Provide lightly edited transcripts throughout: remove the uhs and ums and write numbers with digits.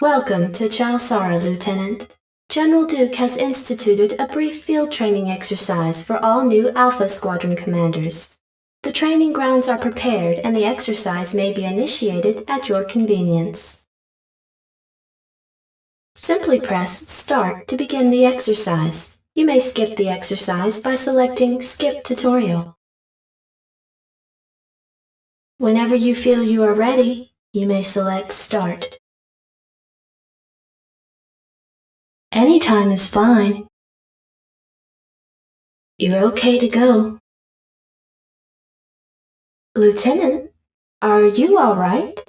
Welcome to Chowsara, Lieutenant. General Duke has instituted a brief field training exercise for all new Alpha Squadron commanders. The training grounds are prepared and the exercise may be initiated at your convenience. Simply press Start to begin the exercise. You may skip the exercise by selecting Skip Tutorial. Whenever you feel you are ready, you may select Start. Any time is fine. You're okay to go. Lieutenant, are you all right?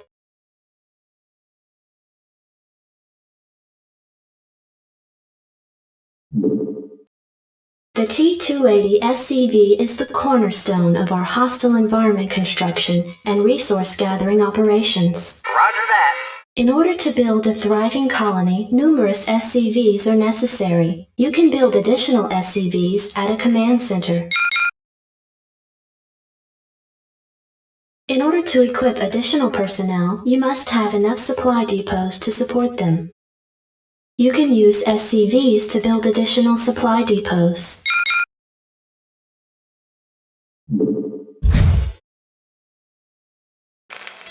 The T-280 SCV is the cornerstone of our hostile environment construction and resource gathering operations. Roger that. In order to build a thriving colony, numerous SCVs are necessary. You can build additional SCVs at a command center. In order to equip additional personnel, you must have enough supply depots to support them. You can use SCVs to build additional supply depots.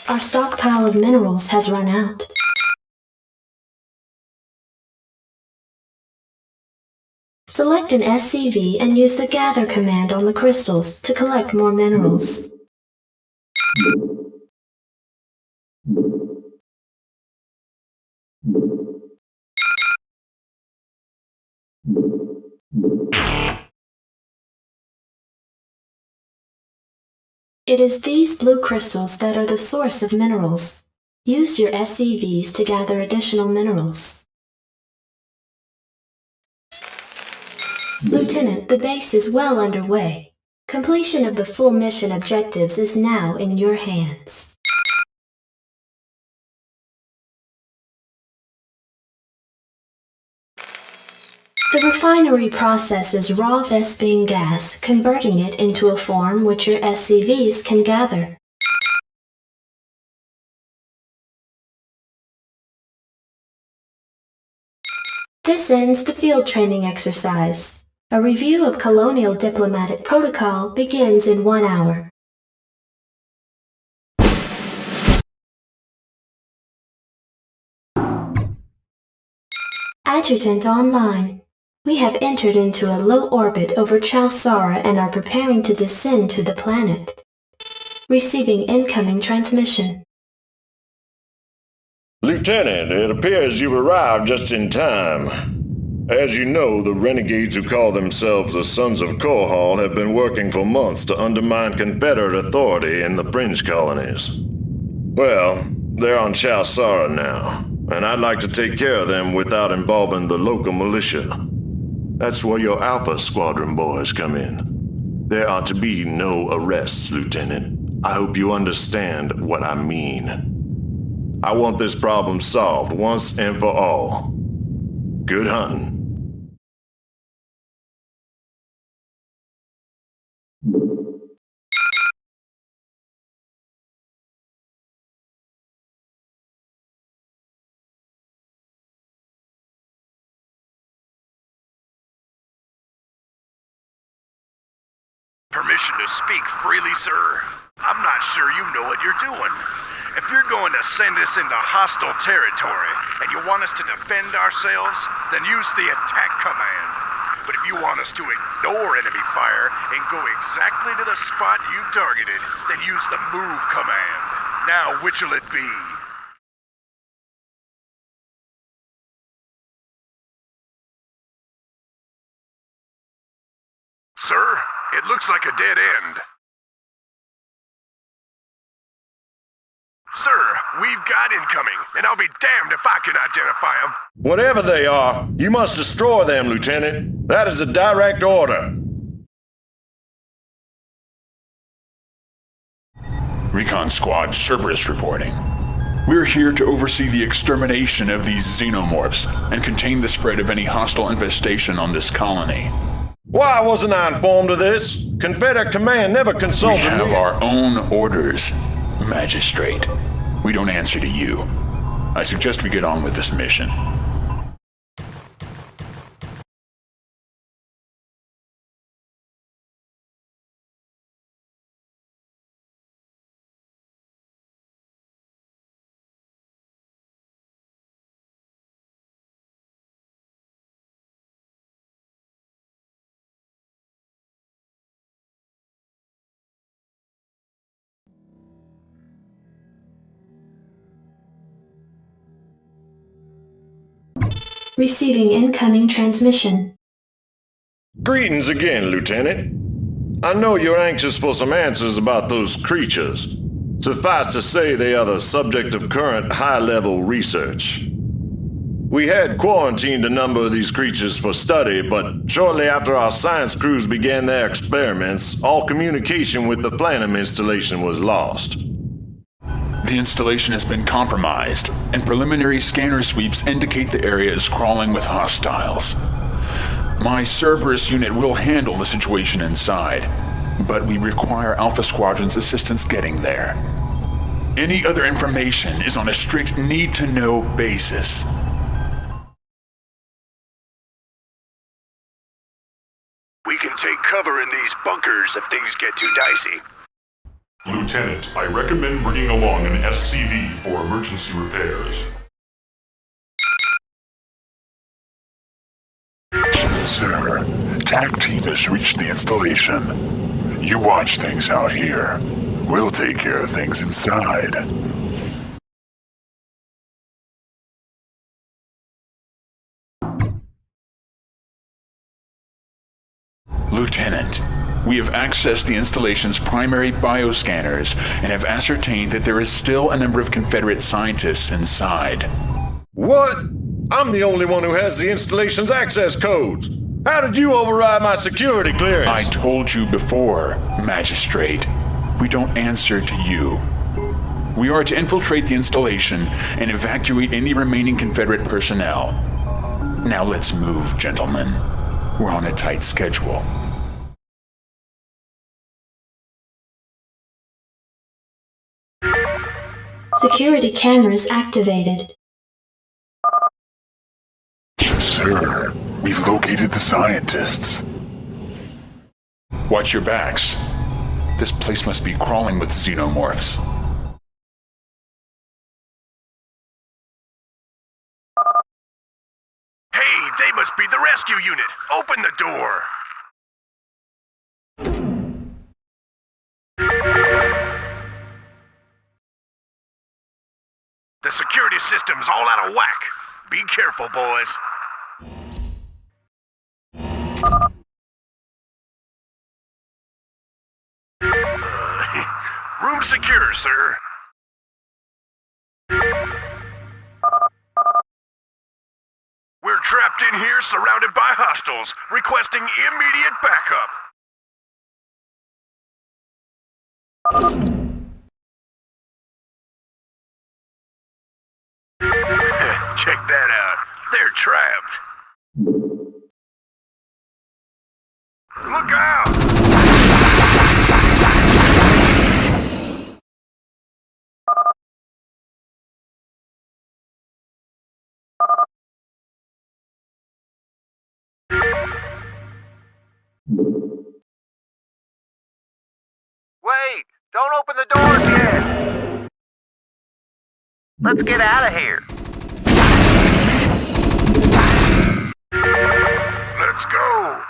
Our stockpile of minerals has run out. Select an SCV and use the Gather command on the crystals to collect more minerals. It is these blue crystals that are the source of minerals. Use your SCVs to gather additional minerals. Lieutenant, the base is well underway. Completion of the full mission objectives is now in your hands. The refinery processes raw Vespene gas, converting it into a form which your SCVs can gather. This ends the field training exercise. A review of colonial diplomatic protocol begins in 1 hour. Adjutant online. We have entered into a low orbit over Chowsara and are preparing to descend to the planet. Receiving incoming transmission. Lieutenant, it appears you've arrived just in time. As you know, the renegades who call themselves the Sons of Korhal have been working for months to undermine Confederate authority in the fringe colonies. Well, they're on Chowsara now, and I'd like to take care of them without involving the local militia. That's where your Alpha Squadron boys come in. There are to be no arrests, Lieutenant. I hope you understand what I mean. I want this problem solved once and for all. Good hunting. Permission to speak freely, sir? I'm not sure you know what you're doing. If you're going to send us into hostile territory and you want us to defend ourselves, then use the attack command. But if you want us to ignore enemy fire and go exactly to the spot you've targeted, then use the move command. Now, which'll it be? Sir, it looks like a dead end. Sir, we've got incoming, and I'll be damned if I can identify them. Whatever they are, you must destroy them, Lieutenant. That is a direct order. Recon Squad, Cerberus reporting. We're here to oversee the extermination of these xenomorphs and contain the spread of any hostile infestation on this colony. Why wasn't I informed of this? Confederate Command never consulted me. We have our own orders, Magistrate. We don't answer to you. I suggest we get on with this mission. Receiving incoming transmission. Greetings again, Lieutenant. I know you're anxious for some answers about those creatures. Suffice to say they are the subject of current high-level research. We had quarantined a number of these creatures for study, but shortly after our science crews began their experiments, all communication with the Flanham installation was lost. The installation has been compromised, and preliminary scanner sweeps indicate the area is crawling with hostiles. My Cerberus unit will handle the situation inside, but we require Alpha Squadron's assistance getting there. Any other information is on a strict need-to-know basis. We can take cover in these bunkers if things get too dicey. Lieutenant, I recommend bringing along an SCV for emergency repairs. Sir, TAC team has reached the installation. You watch things out here. We'll take care of things inside. Lieutenant, we have accessed the installation's primary bioscanners and have ascertained that there is still a number of Confederate scientists inside. What? I'm the only one who has the installation's access codes. How did you override my security clearance? I told you before, Magistrate. We don't answer to you. We are to infiltrate the installation and evacuate any remaining Confederate personnel. Now let's move, gentlemen. We're on a tight schedule. Security cameras activated. Sir, we've located the scientists. Watch your backs. This place must be crawling with xenomorphs. Hey, they must be the rescue unit. Open the door. The security system's all out of whack. Be careful, boys. Room secure, sir. We're trapped in here surrounded by hostiles, requesting immediate backup. Check that out. They're trapped. Look out! Wait! Don't open the doors yet! Let's get out of here! Let's go!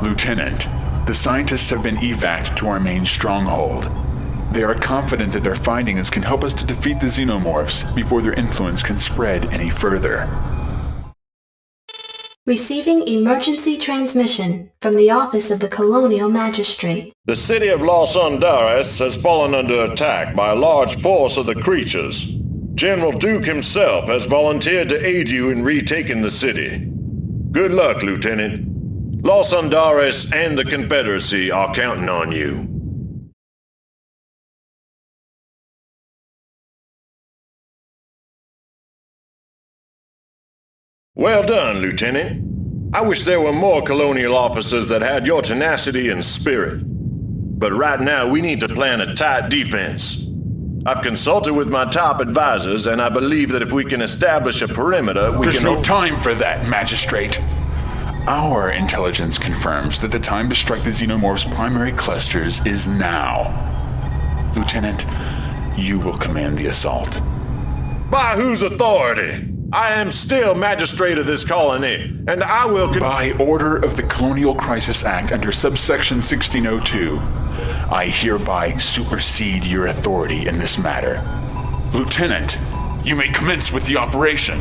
Lieutenant, the scientists have been evac'd to our main stronghold. They are confident that their findings can help us to defeat the xenomorphs before their influence can spread any further. Receiving emergency transmission from the Office of the Colonial Magistrate. The city of Los Andares has fallen under attack by a large force of the creatures. General Duke himself has volunteered to aid you in retaking the city. Good luck, Lieutenant. Los Andares and the Confederacy are counting on you. Well done, Lieutenant. I wish there were more colonial officers that had your tenacity and spirit. But right now, we need to plan a tight defense. I've consulted with my top advisors, and I believe that if we can establish a perimeter, There's no time for that, Magistrate. Our intelligence confirms that the time to strike the Xenomorph's primary clusters is now. Lieutenant, you will command the assault. By whose authority? I am still magistrate of this colony, and I will By order of the Colonial Crisis Act under subsection 1602, I hereby supersede your authority in this matter. Lieutenant, you may commence with the operation.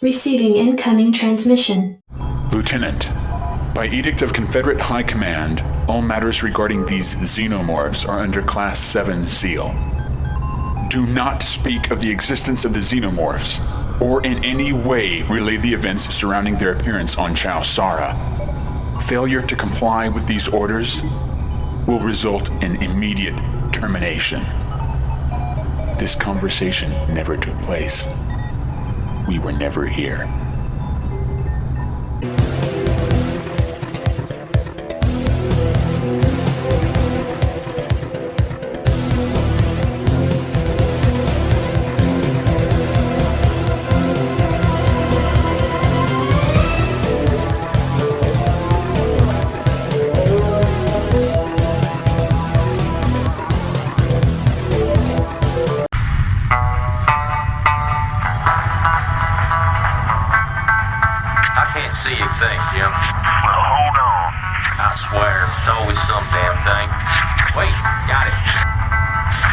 Receiving incoming transmission. Lieutenant, by edict of Confederate High Command, all matters regarding these xenomorphs are under Class 7 seal. Do not speak of the existence of the xenomorphs, or in any way relay the events surrounding their appearance on Chowsara. Failure to comply with these orders will result in immediate termination. This conversation never took place. We were never here. See a thing, Jim. Well, hold on. I swear, it's always some damn thing. Wait, got it.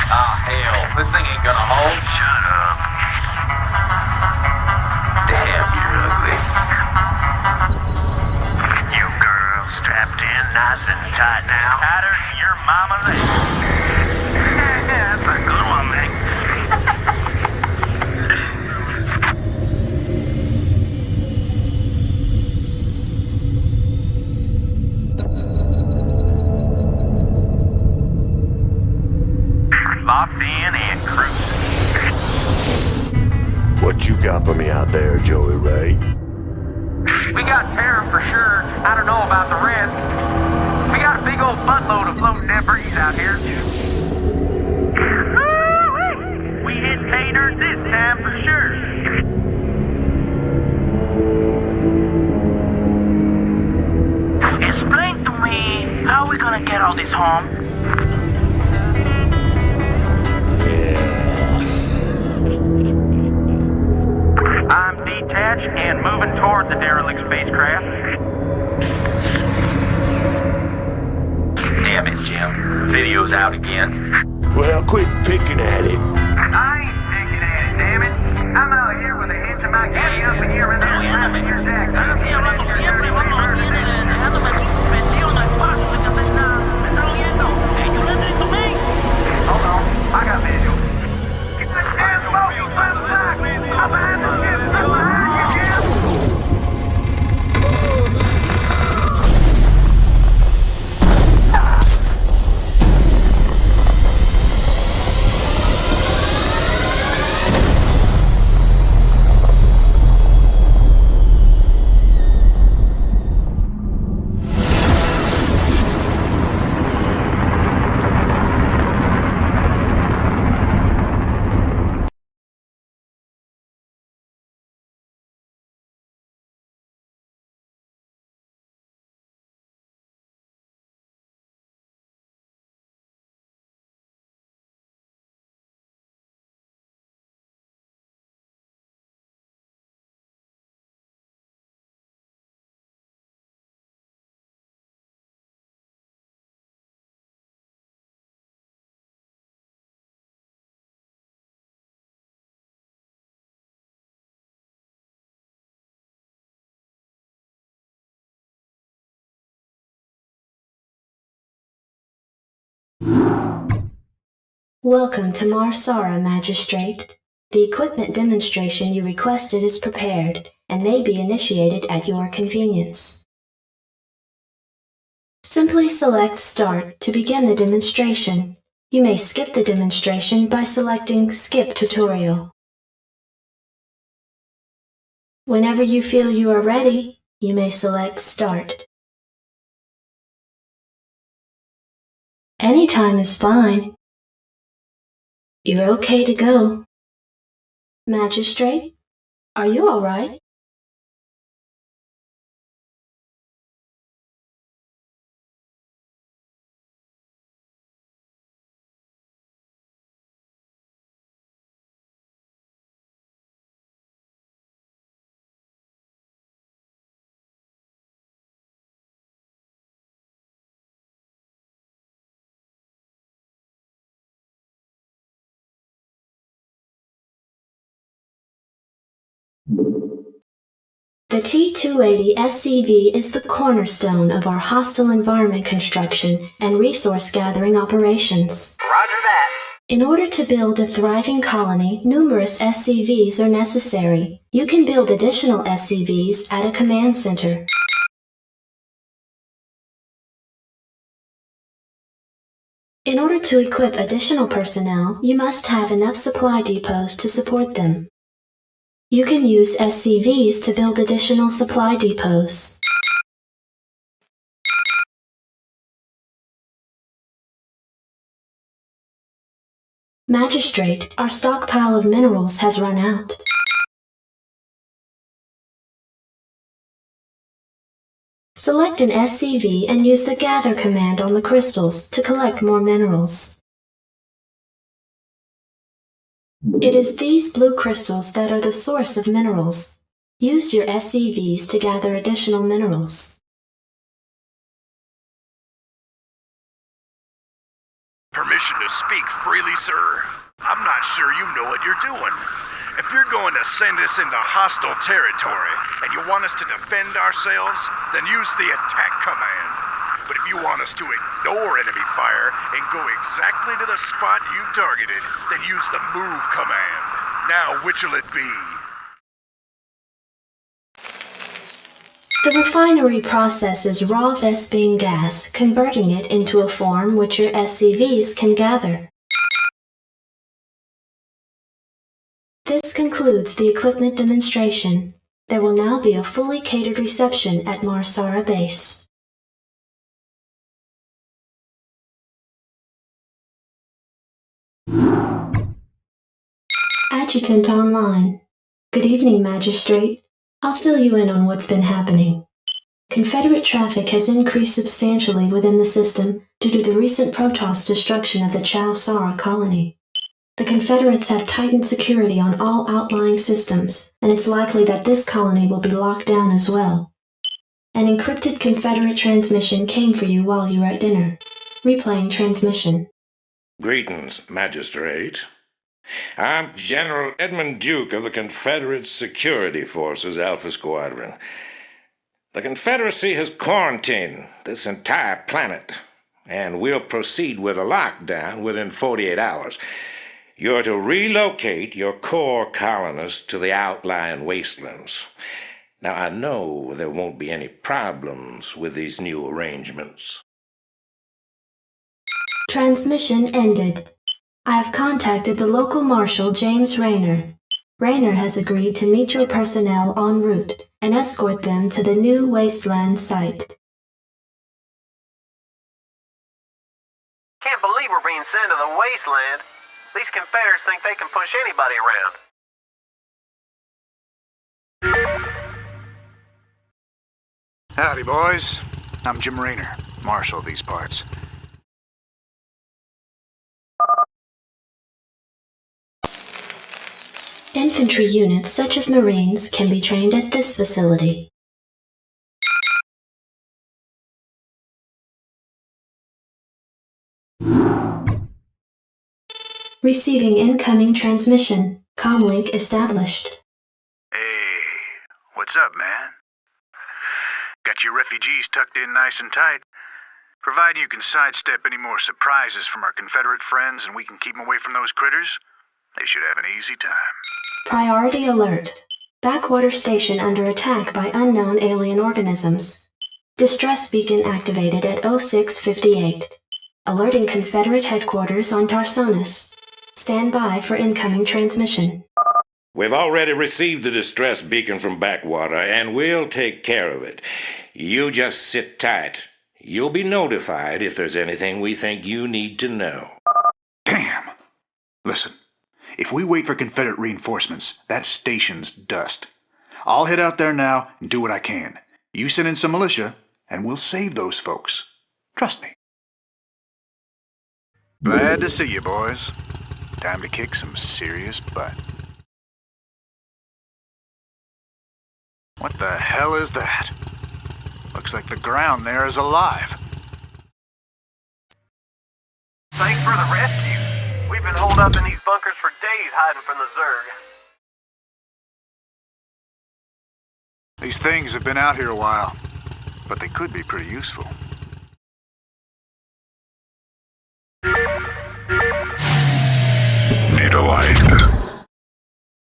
Ah, hell, this thing ain't gonna hold. Shut up. Damn, you're ugly. You girls strapped in nice and tight now. Tighter than your mama leg. That's a good one, man. Locked in and cruising. What you got for me out there, Joey Ray? We got Terra for sure. I don't know about the rest. We got a big old buttload of floating debris out here. Woo-wee! We hit pay dirt this time for sure. Explain to me, how are we gonna get all this home? I'm detached and moving toward the derelict spacecraft. Damn it, Jim. Video's out again. Well, quit picking at it. I ain't picking at it, damn it. I'm out here with a hitch in my caddy up in here and there slapping your jacks. I'm feeling siempre vamos a ir dejándome metido en el paso de que me está oyendo. Hey, you listening to me? Hold on, I got visual. Get the damn boat, you son of a sack! I'm behind the ship! I'm behind you, Jim! Welcome to Marsara, Magistrate. The equipment demonstration you requested is prepared and may be initiated at your convenience. Simply select Start to begin the demonstration. You may skip the demonstration by selecting Skip Tutorial. Whenever you feel you are ready, you may select Start. Any time is fine. You're okay to go. Magistrate, are you all right? The T-280 SCV is the cornerstone of our hostile environment construction and resource gathering operations. Roger that. In order to build a thriving colony, numerous SCVs are necessary. You can build additional SCVs at a command center. In order to equip additional personnel, you must have enough supply depots to support them. You can use SCVs to build additional supply depots. Magistrate, our stockpile of minerals has run out. Select an SCV and use the Gather command on the crystals to collect more minerals. It is these blue crystals that are the source of minerals. Use your SCVs to gather additional minerals. Permission to speak freely, sir? I'm not sure you know what you're doing. If you're going to send us into hostile territory and you want us to defend ourselves, then use the attack command. But if you want us to ignore enemy fire and go exactly to the spot you've targeted, then use the move command. Now, which'll it be? The refinery processes raw Vespene gas, converting it into a form which your SCVs can gather. This concludes the equipment demonstration. There will now be a fully catered reception at Marsara Base. Adjutant online. Good evening, Magistrate. I'll fill you in on what's been happening. Confederate traffic has increased substantially within the system due to the recent Protoss destruction of the Chao Sara colony. The Confederates have tightened security on all outlying systems, and it's likely that this colony will be locked down as well. An encrypted Confederate transmission came for you while you were at dinner. Replaying transmission. Greetings, Magistrate. I'm General Edmund Duke of the Confederate Security Forces Alpha Squadron. The Confederacy has quarantined this entire planet, and we'll proceed with a lockdown within 48 hours. You're to relocate your core colonists to the outlying wastelands. Now, I know there won't be any problems with these new arrangements. Transmission ended. I have contacted the local marshal, James Rayner. Rayner has agreed to meet your personnel en route and escort them to the new wasteland site. Can't believe we're being sent to the wasteland. These Confederates think they can push anybody around. Howdy, boys. I'm Jim Rayner, marshal of these parts. Infantry units such as Marines can be trained at this facility. Receiving incoming transmission. Comlink established. Hey, what's up, man? Got your refugees tucked in nice and tight. Providing you can sidestep any more surprises from our Confederate friends and we can keep them away from those critters, they should have an easy time. Priority alert. Backwater station under attack by unknown alien organisms. Distress beacon activated at 0658. Alerting Confederate headquarters on Tarsonis. Stand by for incoming transmission. We've already received the distress beacon from Backwater, and we'll take care of it. You just sit tight. You'll be notified if there's anything we think you need to know. Damn! Listen, if we wait for Confederate reinforcements, that station's dust. I'll head out there now and do what I can. You send in some militia, and we'll save those folks. Trust me. Glad to see you, boys. Time to kick some serious butt. What the hell is that? Looks like the ground there is alive. Thanks for the rescue. We've been holed up in these bunkers for days hiding from the Zerg. These things have been out here a while, but they could be pretty useful. Need a light?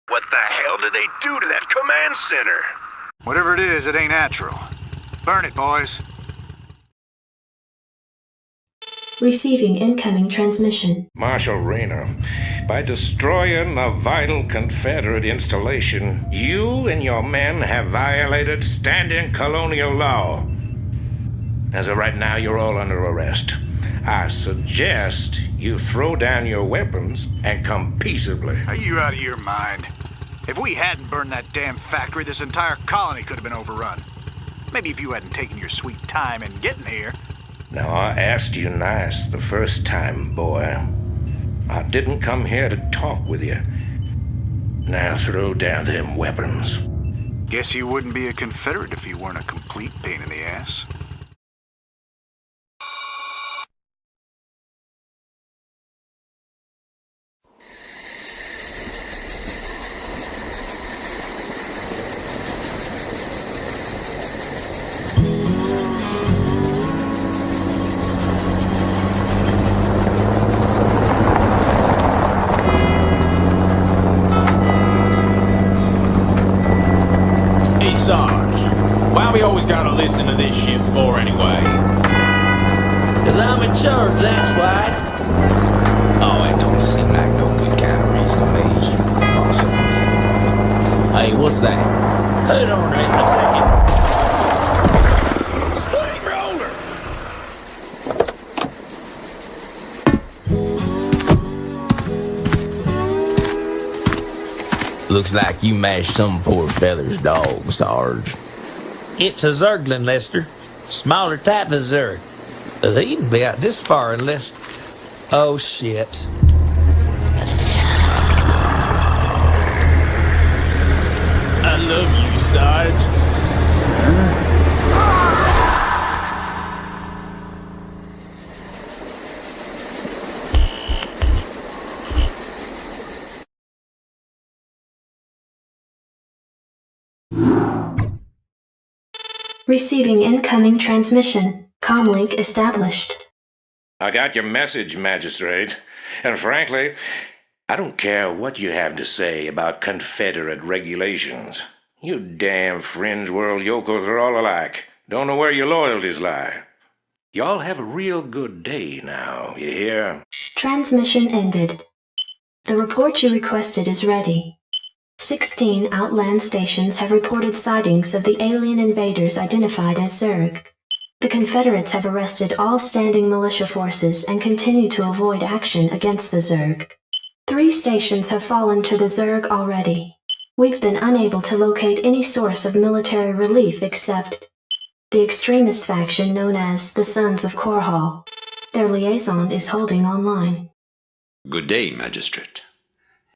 What the hell did they do to that command center? Whatever it is, it ain't natural. Burn it, boys. Receiving incoming transmission. Marshal Rayner, by destroying a vital Confederate installation, you and your men have violated standing colonial law. As of right now, you're all under arrest. I suggest you throw down your weapons and come peaceably. Are you out of your mind? If we hadn't burned that damn factory, this entire colony could have been overrun. Maybe if you hadn't taken your sweet time in getting here. Now, I asked you nice the first time, boy. I didn't come here to talk with you. Now throw down them weapons. Guess you wouldn't be a Confederate if you weren't a complete pain in the ass. Hey, Sarge, why we always gotta listen to this shit for anyway? 'Cause I'm in charge, that's why. Oh, it don't seem like no good kind of reason to me. Possibly anyway. Hey, what's that? Hold on right a second. Swing roller! Looks like you mashed some poor feather's dog, Sarge. It's a Zerglin, Lester. Smaller type of Zerg. They can be out this far unless... Oh, shit. I love you, Sarge. Receiving incoming transmission. Comlink established. I got your message, Magistrate. And frankly, I don't care what you have to say about Confederate regulations. You damn fringe world yokels are all alike. Don't know where your loyalties lie. Y'all have a real good day now, you hear? Transmission ended. The report you requested is ready. 16 outland stations have reported sightings of the alien invaders identified as Zerg. The Confederates have arrested all standing militia forces and continue to avoid action against the Zerg. 3 stations have fallen to the Zerg already. We've been unable to locate any source of military relief except the extremist faction known as the Sons of Korhal. Their liaison is holding online. Good day, Magistrate.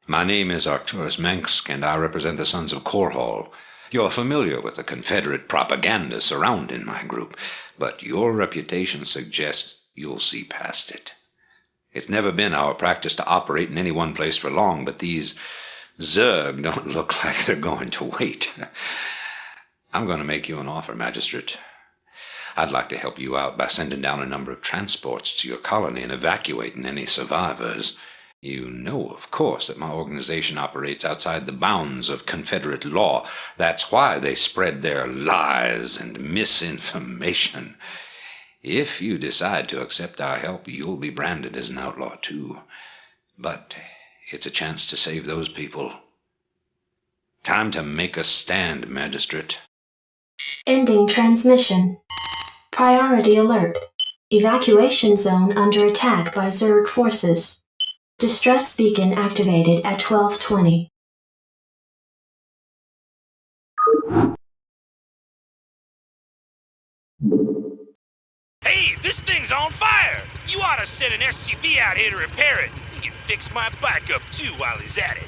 My name is Arcturus Mansk, and I represent the Sons of Korhal. You're familiar with the Confederate propaganda surrounding my group, but your reputation suggests you'll see past it. It's never been our practice to operate in any one place for long, but these Zerg don't look like they're going to wait. I'm going to make you an offer, Magistrate. I'd like to help you out by sending down a number of transports to your colony and evacuating any survivors. You know, of course, that my organization operates outside the bounds of Confederate law. That's why they spread their lies and misinformation. If you decide to accept our help, you'll be branded as an outlaw too. But it's a chance to save those people. Time to make a stand, Magistrate. Ending transmission. Priority alert. Evacuation zone under attack by Zerg forces. Distress beacon activated at 12:20. Hey, this thing's on fire! You ought to send an SCV out here to repair it. He can fix my bike up too while he's at it.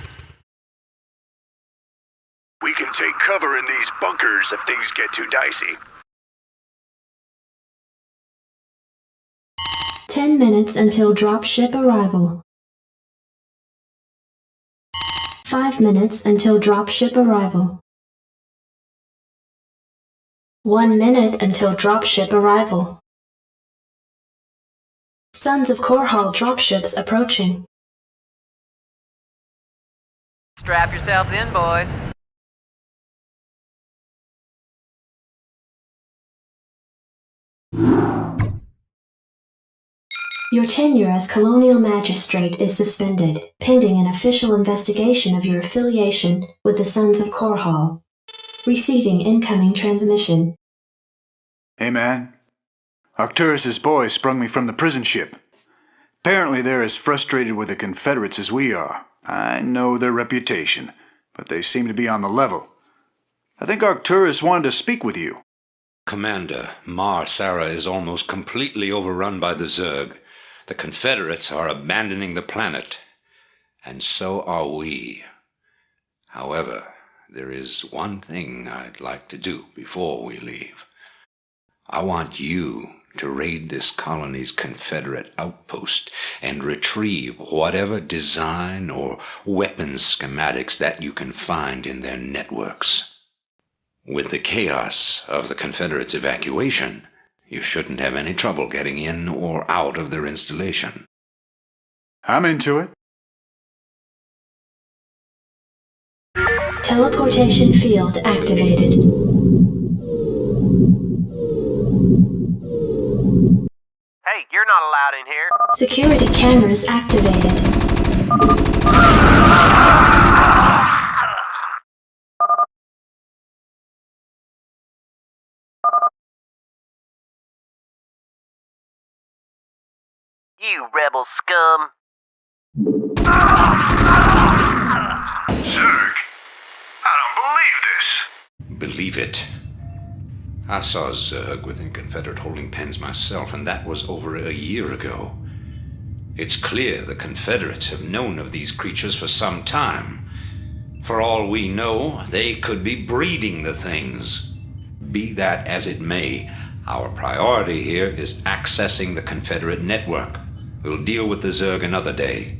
We can take cover in these bunkers if things get too dicey. 10 minutes until dropship arrival. 5 minutes until dropship arrival. 1 minute until dropship arrival. Sons of Korhal dropships approaching. Strap yourselves in, boys. Your tenure as Colonial Magistrate is suspended, pending an official investigation of your affiliation with the Sons of Korhal. Receiving incoming transmission. Hey man, Arcturus' boys sprung me from the prison ship. Apparently they're as frustrated with the Confederates as we are. I know their reputation, but they seem to be on the level. I think Arcturus wanted to speak with you. Commander, Mar Sara is almost completely overrun by the Zerg. The Confederates are abandoning the planet, and so are we. However, there is one thing I'd like to do before we leave. I want you to raid this colony's Confederate outpost and retrieve whatever design or weapons schematics that you can find in their networks. With the chaos of the Confederates' evacuation, you shouldn't have any trouble getting in or out of their installation. I'm into it. Teleportation field activated. Hey, you're not allowed in here. Security cameras activated. You rebel scum. Zerg, I don't believe this. Believe it. I saw Zerg within Confederate holding pens myself, and that was over a year ago. It's clear the Confederates have known of these creatures for some time. For all we know, they could be breeding the things. Be that as it may, our priority here is accessing the Confederate network. We'll deal with the Zerg another day.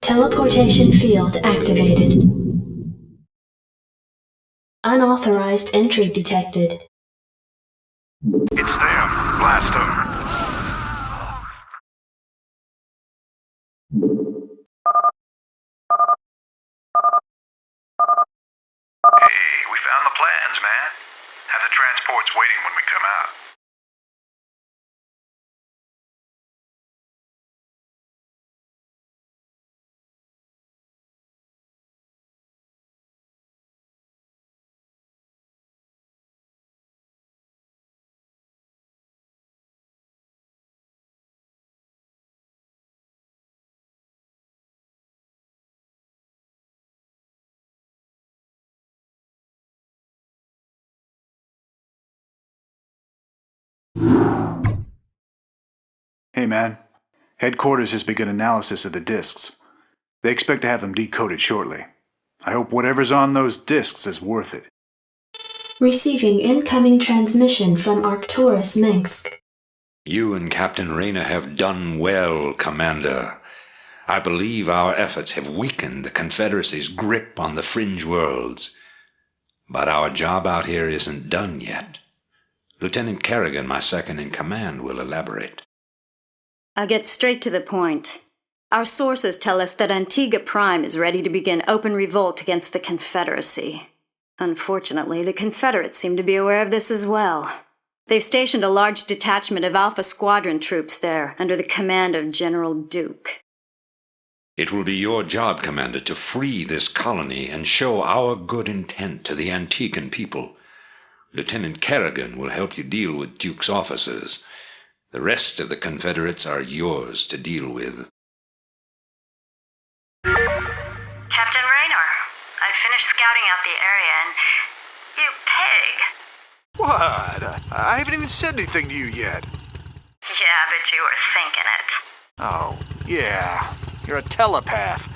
Teleportation field activated. Unauthorized entry detected. It's them. Blast them. Hey, we found the plans, man. Have the transports waiting when we come out. Hey man, headquarters has begun analysis of the discs. They expect to have them decoded shortly. I hope whatever's on those discs is worth it. Receiving incoming transmission from Arcturus Minsk. You and Captain Rayner have done well, Commander. I believe our efforts have weakened the Confederacy's grip on the fringe worlds. But our job out here isn't done yet. Lieutenant Kerrigan, my second-in-command, will elaborate. I'll get straight to the point. Our sources tell us that Antigua Prime is ready to begin open revolt against the Confederacy. Unfortunately, the Confederates seem to be aware of this as well. They've stationed a large detachment of Alpha Squadron troops there, under the command of General Duke. It will be your job, Commander, to free this colony and show our good intent to the Antiguan people. Lieutenant Kerrigan will help you deal with Duke's officers. The rest of the Confederates are yours to deal with. Captain Raynor, I finished scouting out the area and... you pig! What? I haven't even said anything to you yet. Yeah, but you were thinking it. Oh, yeah. You're a telepath.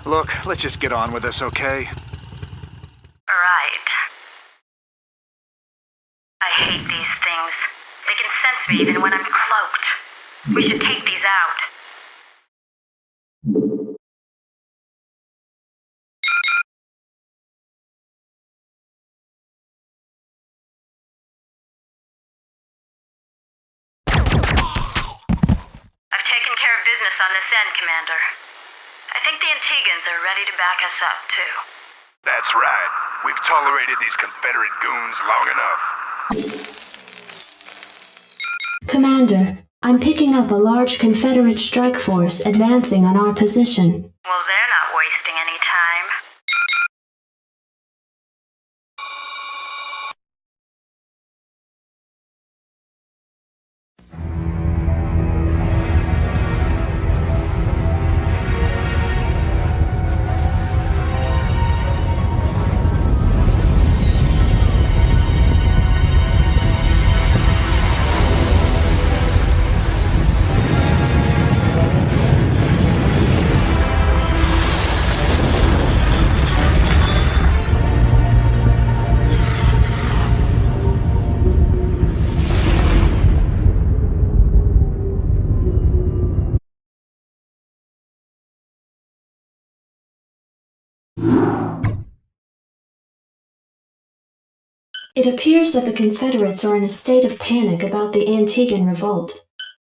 Look, let's just get on with this, okay? Right. I hate these things. They can sense me even when I'm cloaked. We should take these out. I've taken care of business on this end, Commander. I think the Antigans are ready to back us up, too. That's right. We've tolerated these Confederate goons long enough. Commander, I'm picking up a large Confederate strike force advancing on our position. Well, they're not wasting any time. It appears that the Confederates are in a state of panic about the Antiguan revolt.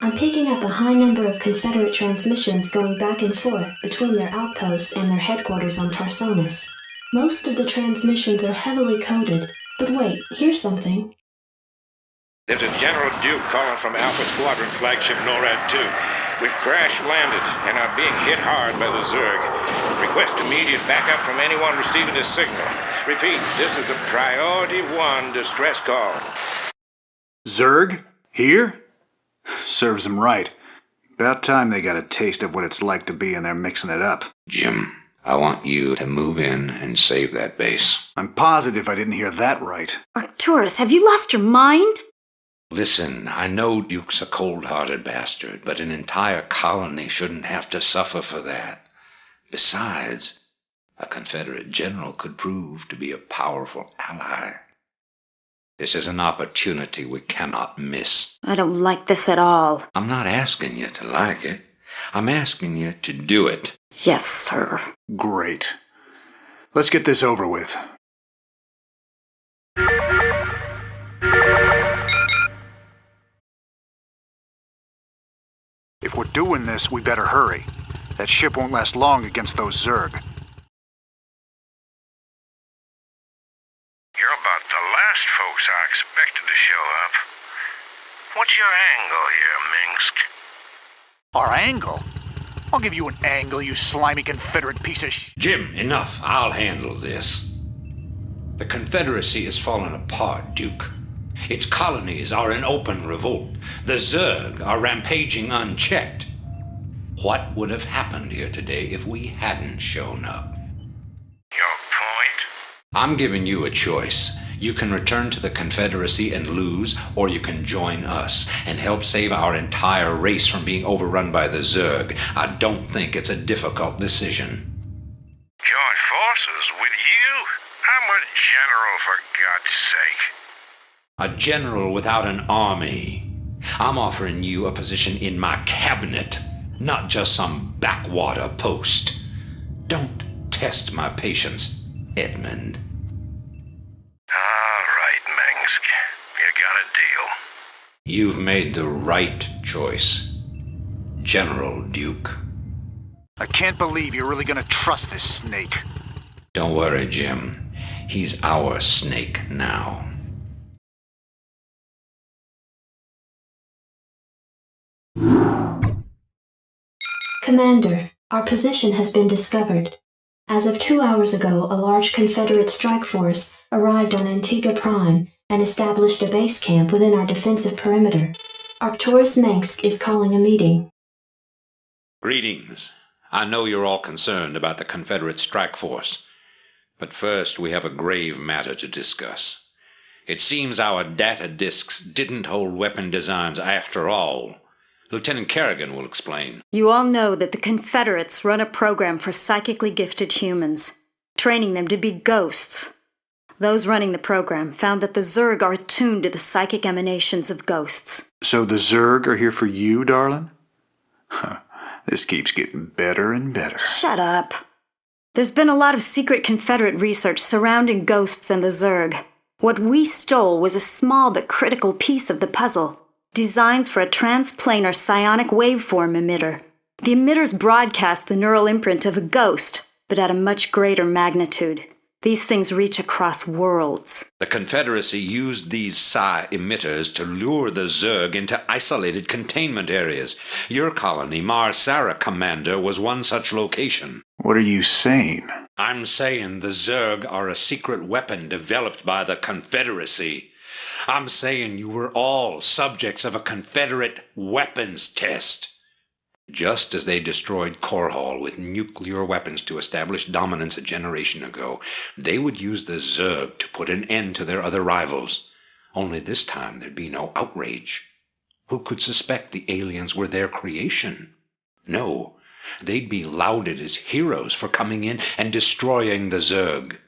I'm picking up a high number of Confederate transmissions going back and forth between their outposts and their headquarters on Tarsonis. Most of the transmissions are heavily coded, but wait, here's something. There's a General Duke calling from Alpha Squadron Flagship NORAD 2. We've crash-landed and are being hit hard by the Zerg. Request immediate backup from anyone receiving this signal. Repeat, this is a Priority 1 distress call. Zerg? Here? Serves them right. About time they got a taste of what it's like to be in there mixing it up. Jim, I want you to move in and save that base. I'm positive I didn't hear that right. Arcturus, have you lost your mind? Listen, I know Duke's a cold-hearted bastard, but an entire colony shouldn't have to suffer for that. Besides, a Confederate general could prove to be a powerful ally. This is an opportunity we cannot miss. I don't like this at all. I'm not asking you to like it. I'm asking you to do it. Yes, sir. Great. Let's get this over with. If we're doing this, we better hurry. That ship won't last long against those Zerg. You're about the last folks I expected to show up. What's your angle here, Minsk? Our angle? I'll give you an angle, you slimy Confederate piece of Jim, enough. I'll handle this. The Confederacy is falling apart, Duke. Its colonies are in open revolt. The Zerg are rampaging unchecked. What would have happened here today if we hadn't shown up? Your point? I'm giving you a choice. You can return to the Confederacy and lose, or you can join us and help save our entire race from being overrun by the Zerg. I don't think it's a difficult decision. Join forces with you? I'm a general, for God's sake. A general without an army. I'm offering you a position in my cabinet, not just some backwater post. Don't test my patience, Edmund. All right, Minsk. You got a deal. You've made the right choice, General Duke. I can't believe you're really gonna trust this snake. Don't worry, Jim. He's our snake now. Commander, our position has been discovered. As of 2 hours ago, a large Confederate strike force arrived on Antigua Prime and established a base camp within our defensive perimeter. Arcturus Mengsk is calling a meeting. Greetings. I know you're all concerned about the Confederate strike force. But first, we have a grave matter to discuss. It seems our data disks didn't hold weapon designs after all. Lieutenant Kerrigan will explain. You all know that the Confederates run a program for psychically gifted humans, training them to be ghosts. Those running the program found that the Zerg are attuned to the psychic emanations of ghosts. So the Zerg are here for you, darling? This keeps getting better and better. Shut up. There's been a lot of secret Confederate research surrounding ghosts and the Zerg. What we stole was a small but critical piece of the puzzle. Designs for a transplanar psionic waveform emitter. The emitters broadcast the neural imprint of a ghost, but at a much greater magnitude. These things reach across worlds. The Confederacy used these psi emitters to lure the Zerg into isolated containment areas. Your colony, Mar-Sara, Commander, was one such location. What are you saying? I'm saying the Zerg are a secret weapon developed by the Confederacy. I'm saying you were all subjects of a Confederate weapons test. Just as they destroyed Korhal with nuclear weapons to establish dominance a generation ago, they would use the Zerg to put an end to their other rivals. Only this time there'd be no outrage. Who could suspect the aliens were their creation? No, they'd be lauded as heroes for coming in and destroying the Zerg.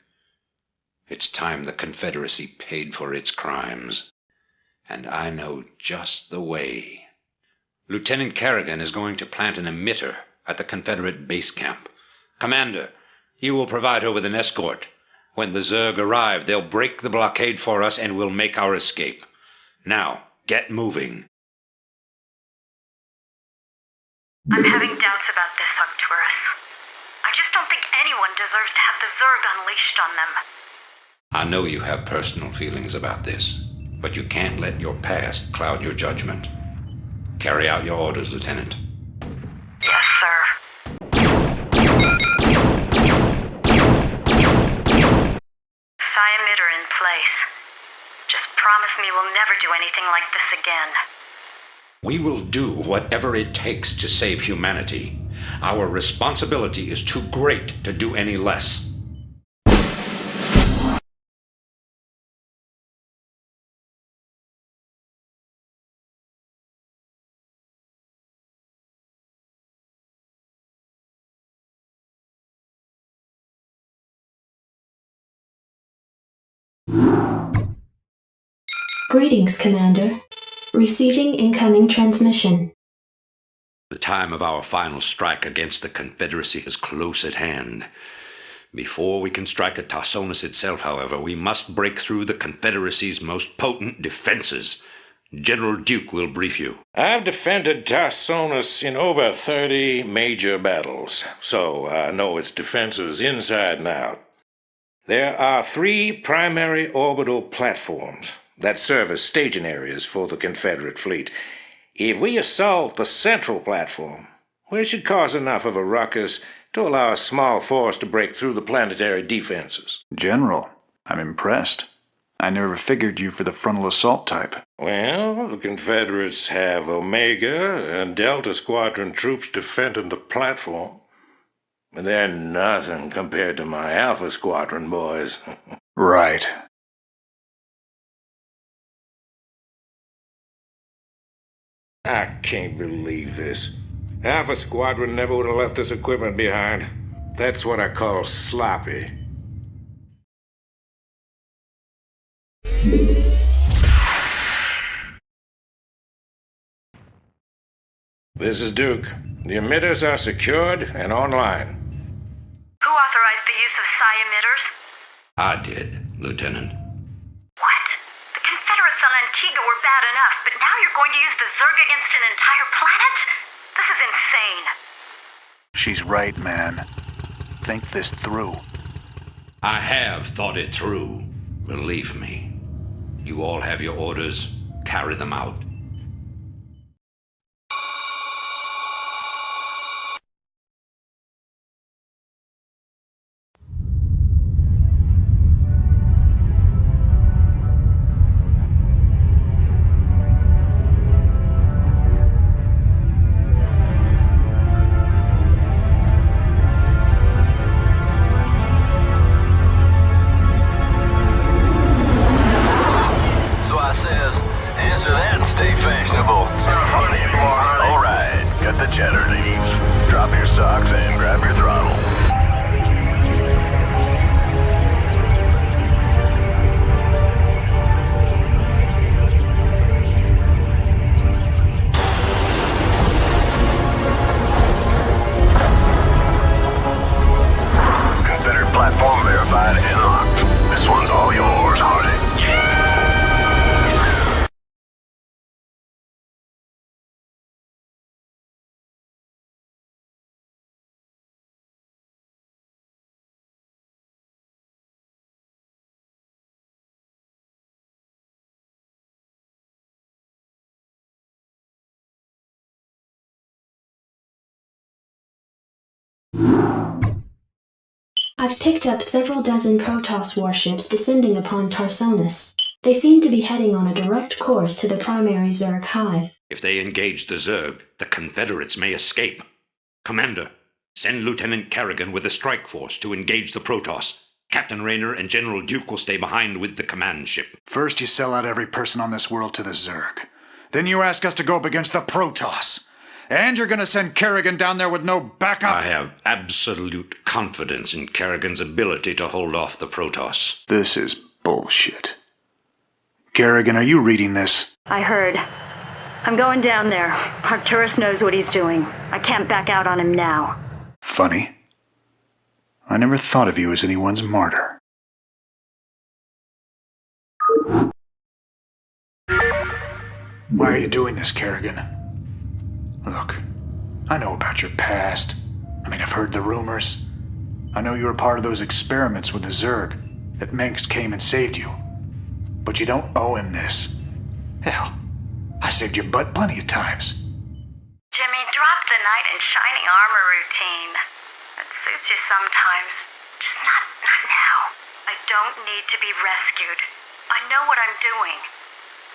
It's time the Confederacy paid for its crimes. And I know just the way. Lieutenant Kerrigan is going to plant an emitter at the Confederate base camp. Commander, you will provide her with an escort. When the Zerg arrive, they'll break the blockade for us and we'll make our escape. Now, get moving. I'm having doubts about this, Arcturus. I just don't think anyone deserves to have the Zerg unleashed on them. I know you have personal feelings about this, but you can't let your past cloud your judgment. Carry out your orders, Lieutenant. Yes, sir. Psi emitter in place. Just promise me we'll never do anything like this again. We will do whatever it takes to save humanity. Our responsibility is too great to do any less. Greetings, Commander. Receiving incoming transmission. The time of our final strike against the Confederacy is close at hand. Before we can strike at Tarsonis itself, however, we must break through the Confederacy's most potent defenses. General Duke will brief you. I've defended Tarsonis in over 30 major battles, so I know its defenses inside and out. There are 3 primary orbital platforms that serve as staging areas for the Confederate fleet. If we assault the central platform, we should cause enough of a ruckus to allow a small force to break through the planetary defenses. General, I'm impressed. I never figured you for the frontal assault type. Well, the Confederates have Omega and Delta Squadron troops defending the platform. But they're nothing compared to my Alpha Squadron boys. Right. I can't believe this. Alpha Squadron never would have left this equipment behind. That's what I call sloppy. This is Duke. The emitters are secured and online. Who authorized the use of psi emitters? I did, Lieutenant. What? The Confederates on Antigua were bad enough, but now you're going to use the Zerg against an entire planet? This is insane. She's right, man. Think this through. I have thought it through. Believe me. You all have your orders. Carry them out. I've picked up several dozen Protoss warships descending upon Tarsonis. They seem to be heading on a direct course to the primary Zerg hive. If they engage the Zerg, the Confederates may escape. Commander, send Lieutenant Kerrigan with a strike force to engage the Protoss. Captain Rayner and General Duke will stay behind with the command ship. First you sell out every person on this world to the Zerg. Then you ask us to go up against the Protoss. And you're gonna send Kerrigan down there with no backup? I have absolute confidence in Kerrigan's ability to hold off the Protoss. This is bullshit. Kerrigan, are you reading this? I heard. I'm going down there. Arcturus knows what he's doing. I can't back out on him now. Funny. I never thought of you as anyone's martyr. Why are you doing this, Kerrigan? Look, I know about your past. I've heard the rumors. I know you were part of those experiments with the Zerg, that Mengsk came and saved you. But you don't owe him this. Hell, I saved your butt plenty of times. Jimmy, drop the knight in shining armor routine. It suits you sometimes. Just not now. I don't need to be rescued. I know what I'm doing.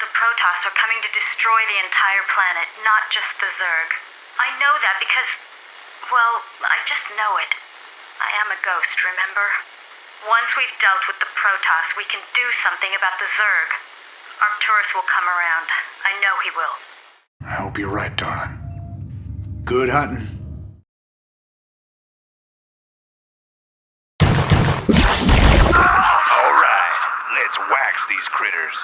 The Protoss are coming to destroy the entire planet, not just the Zerg. I know that because, well, I just know it. I am a ghost, remember? Once we've dealt with the Protoss, we can do something about the Zerg. Arcturus will come around. I know he will. I hope you're right, darling. Good hunting. All right, let's wax these critters.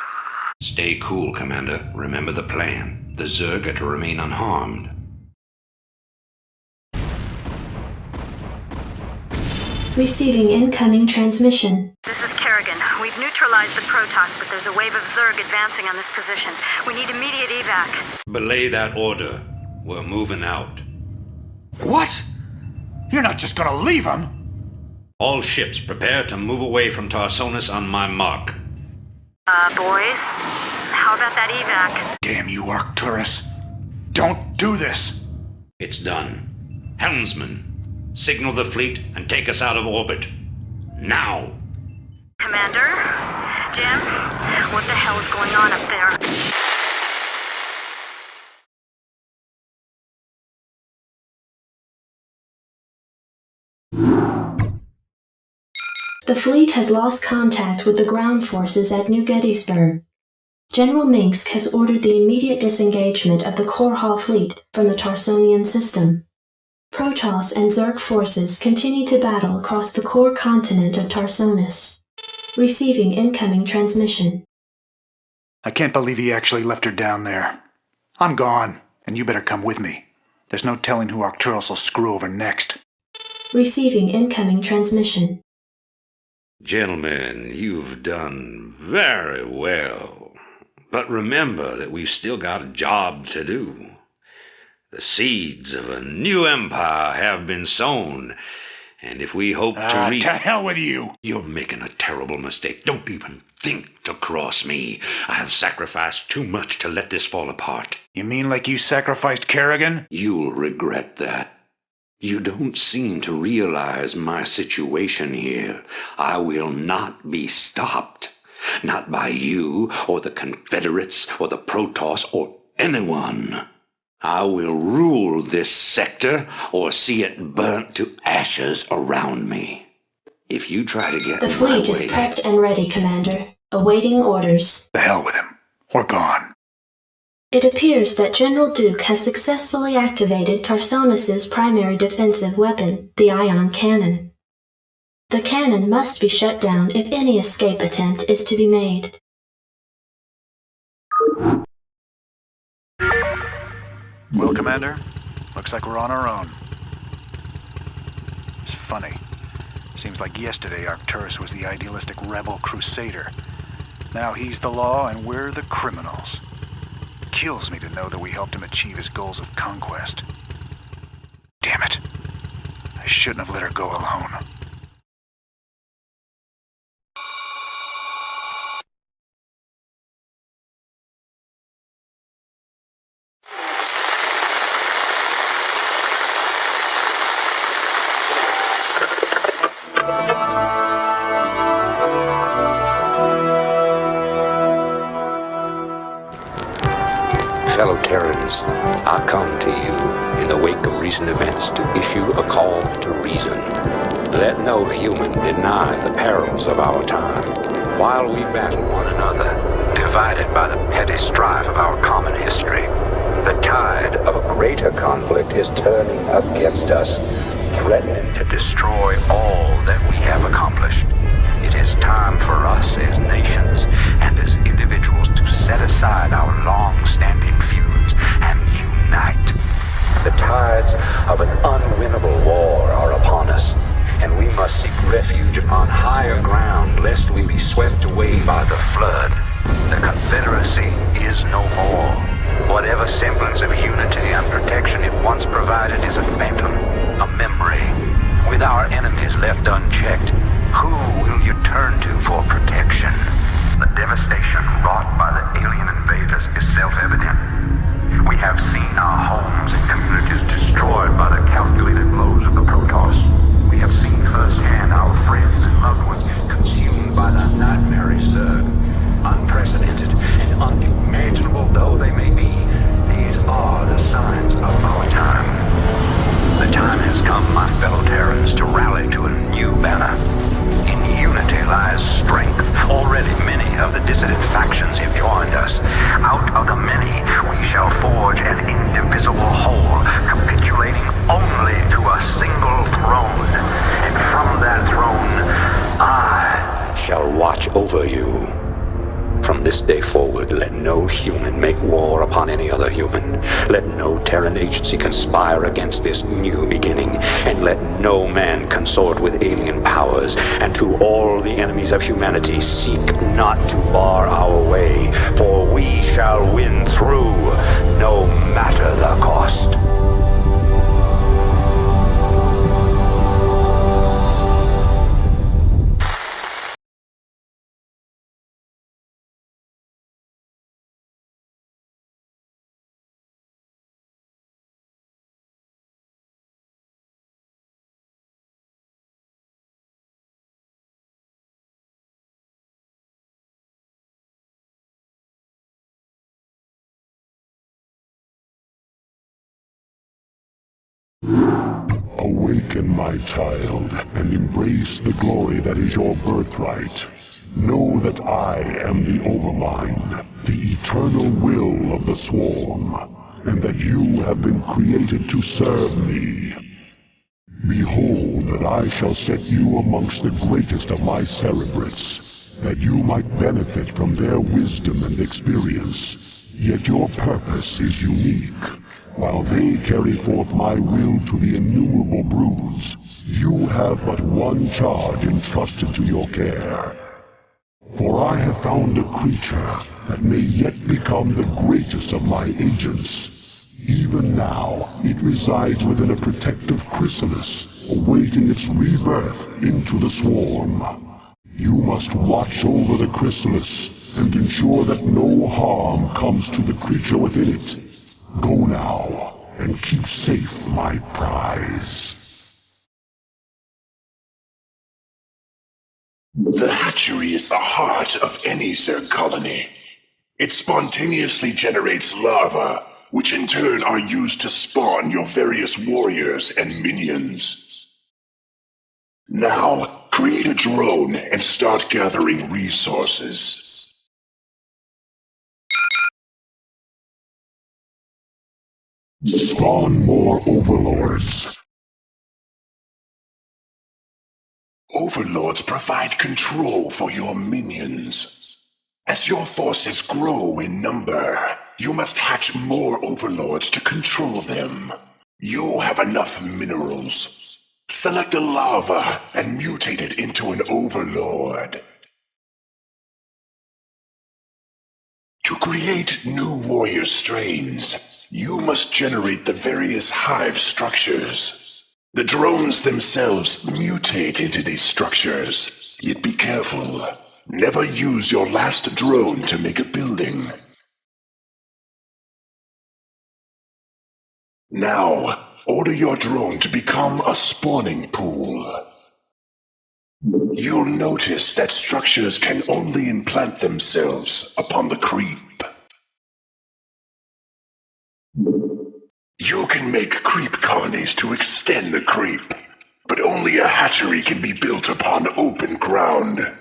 Stay cool, Commander. Remember the plan. The Zerg are to remain unharmed. Receiving incoming transmission. This is Kerrigan. We've neutralized the Protoss, but there's a wave of Zerg advancing on this position. We need immediate evac. Belay that order. We're moving out. What? You're not just gonna leave them? All ships prepare to move away from Tarsonis on my mark. Boys? How about that evac? Damn you, Arcturus. Don't do this. It's done. Helmsman, signal the fleet and take us out of orbit. Now! Commander? Jim? What the hell is going on up there? The fleet has lost contact with the ground forces at New Gettysburg. General Minsk has ordered the immediate disengagement of the Korhal fleet from the Tarsonian system. Protoss and Zerg forces continue to battle across the core continent of Tarsonis. Receiving incoming transmission. I can't believe he actually left her down there. I'm gone, and you better come with me. There's no telling who Arcturus will screw over next. Receiving incoming transmission. Gentlemen, you've done very well. But remember that we've still got a job to do. The seeds of a new empire have been sown, And if we hope to reach... To hell with you! You're making a terrible mistake. Don't even think to cross me. I have sacrificed too much to let this fall apart. You mean like you sacrificed Kerrigan? You'll regret that. You don't seem to realize my situation here. I will not be stopped. Not by you, or the Confederates, or the Protoss, or anyone. I will rule this sector, or see it burnt to ashes around me. If you try to get The fleet is prepped and ready, Commander, awaiting orders. The hell with him. We're gone. It appears that General Duke has successfully activated Tarsonis' primary defensive weapon, the ion cannon. The cannon must be shut down if any escape attempt is to be made. Well, Commander, looks like we're on our own. It's funny. Seems like yesterday Arcturus was the idealistic rebel crusader. Now he's the law and we're the criminals. Kills me to know that we helped him achieve his goals of conquest. Damn it. I shouldn't have let her go alone. Fellow Terrans, I come to you in the wake of recent events to issue a call to reason. Let no human deny the perils of our time. While we battle one another, divided by the petty strife of our common history, the tide of a greater conflict is turning against us, threatening to destroy all that we have accomplished. It is time for us as nations and as individuals to set aside our long-standing feuds and unite. The tides of an unwinnable war are upon us, and we must seek refuge upon higher ground lest we be swept away by the flood. The Confederacy is no more. Whatever semblance of unity and protection it once provided is a phantom, a memory. With our enemies left unchecked, who will you turn to for protection? The devastation wrought by the alien invaders is self-evident. We have seen our homes and communities destroyed by the calculated blows of the Protoss. We have seen firsthand our friends and loved ones consumed by the nightmare Zerg. Unprecedented and unimaginable though they may be, these are the signs of our time. The time has come, my fellow Terrans, to rally to a new banner. In unity lies strength. Already many of the dissident factions have joined us. Out of the many, we shall forge an indivisible whole, capitulating only to a single throne. And from that throne, I shall watch over you. From this day forward, let no human make war upon any other human. Let no Terran agency conspire against this new beginning, and let no man consort with alien powers. And to all the enemies of humanity, seek not to bar our way, for we shall win through, no matter the cost. Awaken, my child, and embrace the glory that is your birthright. Know that I am the Overmind, the eternal will of the Swarm, and that you have been created to serve me. Behold that I shall set you amongst the greatest of my Cerebrates, that you might benefit from their wisdom and experience. Yet your purpose is unique. While they carry forth my will to the innumerable broods, you have but one charge entrusted to your care. For I have found a creature that may yet become the greatest of my agents. Even now, it resides within a protective chrysalis, awaiting its rebirth into the swarm. You must watch over the chrysalis and ensure that no harm comes to the creature within it. Go now, and keep safe my prize. The hatchery is the heart of any Zerg colony. It spontaneously generates larvae, which in turn are used to spawn your various warriors and minions. Now, create a drone and start gathering resources. Spawn more overlords. Overlords provide control for your minions. As your forces grow in number, you must hatch more overlords to control them. You have enough minerals. Select a larva and mutate it into an overlord. To create new warrior strains, you must generate the various hive structures. The drones themselves mutate into these structures, yet be careful. Never use your last drone to make a building. Now, order your drone to become a spawning pool. You'll notice that structures can only implant themselves upon the creep. You can make creep colonies to extend the creep, but only a hatchery can be built upon open ground.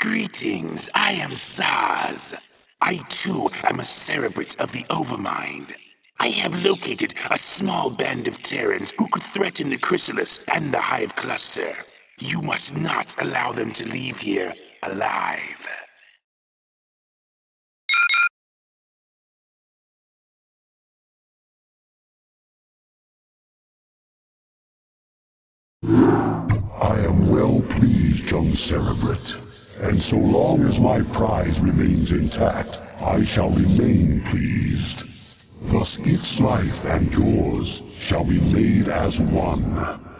Greetings, I am Zaz. I too am a cerebrate of the Overmind. I have located a small band of Terrans who could threaten the chrysalis and the hive cluster. You must not allow them to leave here alive. I am well pleased, young cerebrate. And so long as my prize remains intact, I shall remain pleased. Thus its life and yours shall be made as one.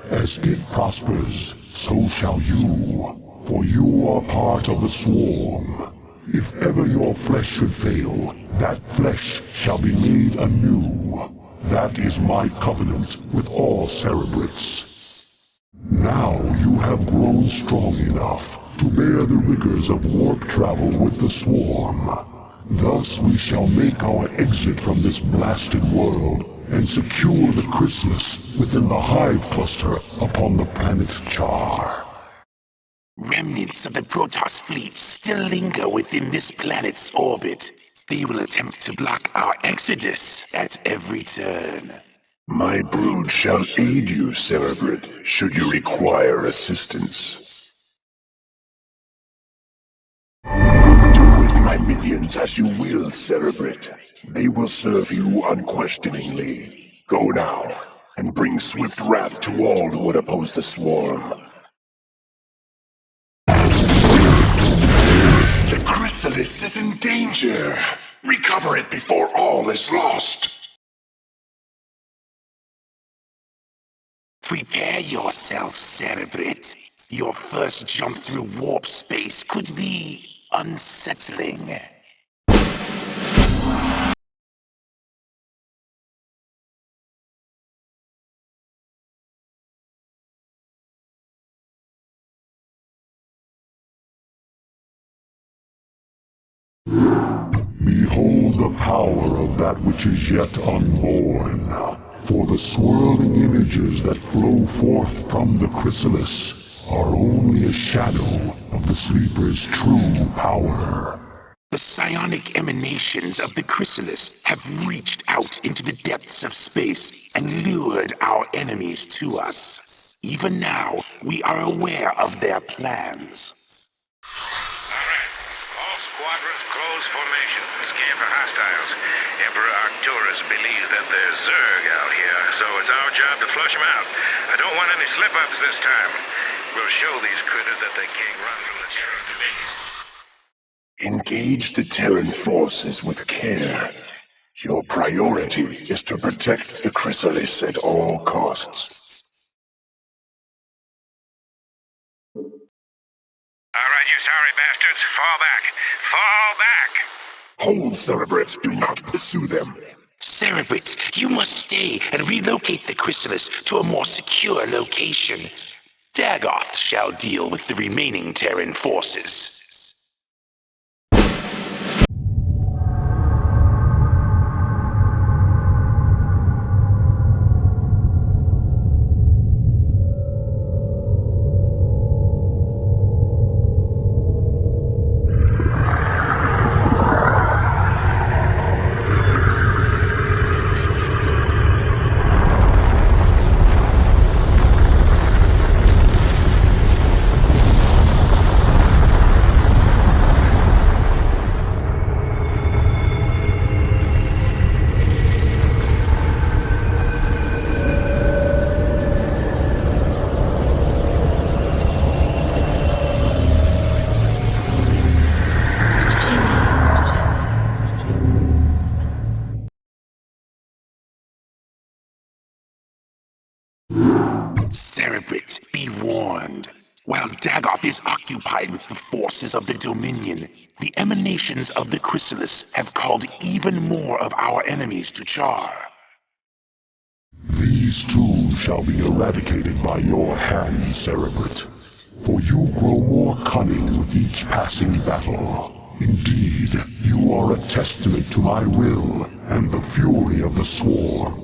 As it prospers, so shall you. For you are part of the swarm. If ever your flesh should fail, that flesh shall be made anew. That is my covenant with all cerebrates. Now you have grown strong enough to bear the rigors of warp travel with the swarm. Thus we shall make our exit from this blasted world and secure the chrysalis within the hive cluster upon the planet Char. Remnants of the Protoss fleet still linger within this planet's orbit. They will attempt to block our exodus at every turn. My brood shall aid you, Cerebrate, should you require assistance. Do with my minions as you will, Cerebrate. They will serve you unquestioningly. Go now, and bring swift wrath to all who would oppose the swarm. The chrysalis is in danger. Recover it before all is lost. Prepare yourself, Cerebrate. Your first jump through warp space could be unsettling. Behold the power of that which is yet unborn. For the swirling images that flow forth from the chrysalis are only a shadow of the sleeper's true power. The psionic emanations of the chrysalis have reached out into the depths of space and lured our enemies to us. Even now, we are aware of their plans. All squadrons close formation. Scan for hostiles. Emperor Arcturus believes that there's Zerg out here, so it's our job to flush them out. I don't want any slip-ups this time. We'll show these critters that they can't run from the Terran division. Engage the Terran forces with care. Your priority is to protect the chrysalis at all costs. All right, you sorry bastards. Fall back. Fall back! Hold, Cerebrate. Do not pursue them. Cerebrate, you must stay and relocate the chrysalis to a more secure location. Dagoth shall deal with the remaining Terran forces. Cerebrate, be warned. While Dagoth is occupied with the forces of the Dominion, the emanations of the chrysalis have called even more of our enemies to char. These too shall be eradicated by your hand, Cerebrate. For you grow more cunning with each passing battle. Indeed, you are a testament to my will and the fury of the Swarm.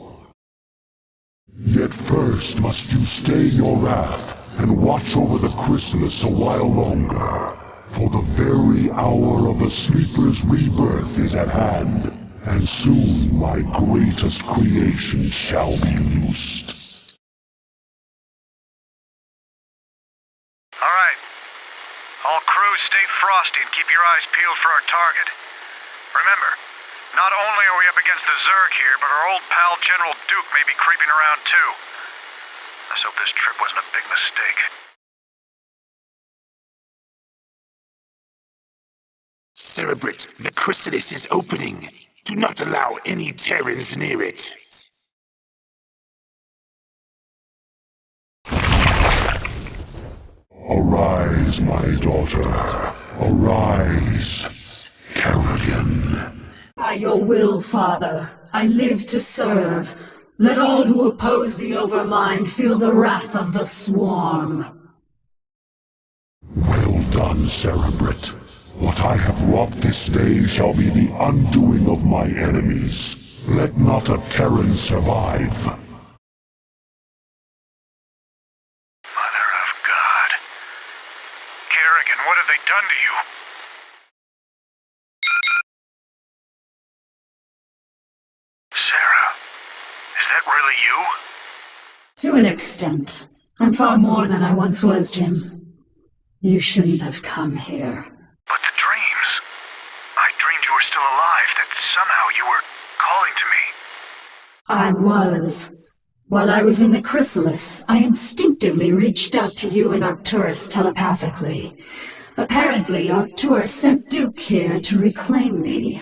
Yet first must you stay your wrath and watch over the chrysalis a while longer. For the very hour of the Sleeper's rebirth is at hand, and soon my greatest creation shall be loosed. All right. All crews stay frosty and keep your eyes peeled for our target. Remember, not only are we up against the Zerg here, but our old pal General Duke may be creeping around too. Let's hope this trip wasn't a big mistake. Cerebrate, the chrysalis is opening. Do not allow any Terrans near it. Arise, my daughter. Arise, Kerrigan. By your will, Father, I live to serve. Let all who oppose the Overmind feel the wrath of the Swarm. Well done, Cerebrate. What I have wrought this day shall be the undoing of my enemies. Let not a Terran survive. Mother of God. Kerrigan, what have they done to you? Sarah, is that really you? To an extent. I'm far more than I once was, Jim. You shouldn't have come here. But the dreams. I dreamed you were still alive, that somehow you were calling to me. I was. While I was in the chrysalis, I instinctively reached out to you and Arcturus telepathically. Apparently, Arcturus sent Duke here to reclaim me.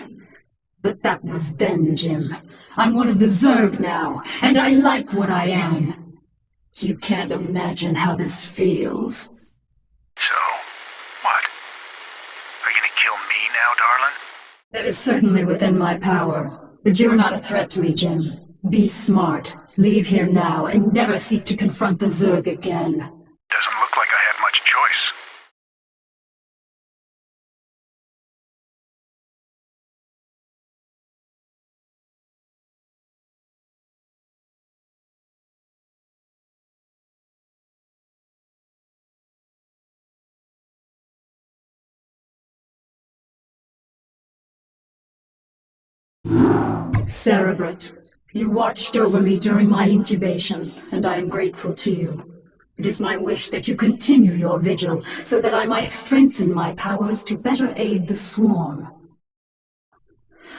But that was then, Jim. I'm one of the Zerg now, and I like what I am. You can't imagine how this feels. So, what? Are you gonna kill me now, darling? That is certainly within my power. But you're not a threat to me, Jim. Be smart. Leave here now, and never seek to confront the Zerg again. Doesn't look like I have much choice. Cerebrate, you watched over me during my incubation, and I am grateful to you. It is my wish that you continue your vigil, so that I might strengthen my powers to better aid the Swarm.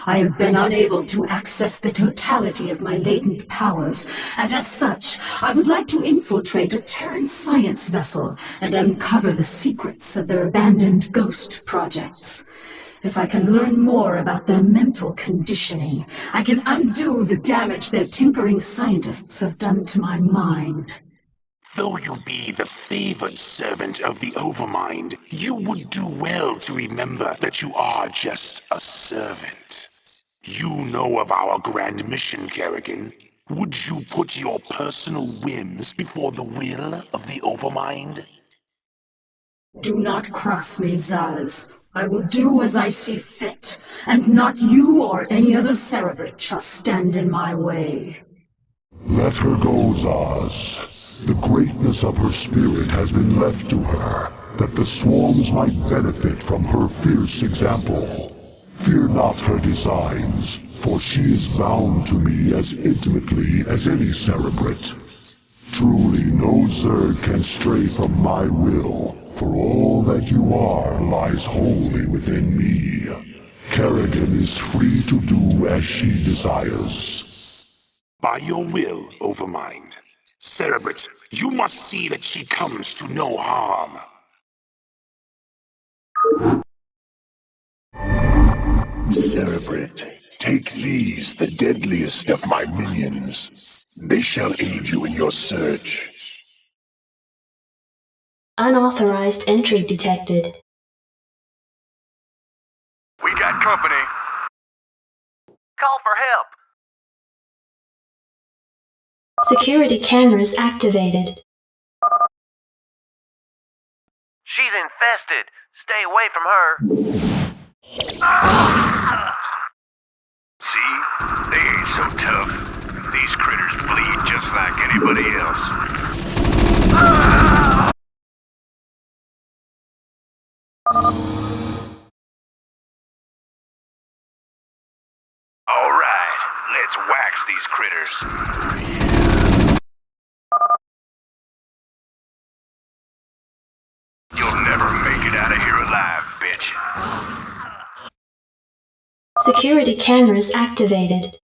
I have been unable to access the totality of my latent powers, and as such, I would like to infiltrate a Terran science vessel and uncover the secrets of their abandoned ghost projects. If I can learn more about their mental conditioning, I can undo the damage their tinkering scientists have done to my mind. Though you be the favored servant of the Overmind, you would do well to remember that you are just a servant. You know of our grand mission, Kerrigan. Would you put your personal whims before the will of the Overmind? Do not cross me, Zaz. I will do as I see fit, and not you or any other Cerebrate shall stand in my way. Let her go, Zaz. The greatness of her spirit has been left to her, that the swarms might benefit from her fierce example. Fear not her designs, for she is bound to me as intimately as any Cerebrate. Truly no Zerg can stray from my will, for all that you are lies wholly within me. Kerrigan is free to do as she desires. By your will, Overmind. Cerebrate, you must see that she comes to no harm. Cerebrate, take these, the deadliest of my minions. They shall aid you in your search. Unauthorized entry detected. We got company. Call for help. Security cameras activated. She's infested. Stay away from her. See? They ain't so tough. These critters bleed just like anybody else. All right, let's wax these critters. You'll never make it out of here alive, bitch. Security cameras activated.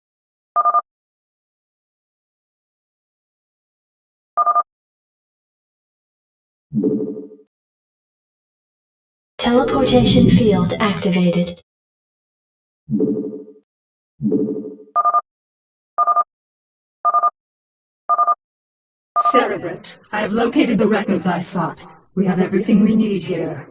Teleportation field activated. Cerebrate, I have located the records I sought. We have everything we need here.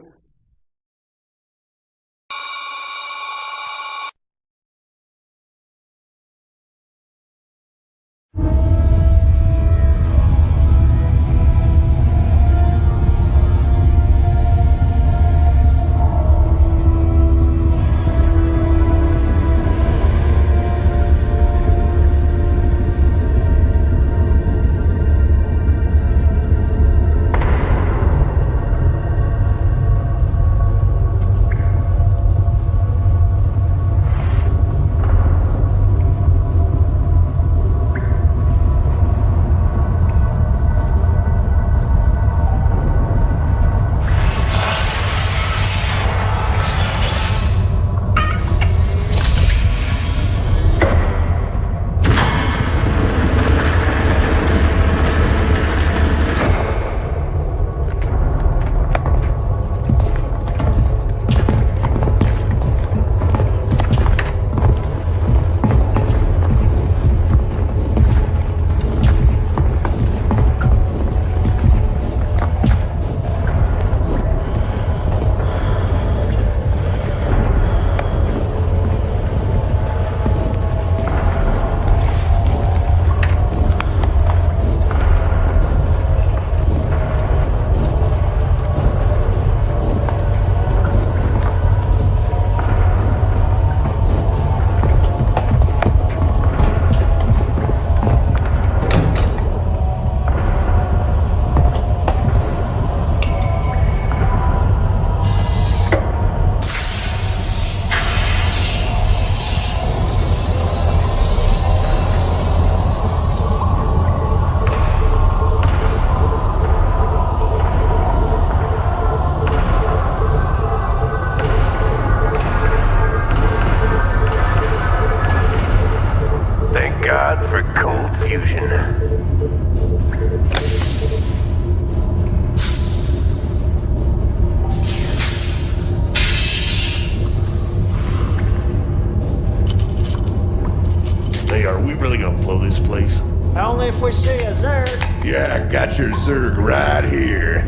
we really gonna blow this place? Only if we see a Zerg. Yeah, I got your Zerg right here.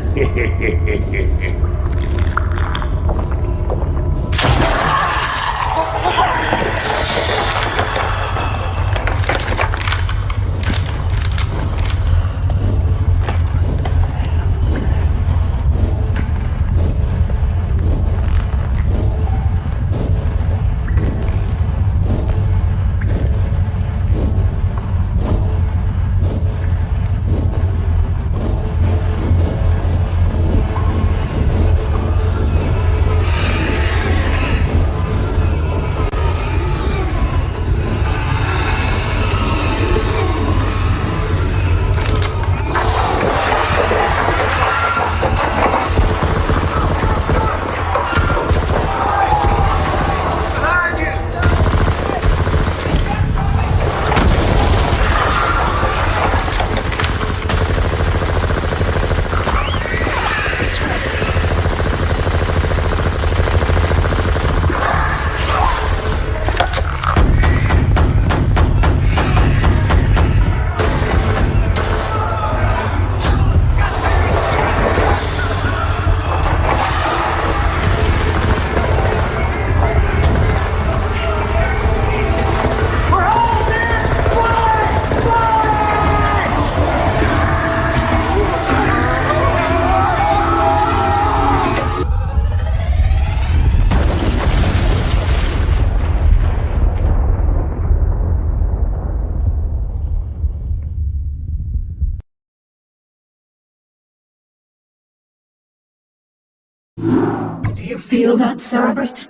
Do you feel that, Cerebrit?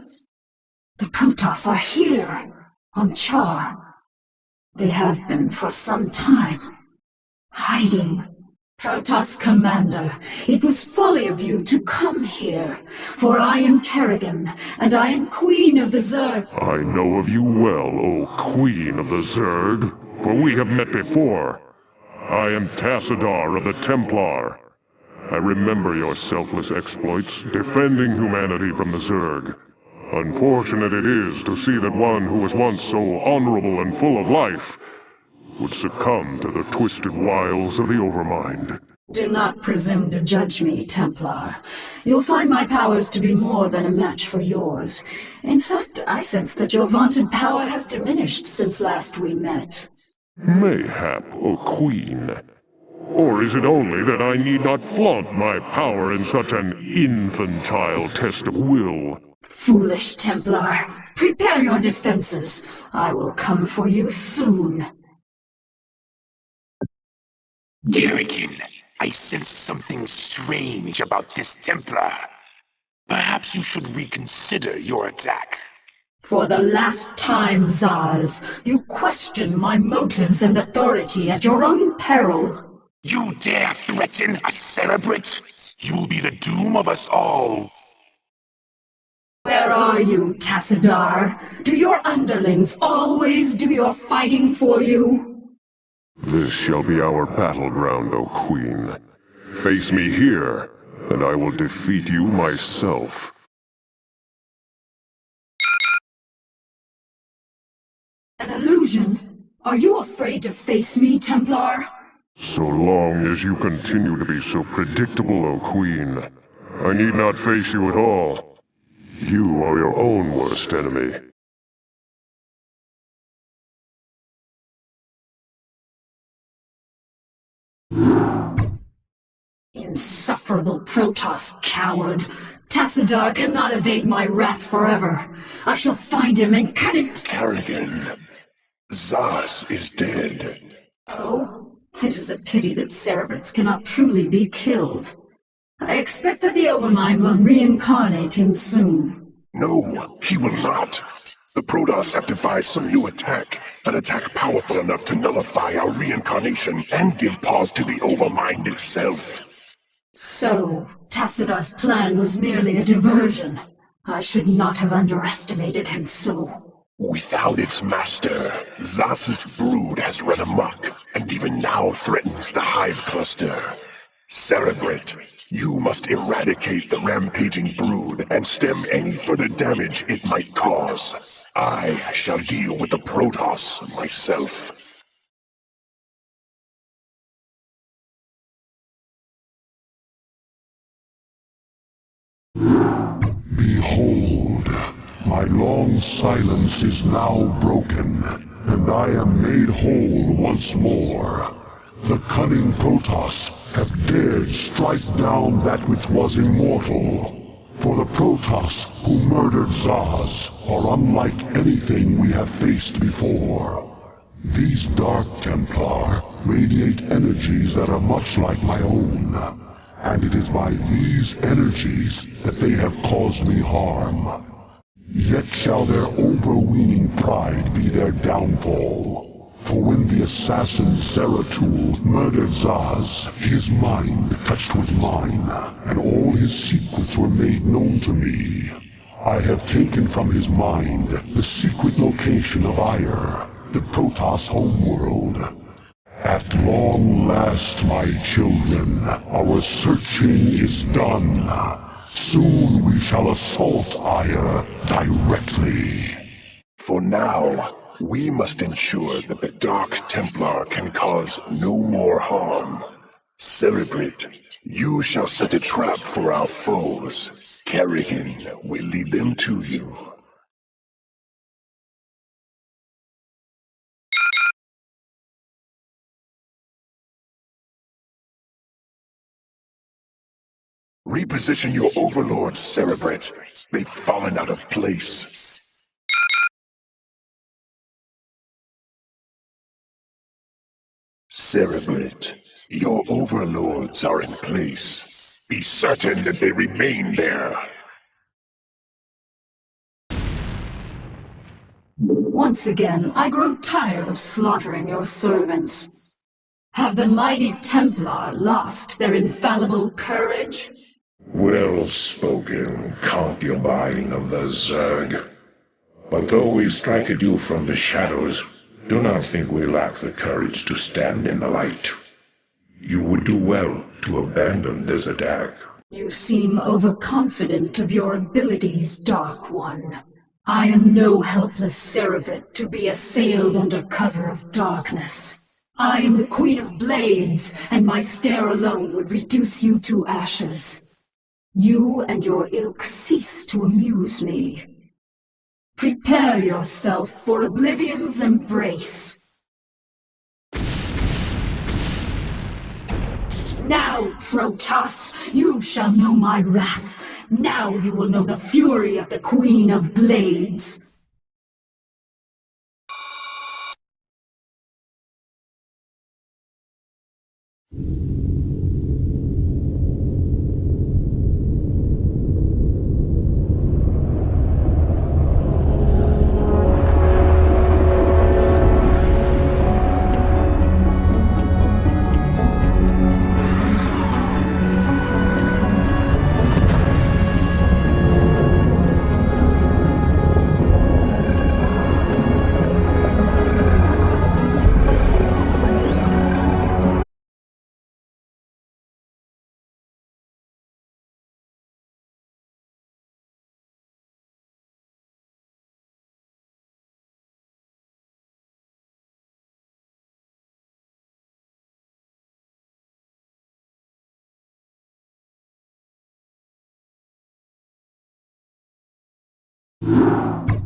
The Protoss are here, on Char. They have been for some time, hiding. Protoss Commander, it was folly of you to come here, for I am Kerrigan, and I am Queen of the Zerg. I know of you well, O Queen of the Zerg, for we have met before. I am Tassadar of the Templar. I remember your selfless exploits, defending humanity from the Zerg. Unfortunate it is to see that one who was once so honorable and full of life would succumb to the twisted wiles of the Overmind. Do not presume to judge me, Templar. You'll find my powers to be more than a match for yours. In fact, I sense that your vaunted power has diminished since last we met. Mayhap, O Queen. Or is it only that I need not flaunt my power in such an infantile test of will? Foolish Templar, prepare your defenses. I will come for you soon. Kerrigan, I sense something strange about this Templar. Perhaps you should reconsider your attack. For the last time, Zaz, you question my motives and authority at your own peril. You dare threaten a Cerebrit? You'll be the doom of us all. Where are you, Tassadar? Do your underlings always do your fighting for you? This shall be our battleground, O Queen. Face me here, and I will defeat you myself. An illusion? Are you afraid to face me, Templar? So long as you continue to be so predictable, O Queen, I need not face you at all. You are your own worst enemy. Insufferable Protoss coward. Tassadar cannot evade my wrath forever. I shall find him and cut it. Kerrigan, Zaz is dead. Oh? It is a pity that Cerebrits cannot truly be killed. I expect that the Overmind will reincarnate him soon. No, he will not. The Protoss have devised some new attack. An attack powerful enough to nullify our reincarnation and give pause to the Overmind itself. So, Tassadar's plan was merely a diversion. I should not have underestimated him so. Without its master, Zas's brood has run amok, and even now threatens the Hive Cluster. Cerebrit, you must eradicate the rampaging brood and stem any further damage it might cause. I shall deal with the Protoss myself. Behold, my long silence is now broken, and I am made whole once more. The cunning Protoss have dared strike down that which was immortal. For the Protoss who murdered Zaz are unlike anything we have faced before. These Dark Templar radiate energies that are much like my own, and it is by these energies that they have caused me harm. Yet shall their overweening pride be their downfall. For when the assassin Zeratul murdered Zaz, his mind touched with mine, and all his secrets were made known to me. I have taken from his mind the secret location of Ire, the Protoss homeworld. At long last, my children, our searching is done. Soon we shall assault Ire directly. For now, we must ensure that the Dark Templar can cause no more harm. Cerebrate, you shall set a trap for our foes. Kerrigan will lead them to you. Reposition your overlords, Cerebrate. They've fallen out of place. Cerebrate, your overlords are in place. Be certain that they remain there. Once again, I grow tired of slaughtering your servants. Have the mighty Templar lost their infallible courage? Well spoken, concubine of the Zerg. But though we strike at you from the shadows, do not think we lack the courage to stand in the light. You would do well to abandon this attack. You seem overconfident of your abilities, Dark One. I am no helpless cerebrate to be assailed under cover of darkness. I am the Queen of Blades, and my stare alone would reduce you to ashes. You and your ilk cease to amuse me. Prepare yourself for Oblivion's embrace. Now, Protoss, you shall know my wrath. Now you will know the fury of the Queen of Blades.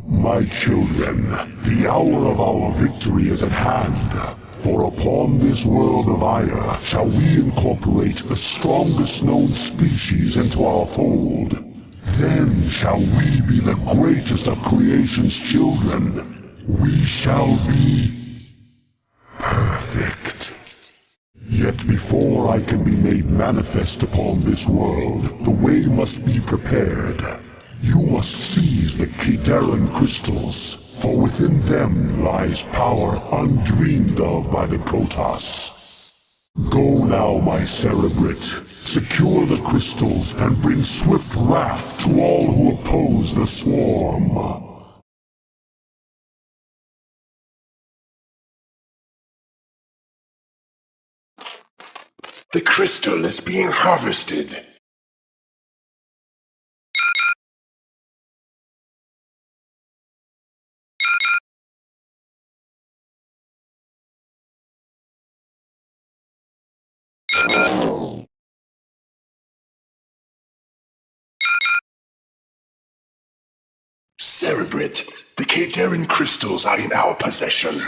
My children, the hour of our victory is at hand. For upon this world of Ire shall we incorporate the strongest known species into our fold. Then shall we be the greatest of creation's children. We shall be perfect. Yet before I can be made manifest upon this world, the way must be prepared. You must seize the Kadaran crystals, for within them lies power undreamed of by the Protoss. Go now, my Cerebrate. Secure the crystals and bring swift wrath to all who oppose the swarm. The crystal is being harvested. Cerebrit, the Kaderan crystals are in our possession.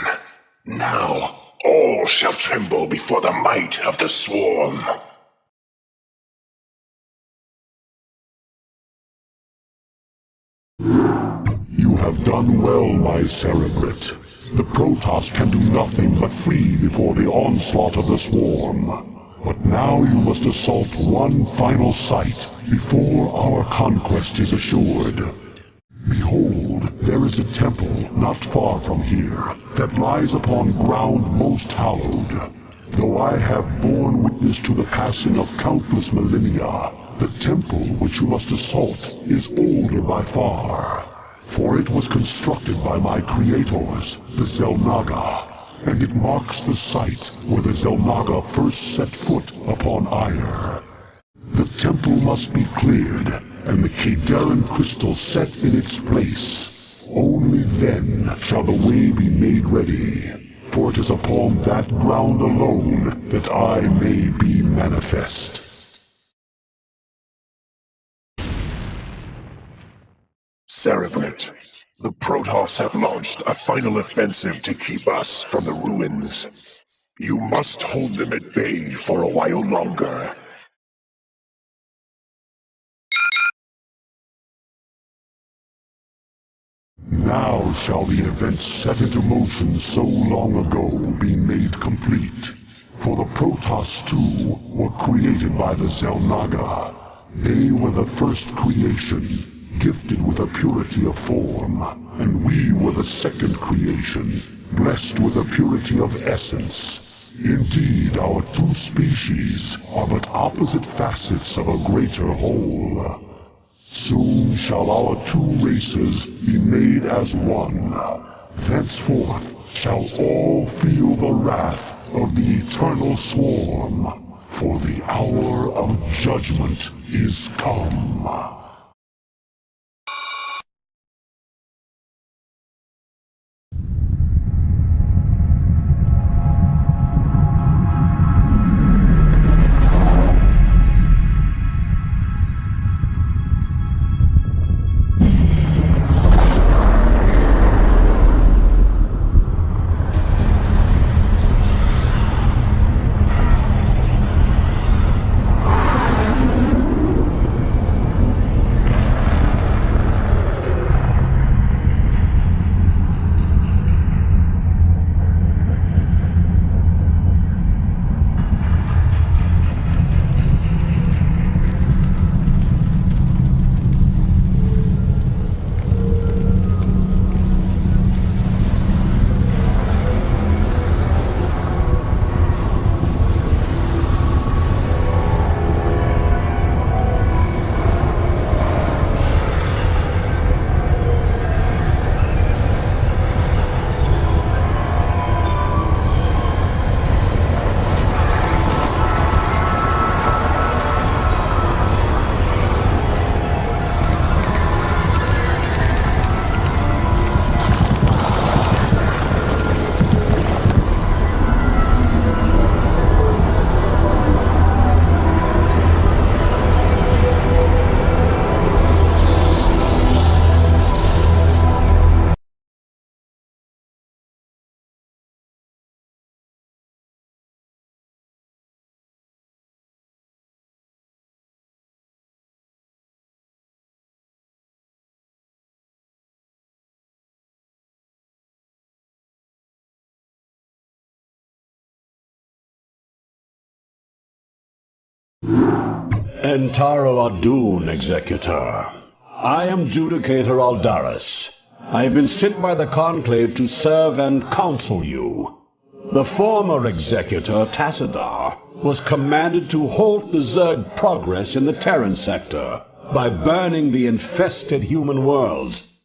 Now, all shall tremble before the might of the Swarm. You have done well, my Cerebrit. The Protoss can do nothing but flee before the onslaught of the Swarm. But now you must assault one final site before our conquest is assured. Behold, there is a temple not far from here that lies upon ground most hallowed. Though I have borne witness to the passing of countless millennia, the temple which you must assault is older by far. For it was constructed by my creators, the Xel'Naga, and it marks the site where the Xel'Naga first set foot upon Aiur. The temple must be cleared, and the Kaderan crystal set in its place. Only then shall the way be made ready, for it is upon that ground alone that I may be manifest. Cerebrit, the Protoss have launched a final offensive to keep us from the ruins. You must hold them at bay for a while longer. Now shall the events set into motion so long ago be made complete. For the Protoss too were created by the Xel'Naga. They were the first creation, gifted with a purity of form, and we were the second creation, blessed with a purity of essence. Indeed, our two species are but opposite facets of a greater whole. Soon shall our two races be made as one. Thenceforth shall all feel the wrath of the eternal swarm, for the hour of judgment is come. Entaro Adun, Executor. I am Judicator Aldaris. I have been sent by the Conclave to serve and counsel you. The former Executor, Tassadar, was commanded to halt the Zerg progress in the Terran sector by burning the infested human worlds.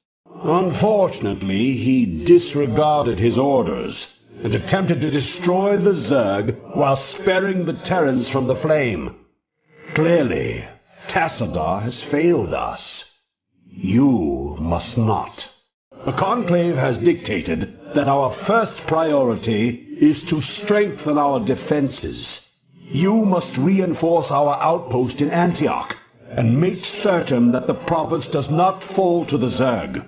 Unfortunately, he disregarded his orders and attempted to destroy the Zerg while sparing the Terrans from the flame. Clearly, Tassadar has failed us. You must not. The Conclave has dictated that our first priority is to strengthen our defenses. You must reinforce our outpost in Antioch and make certain that the province does not fall to the Zerg.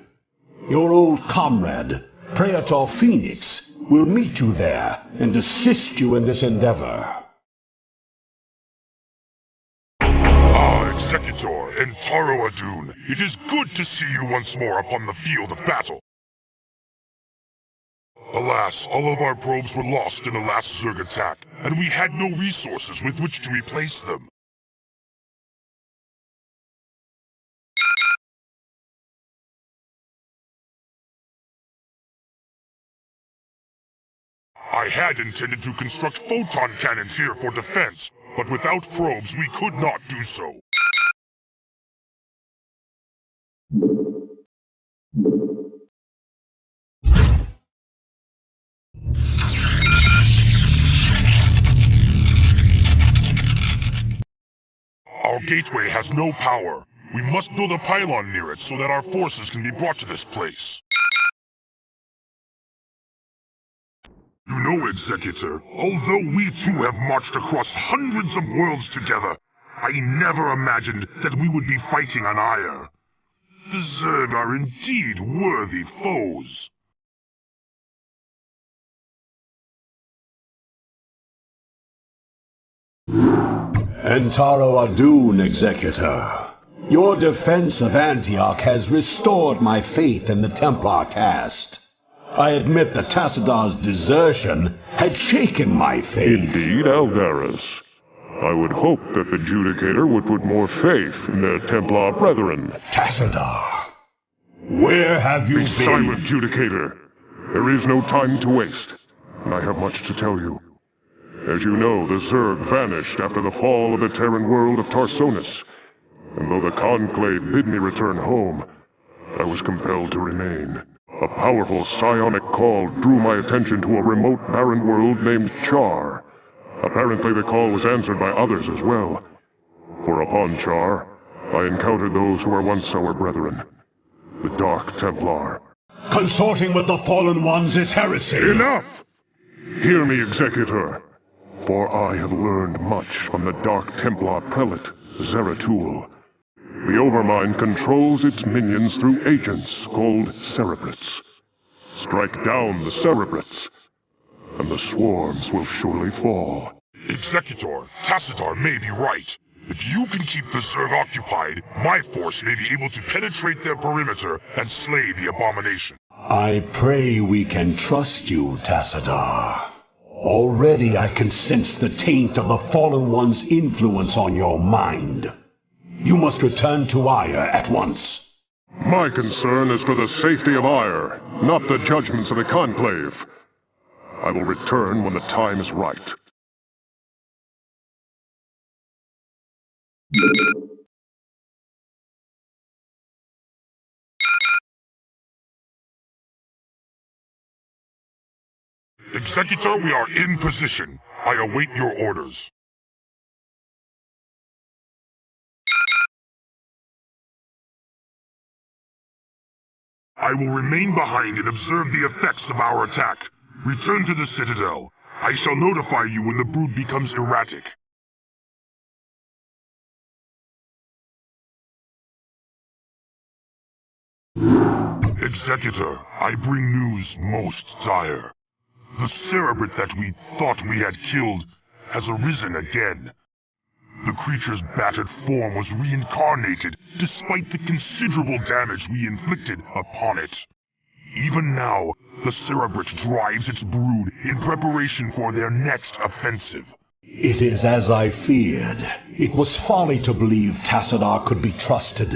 Your old comrade, Praetor Phoenix, will meet you there and assist you in this endeavor. Executor and Taro Adun, it is good to see you once more upon the field of battle. Alas, all of our probes were lost in the last Zerg attack, and we had no resources with which to replace them. I had intended to construct photon cannons here for defense, but without probes we could not do so. Our gateway has no power. We must build a pylon near it so that our forces can be brought to this place. You know, Executor, although we too have marched across hundreds of worlds together, I never imagined that we would be fighting on Ire. The Zerg are indeed worthy foes. Taro Adun, Executor. Your defense of Antioch has restored my faith in the Templar caste. I admit that Tassadar's desertion had shaken my faith. Indeed, Aldaris. I would hope that the Judicator would put more faith in their Templar brethren. Tassadar, where have you been? Be silent, Judicator. There is no time to waste, and I have much to tell you. As you know, the Zerg vanished after the fall of the Terran world of Tarsonis, and though the Conclave bid me return home, I was compelled to remain. A powerful psionic call drew my attention to a remote barren world named Char. Apparently the call was answered by others as well. For upon Char, I encountered those who were once our brethren, the Dark Templar. Consorting with the Fallen Ones is heresy! Enough! Hear me, Executor, for I have learned much from the Dark Templar Prelate, Zeratul. The Overmind controls its minions through agents called Cerebrates. Strike down the Cerebrates, and the swarms will surely fall. Executor, Tassadar may be right. If you can keep the Zerg occupied, my force may be able to penetrate their perimeter and slay the abomination. I pray we can trust you, Tassadar. Already I can sense the taint of the Fallen One's influence on your mind. You must return to Ire at once. My concern is for the safety of Ire, not the judgments of the Conclave. I will return when the time is right. Executor, we are in position. I await your orders. I will remain behind and observe the effects of our attack. Return to the Citadel. I shall notify you when the brood becomes erratic. Executor, I bring news most dire. The Cerebrate that we thought we had killed has arisen again. The creature's battered form was reincarnated despite the considerable damage we inflicted upon it. Even now, the Cerebrate drives its brood in preparation for their next offensive. It is as I feared. It was folly to believe Tassadar could be trusted.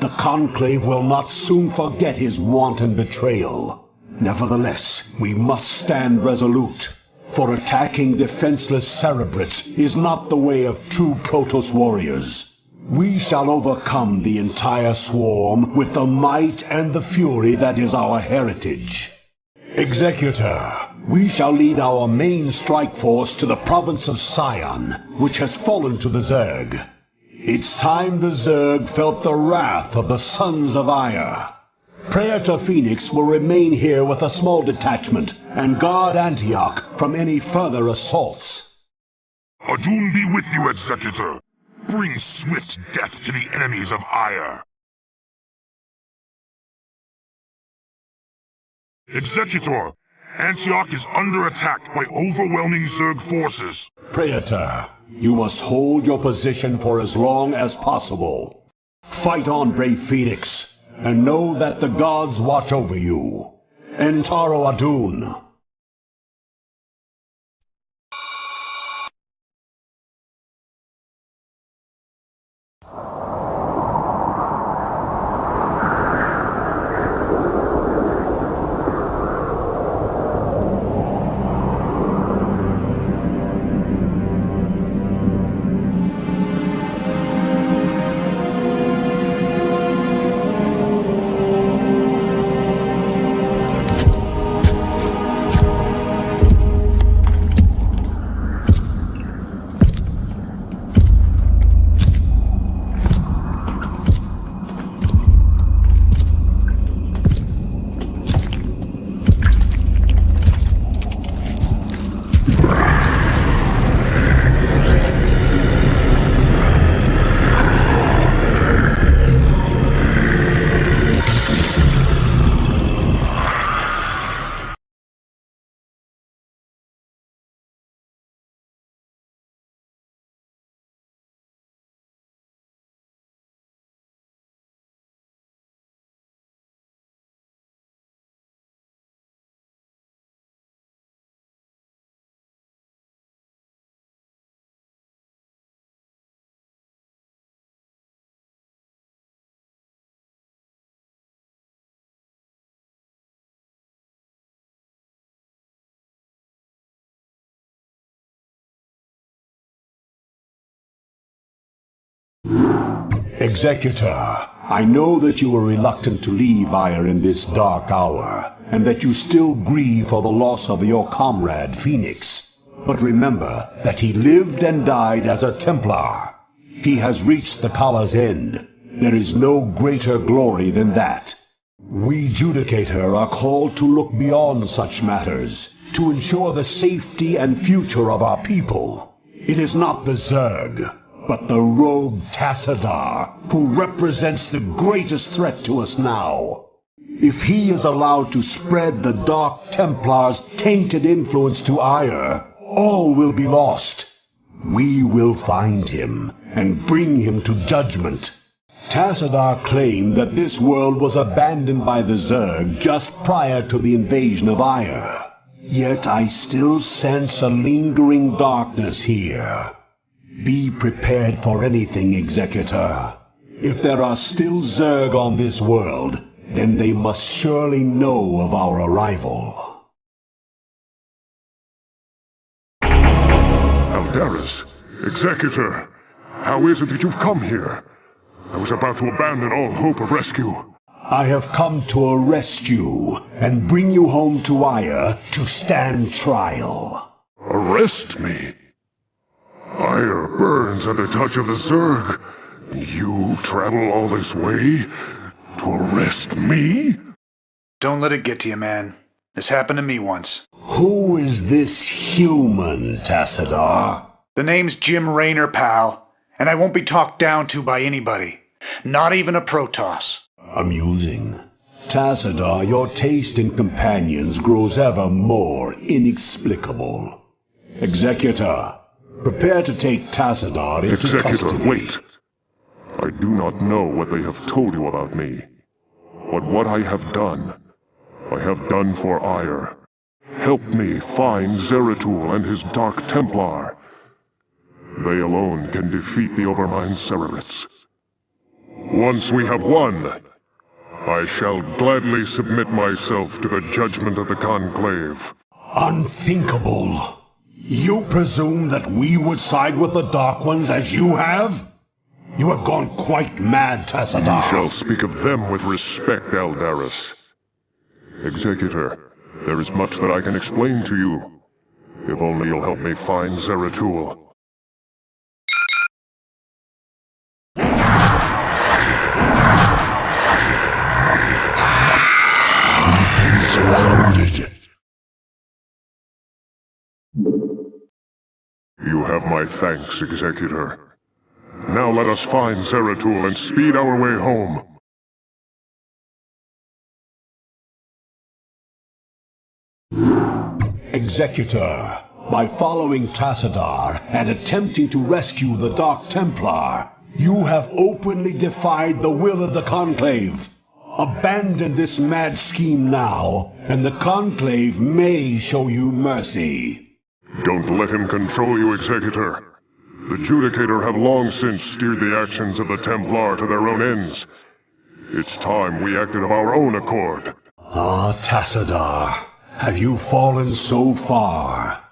The Conclave will not soon forget his wanton betrayal. Nevertheless, we must stand resolute. For attacking defenseless Cerebrates is not the way of true Protoss warriors. We shall overcome the entire swarm with the might and the fury that is our heritage. Executor, we shall lead our main strike force to the province of Sion, which has fallen to the Zerg. It's time the Zerg felt the wrath of the Sons of Ire. Praetor Phoenix will remain here with a small detachment and guard Antioch from any further assaults. Adun be with you, Executor. Bring swift death to the enemies of Ire. Executor, Antioch is under attack by overwhelming Zerg forces. Praetor, you must hold your position for as long as possible. Fight on, brave Phoenix, and know that the gods watch over you. Entaro Adun. Executor, I know that you are reluctant to leave Ire in this dark hour, and that you still grieve for the loss of your comrade, Phoenix. But remember that he lived and died as a Templar. He has reached the Kala's end. There is no greater glory than that. We Judicator are called to look beyond such matters, to ensure the safety and future of our people. It is not the Zerg, but the rogue Tassadar, who represents the greatest threat to us now. If he is allowed to spread the Dark Templar's tainted influence to Ire, all will be lost. We will find him and bring him to judgment. Tassadar claimed that this world was abandoned by the Zerg just prior to the invasion of Ire. Yet I still sense a lingering darkness here. Be prepared for anything, Executor. If there are still Zerg on this world, then they must surely know of our arrival. Aldaris, Executor, how is it that you've come here? I was about to abandon all hope of rescue. I have come to arrest you and bring you home to Ire to stand trial. Arrest me? Ire burns at the touch of the Zerg. You travel all this way to arrest me? Don't let it get to you, man. This happened to me once. Who is this human, Tassadar? The name's Jim Raynor, pal, and I won't be talked down to by anybody. Not even a Protoss. Amusing. Tassadar, your taste in companions grows ever more inexplicable. Executor, prepare to take Tassadar into custody. Executor, wait. I do not know what they have told you about me. But what I have done for Ire. Help me find Zeratul and his Dark Templar. They alone can defeat the Overmind Cerebrits. Once we have won, I shall gladly submit myself to the judgment of the Conclave. Unthinkable. You presume that we would side with the Dark Ones as you have? You have gone quite mad, Tassadar. You shall speak of them with respect, Aldaris. Executor, there is much that I can explain to you. If only you'll help me find Zeratul. Surrounded. You have my thanks, Executor. Now let us find Zeratul and speed our way home. Executor, by following Tassadar and attempting to rescue the Dark Templar, you have openly defied the will of the Conclave. Abandon this mad scheme now, and the Conclave may show you mercy. Don't let him control you, Executor. The Judicator have long since steered the actions of the Templar to their own ends. It's time we acted of our own accord. Ah, Tassadar, have you fallen so far?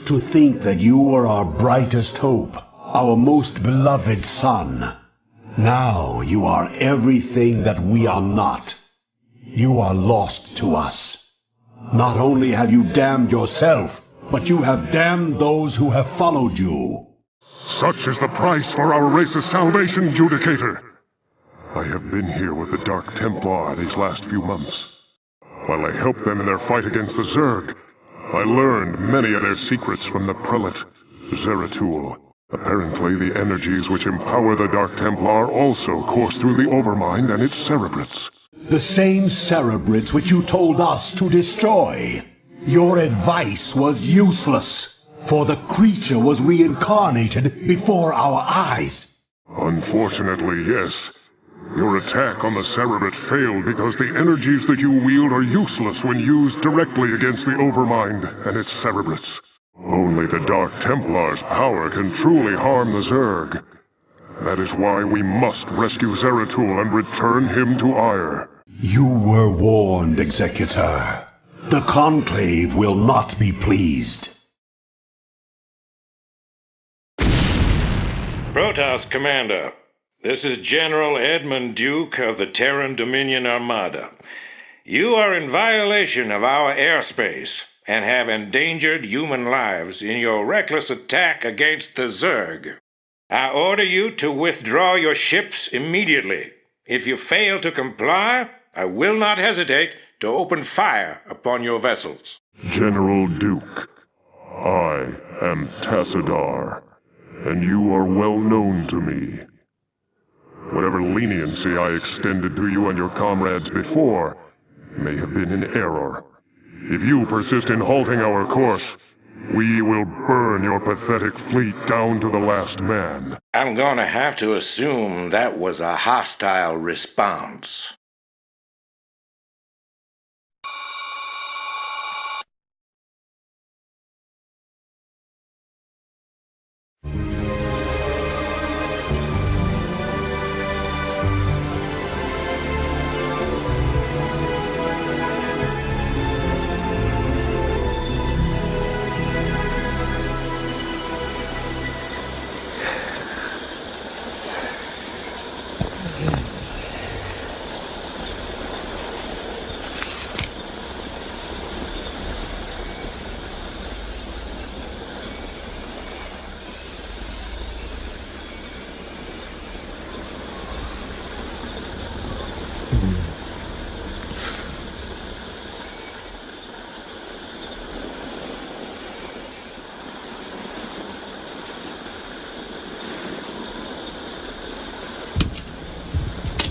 To think that you were our brightest hope, our most beloved son. Now you are everything that we are not. You are lost to us. Not only have you damned yourself, but you have damned those who have followed you. Such is the price for our race's salvation, Judicator. I have been here with the Dark Templar these last few months. While I helped them in their fight against the Zerg, I learned many of their secrets from the Prelate, Zeratul. Apparently, the energies which empower the Dark Templar also course through the Overmind and its cerebrates. The same cerebrates which you told us to destroy. Your advice was useless, for the creature was reincarnated before our eyes. Unfortunately, yes. Your attack on the Cerebrate failed because the energies that you wield are useless when used directly against the Overmind and its Cerebrates. Only the Dark Templar's power can truly harm the Zerg. That is why we must rescue Zeratul and return him to Ire. You were warned, Executor. The Conclave will not be pleased. Protoss Commander, this is General Edmund Duke of the Terran Dominion Armada. You are in violation of our airspace and have endangered human lives in your reckless attack against the Zerg. I order you to withdraw your ships immediately. If you fail to comply, I will not hesitate to open fire upon your vessels. General Duke, I am Tassadar, and you are well known to me. Whatever leniency I extended to you and your comrades before may have been in error. If you persist in halting our course, we will burn your pathetic fleet down to the last man. I'm gonna have to assume that was a hostile response.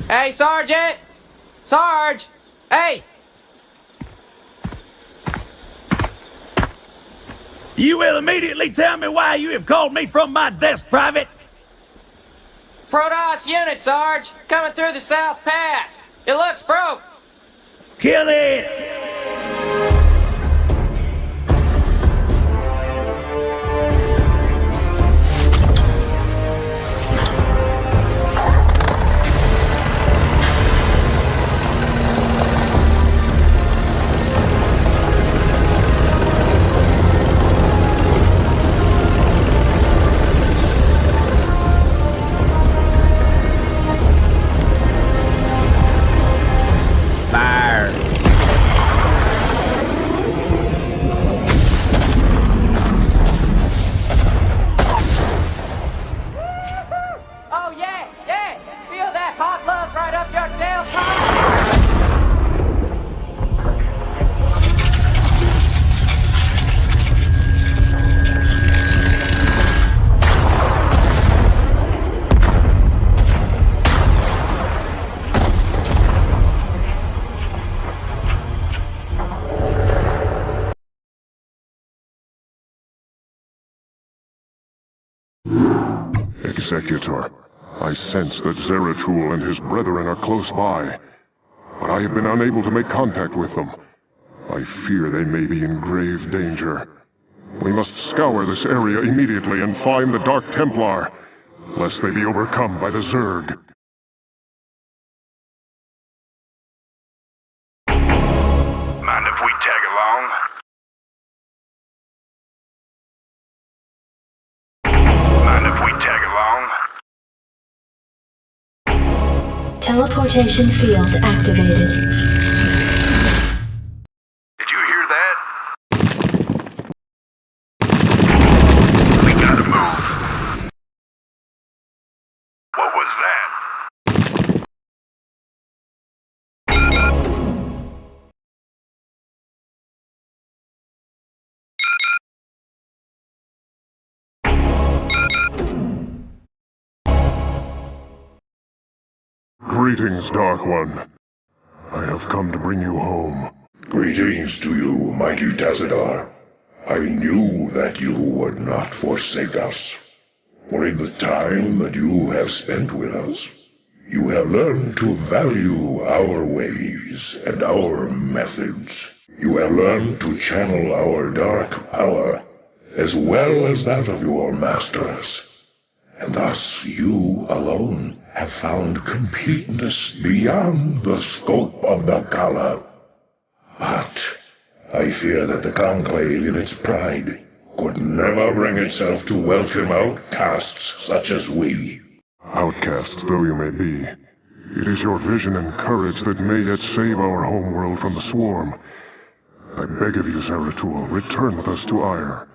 Hey, Sergeant! Sarge! Hey! You will immediately tell me why you have called me from my desk, Private. Protoss unit, Sarge! Coming through the South Pass! It looks broke! Kill it! Executor, I sense that Zeratul and his brethren are close by, but I have been unable to make contact with them. I fear they may be in grave danger. We must scour this area immediately and find the Dark Templar, lest they be overcome by the Zerg. Mind if we tag along? Mind if we tag along? Teleportation field activated. Did you hear that? We gotta move. What was that? Greetings, Dark One. I have come to bring you home. Greetings to you, mighty Tazadar. I knew that you would not forsake us. For in the time that you have spent with us, you have learned to value our ways and our methods. You have learned to channel our dark power, as well as that of your masters. And thus you alone have found completeness beyond the scope of the Kala. But I fear that the Conclave in its pride could never bring itself to welcome outcasts such as we. Outcasts though you may be, it is your vision and courage that may yet save our homeworld from the swarm. I beg of you, Zeratul, return with us to Ire.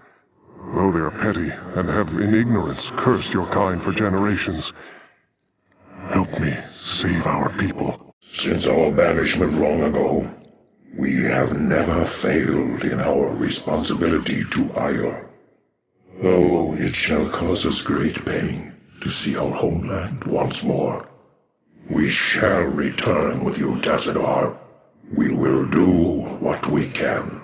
Though they are petty and have in ignorance cursed your kind for generations, help me save our people. Since our banishment long ago, we have never failed in our responsibility to Ire. Though it shall cause us great pain to see our homeland once more, we shall return with you, Tazadar. We will do what we can.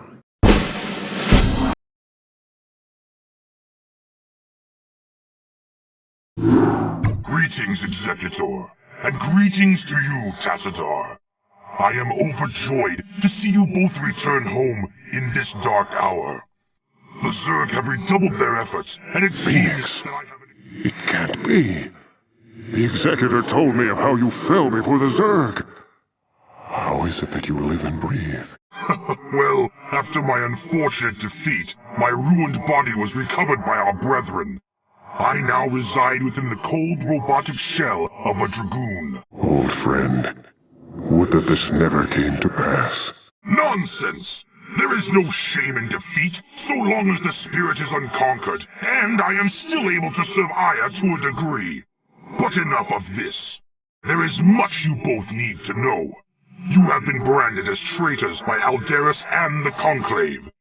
Greetings, Executor, and greetings to you, Tazadar. I am overjoyed to see you both return home in this dark hour. The Zerg have redoubled their efforts, and it seems that I have... It can't be. The Executor told me of how you fell before the Zerg. How is it that you live and breathe? Well, after my unfortunate defeat, my ruined body was recovered by our brethren. I now reside within the cold robotic shell of a dragoon. Old friend, would that this never came to pass. Nonsense! There is no shame in defeat, so long as the spirit is unconquered, and I am still able to serve Aya to a degree. But enough of this. There is much you both need to know. You have been branded as traitors by Aldaris and the Conclave.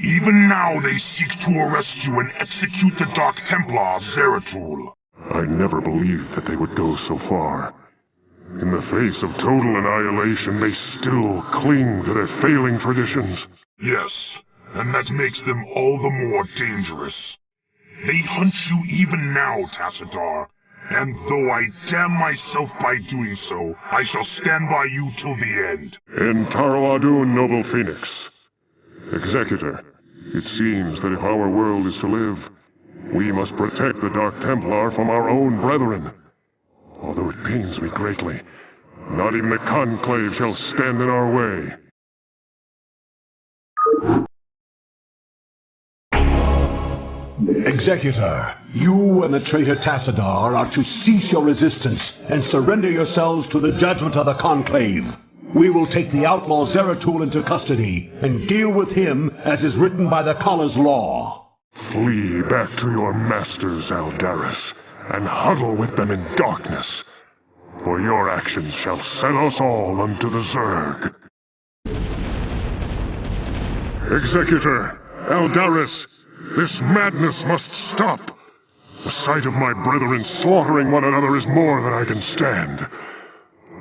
Even now they seek to arrest you and execute the Dark Templar Zeratul. I never believed that they would go so far. In the face of total annihilation, they still cling to their failing traditions. Yes, and that makes them all the more dangerous. They hunt you even now, Tassadar, and though I damn myself by doing so, I shall stand by you till the end. In Taro Adun, noble Phoenix. Executor, it seems that if our world is to live, we must protect the Dark Templar from our own brethren. Although it pains me greatly, not even the Conclave shall stand in our way. Executor, you and the traitor Tassadar are to cease your resistance and surrender yourselves to the judgment of the Conclave. We will take the outlaw Zeratul into custody and deal with him as is written by the Kala's law. Flee back to your masters, Aldaris, and huddle with them in darkness, for your actions shall send us all unto the Zerg. Executor, Aldaris, this madness must stop. The sight of my brethren slaughtering one another is more than I can stand.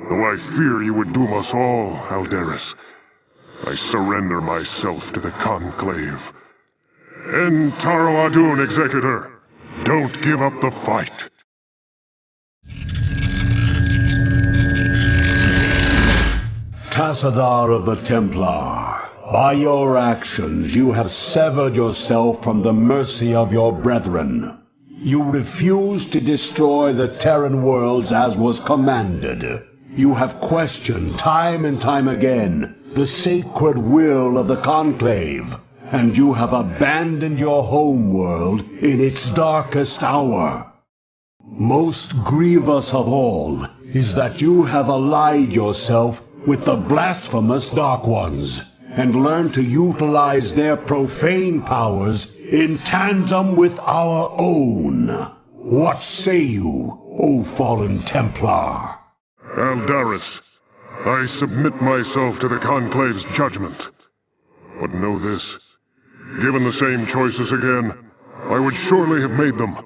Though I fear you would doom us all, Aldaris, I surrender myself to the Conclave. En Taro Adun, Executor. Don't give up the fight. Tassadar of the Templar, by your actions you have severed yourself from the mercy of your brethren. You refuse to destroy the Terran worlds as was commanded. You have questioned time and time again the sacred will of the Conclave, and you have abandoned your home world in its darkest hour. Most grievous of all is that you have allied yourself with the blasphemous Dark Ones, and learned to utilize their profane powers in tandem with our own. What say you, O fallen Templar? Aldaris, I submit myself to the Conclave's judgment. But know this, given the same choices again, I would surely have made them.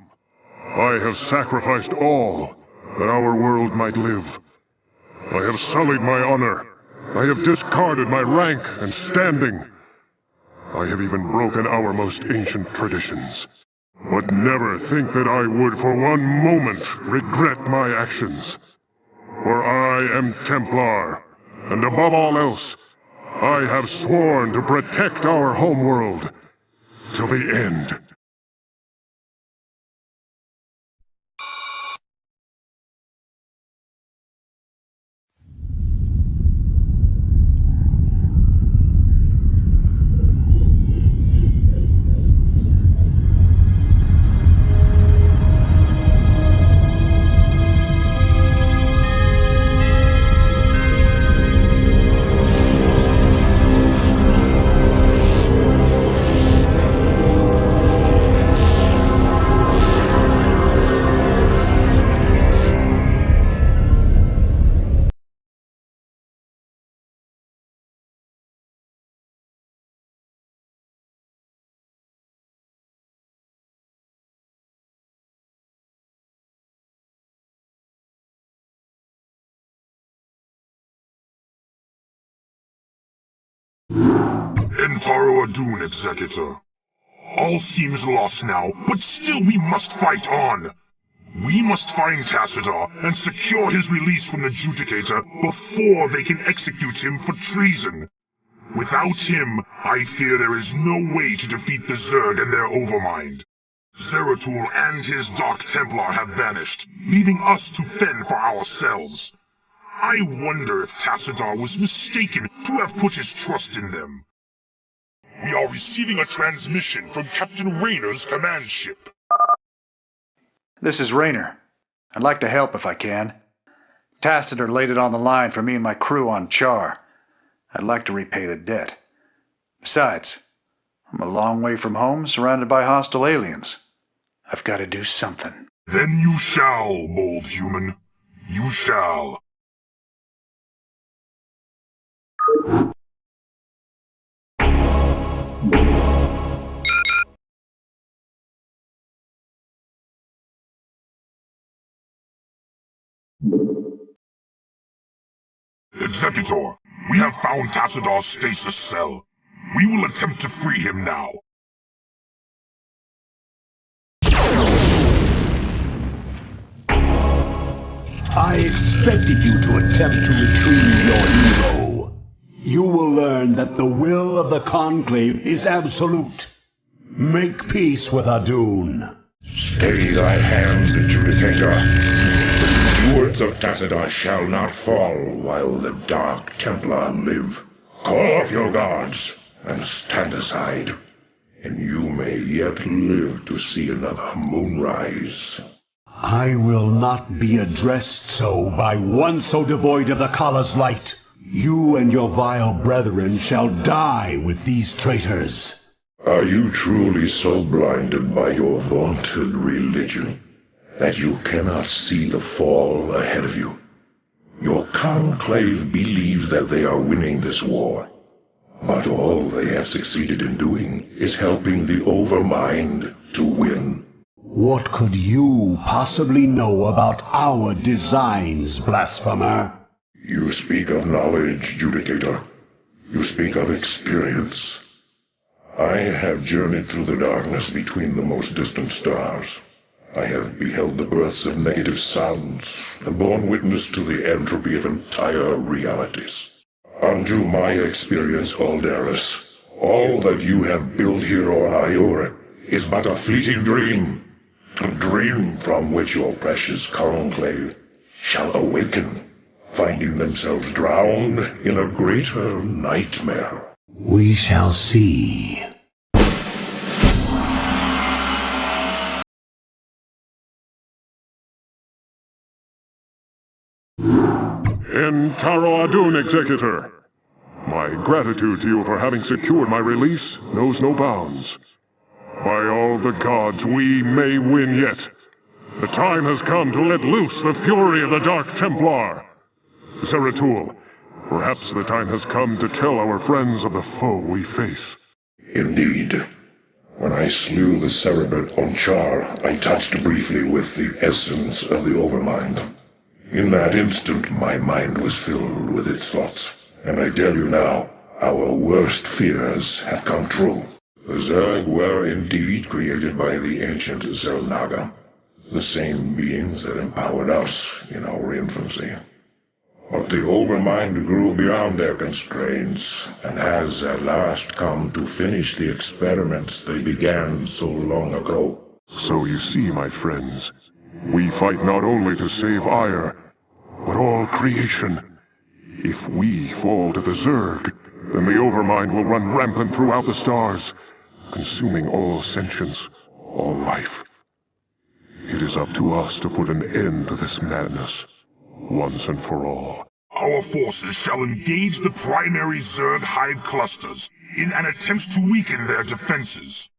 I have sacrificed all that our world might live. I have sullied my honor. I have discarded my rank and standing. I have even broken our most ancient traditions. But never think that I would for one moment regret my actions. For I am Templar, and above all else, I have sworn to protect our homeworld till the end. Entaro Adun, Executor. All seems lost now, but still we must fight on. We must find Tassadar and secure his release from the Judicator before they can execute him for treason. Without him, I fear there is no way to defeat the Zerg and their Overmind. Zeratul and his Dark Templar have vanished, leaving us to fend for ourselves. I wonder if Tassadar was mistaken to have put his trust in them. We are receiving a transmission from Captain Rayner's command ship. This is Rayner. I'd like to help if I can. Tassadar laid it on the line for me and my crew on Char. I'd like to repay the debt. Besides, I'm a long way from home, surrounded by hostile aliens. I've got to do something. Then you shall, bold human. You shall. Executor, we have found Tassadar's stasis cell. We will attempt to free him now. I expected you to attempt to retrieve your hero. You will learn that the will of the Conclave is absolute. Make peace with Adun. Stay thy hand, Judicator. The stewards of Tassadar shall not fall while the Dark Templar live. Call off your guards and stand aside, and you may yet live to see another moonrise. I will not be addressed so by one so devoid of the Kala's light. You and your vile brethren shall die with these traitors. Are you truly so blinded by your vaunted religion that you cannot see the fall ahead of you? Your conclave believes that they are winning this war, but all they have succeeded in doing is helping the Overmind to win. What could you possibly know about our designs, blasphemer? You speak of knowledge, Judicator. You speak of experience. I have journeyed through the darkness between the most distant stars. I have beheld the births of negative sounds and borne witness to the entropy of entire realities. Unto my experience, Aldaris, all that you have built here on Ior is but a fleeting dream. A dream from which your precious conclave shall awaken, finding themselves drowned in a greater nightmare. We shall see. Taro Adun, Executor. My gratitude to you for having secured my release knows no bounds. By all the gods, we may win yet. The time has come to let loose the fury of the Dark Templar. Zeratul, perhaps the time has come to tell our friends of the foe we face. Indeed. When I slew the Cerebrit Onchar, I touched briefly with the essence of the Overmind. In that instant, my mind was filled with its thoughts. And I tell you now, our worst fears have come true. The Zerg were indeed created by the ancient Zelnaga, the same beings that empowered us in our infancy. But the Overmind grew beyond their constraints, and has at last come to finish the experiments they began so long ago. So you see, my friends, we fight not only to save Aiur, but all creation. If we fall to the Zerg, then the Overmind will run rampant throughout the stars, consuming all sentience, all life. It is up to us to put an end to this madness, once and for all. Our forces shall engage the primary Zerg hive clusters in an attempt to weaken their defenses.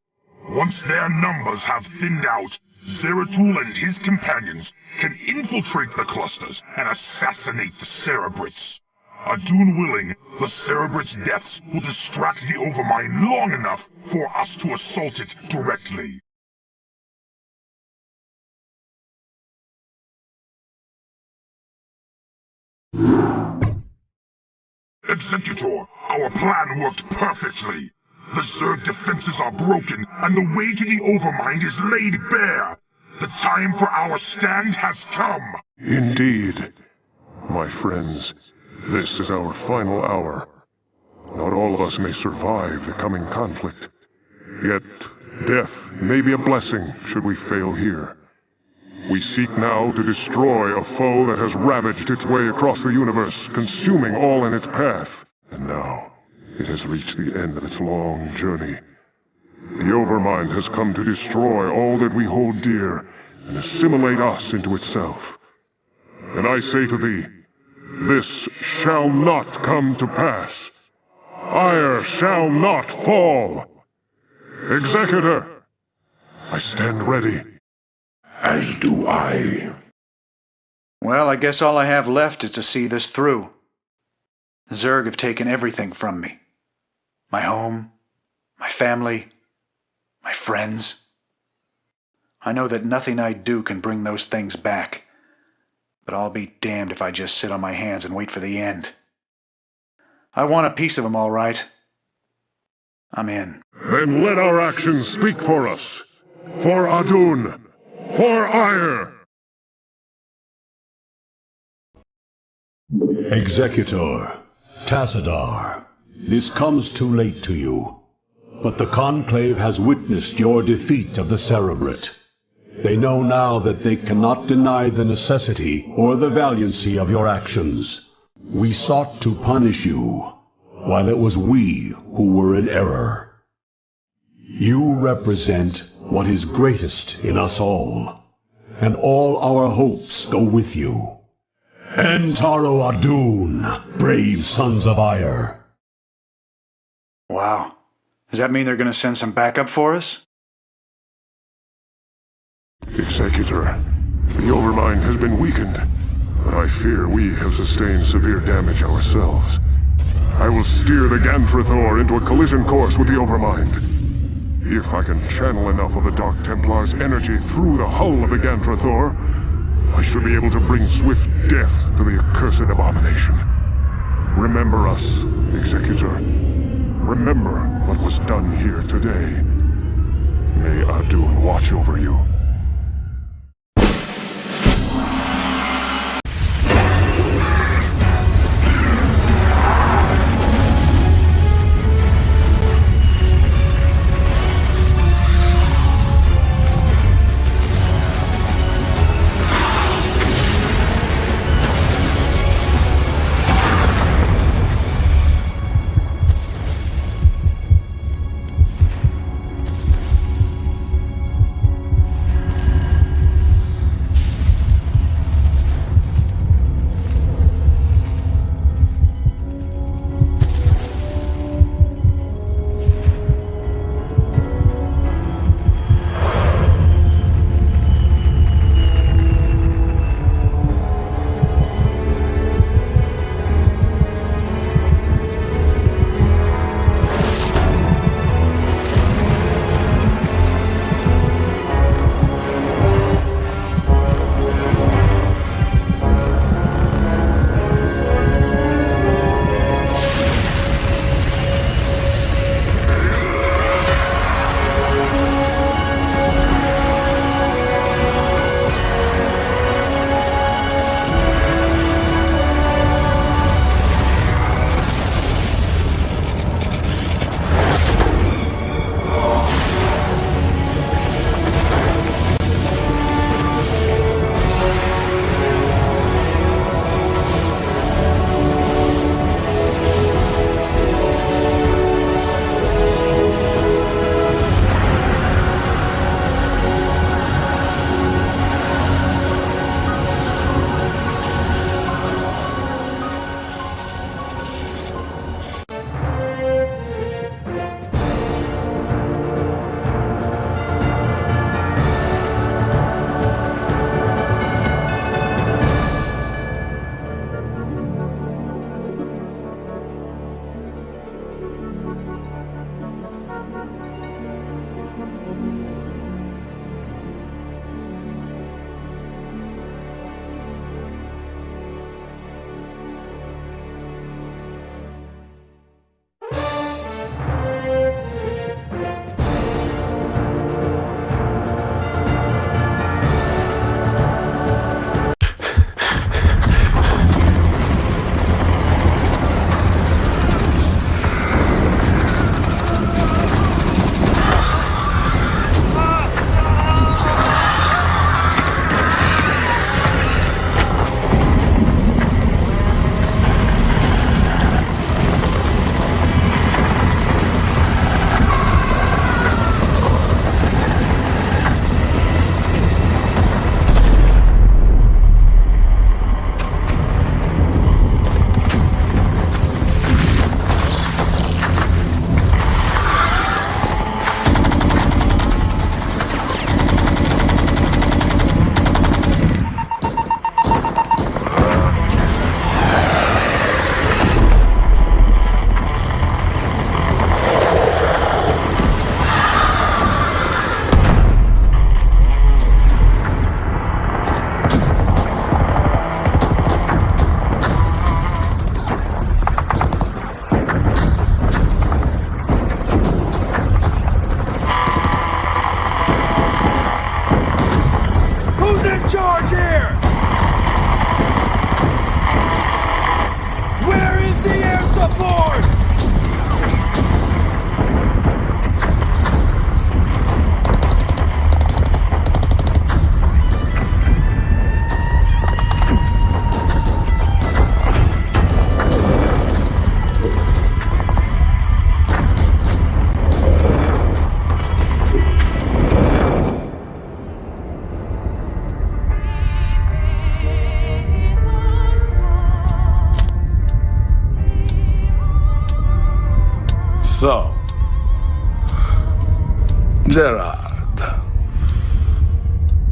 Once their numbers have thinned out, Zeratul and his companions can infiltrate the clusters and assassinate the Cerebrits. Adun willing, the Cerebrits' deaths will distract the Overmind long enough for us to assault it directly. Executor, our plan worked perfectly. The Zerg defenses are broken, and the way to the Overmind is laid bare. The time for our stand has come. Indeed. My friends, this is our final hour. Not all of us may survive the coming conflict. Yet, death may be a blessing should we fail here. We seek now to destroy a foe that has ravaged its way across the universe, consuming all in its path. And now, it has reached the end of its long journey. The Overmind has come to destroy all that we hold dear and assimilate us into itself. And I say to thee, this shall not come to pass. Aiur shall not fall. Executor, I stand ready. As do I. Well, I guess all I have left is to see this through. The Zerg have taken everything from me. My home, my family, my friends. I know that nothing I do can bring those things back. But I'll be damned if I just sit on my hands and wait for the end. I want a piece of them, all right. I'm in. Then let our actions speak for us. For Adun. For Aiur. Executor, Tassadar, this comes too late to you. But the Conclave has witnessed your defeat of the Cerebrit. They know now that they cannot deny the necessity or the valiancy of your actions. We sought to punish you, while it was we who were in error. You represent what is greatest in us all, and all our hopes go with you. Entaro Adun, brave sons of Aiur. Wow. Does that mean they're going to send some backup for us? Executor, the Overmind has been weakened, but I fear we have sustained severe damage ourselves. I will steer the Gantrathor into a collision course with the Overmind. If I can channel enough of the Dark Templar's energy through the hull of the Gantrathor, I should be able to bring swift death to the accursed abomination. Remember us, Executor. Remember what was done here today. May Adun watch over you. Gerard,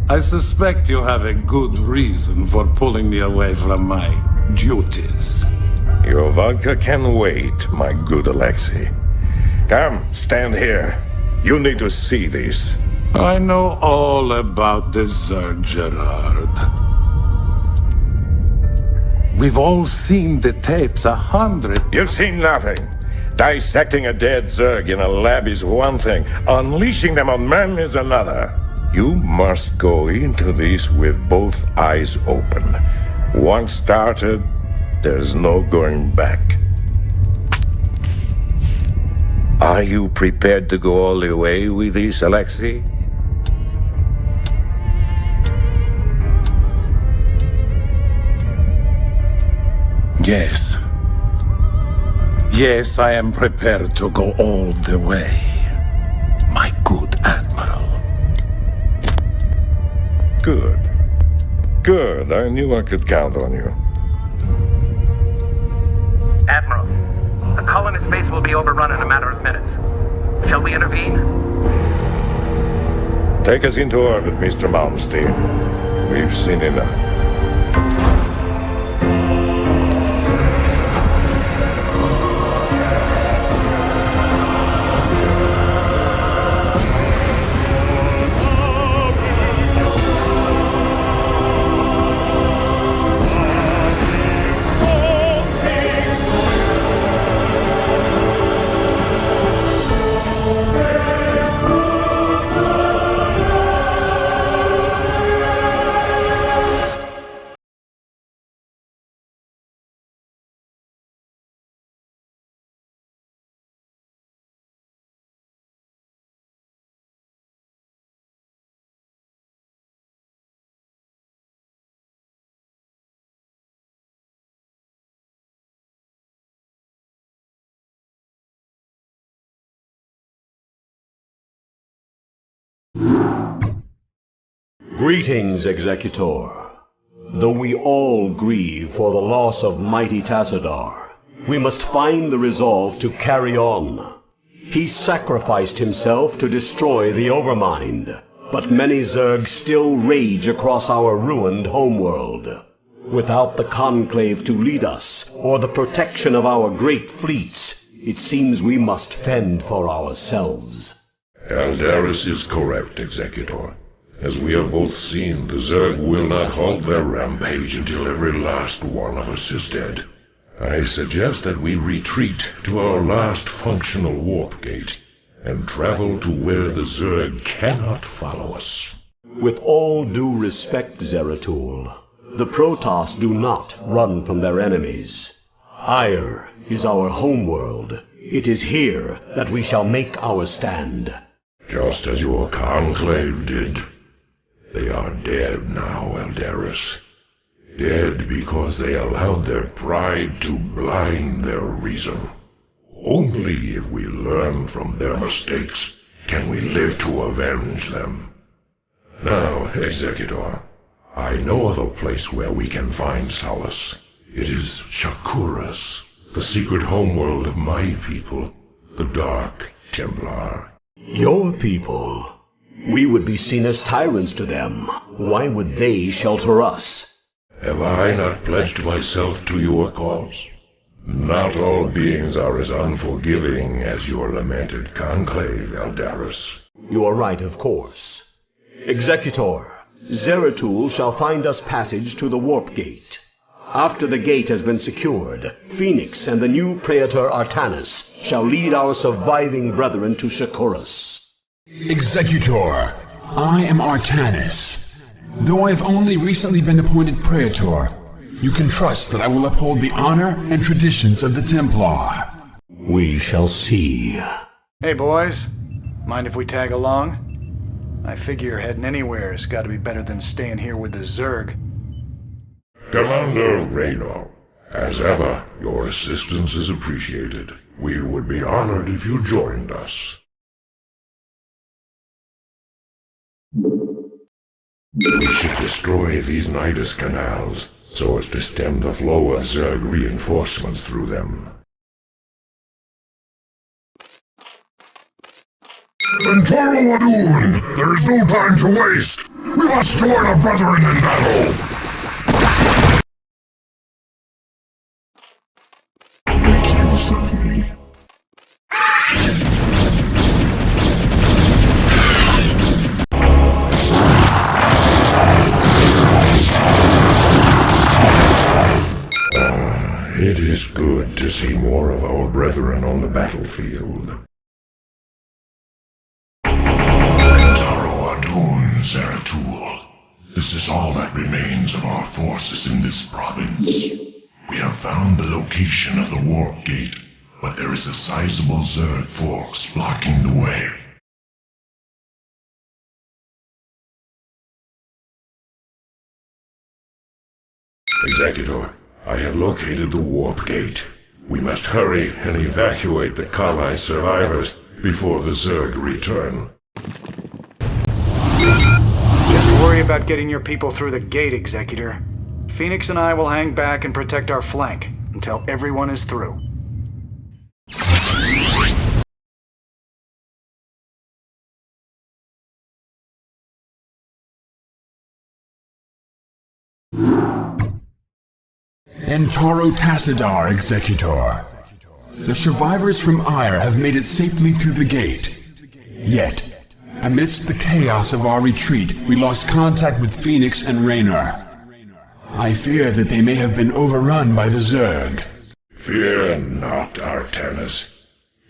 I suspect you have a good reason for pulling me away from my duties. Your vodka can wait, my good Alexei. Come, stand here. You need to see this. I know all about this Zerg, Gerard. We've all seen the tapes 100. You've seen nothing. Dissecting a dead Zerg in a lab is one thing. Unleashing them on men is another. You must go into this with both eyes open. Once started, there's no going back. Are you prepared to go all the way with this, Alexei? Yes. Yes, I am prepared to go all the way, my good Admiral. Good. Good. I knew I could count on you. Admiral, the colonist base will be overrun in a matter of minutes. Shall we intervene? Take us into orbit, Mr. Malmsteen. We've seen enough. Greetings, Executor. Though we all grieve for the loss of mighty Tassadar, we must find the resolve to carry on. He sacrificed himself to destroy the Overmind, but many Zerg still rage across our ruined homeworld. Without the Conclave to lead us, or the protection of our great fleets, it seems we must fend for ourselves. Eldaris is correct, Executor. As we have both seen, the Zerg will not halt their rampage until every last one of us is dead. I suggest that we retreat to our last functional warp gate and travel to where the Zerg cannot follow us. With all due respect, Zeratul, the Protoss do not run from their enemies. Ire is our homeworld. It is here that we shall make our stand. Just as your Conclave did. They are dead now, Eldaris. Dead because they allowed their pride to blind their reason. Only if we learn from their mistakes can we live to avenge them. Now, Executor, I know of a place where we can find solace. It is Shakuras, the secret homeworld of my people, the Dark Templar. Your people? We would be seen as tyrants to them. Why would they shelter us? Have I not pledged myself to your cause? Not all beings are as unforgiving as your lamented Conclave, Eldaris. You are right, of course. Executor, Zeratul shall find us passage to the Warp Gate. After the gate has been secured, Phoenix and the new Praetor Artanis shall lead our surviving brethren to Shakuras. Executor, I am Artanis. Though I have only recently been appointed Praetor, you can trust that I will uphold the honor and traditions of the Templar. We shall see. Hey boys, mind if we tag along? I figure heading anywhere has got to be better than staying here with the Zerg. Commander Reno, as ever, your assistance is appreciated. We would be honored if you joined us. We should destroy these Nidus canals, so as to stem the flow of Zerg reinforcements through them. Entaro Adun, there is no time to waste! We must join our brethren in battle! Make use of me. It is good to see more of our brethren on the battlefield. Entaro Adun, Zeratul. This is all that remains of our forces in this province. We have found the location of the warp gate, but there is a sizable Zerg force blocking the way. Executor, I have located the warp gate. We must hurry and evacuate the colonized survivors before the Zerg return. Just worry about getting your people through the gate, Executor. Phoenix and I will hang back and protect our flank until everyone is through. Entaro Tassadar, Executor. The survivors from Ire have made it safely through the gate. Yet, amidst the chaos of our retreat, we lost contact with Phoenix and Raynor. I fear that they may have been overrun by the Zerg. Fear not, Artanis.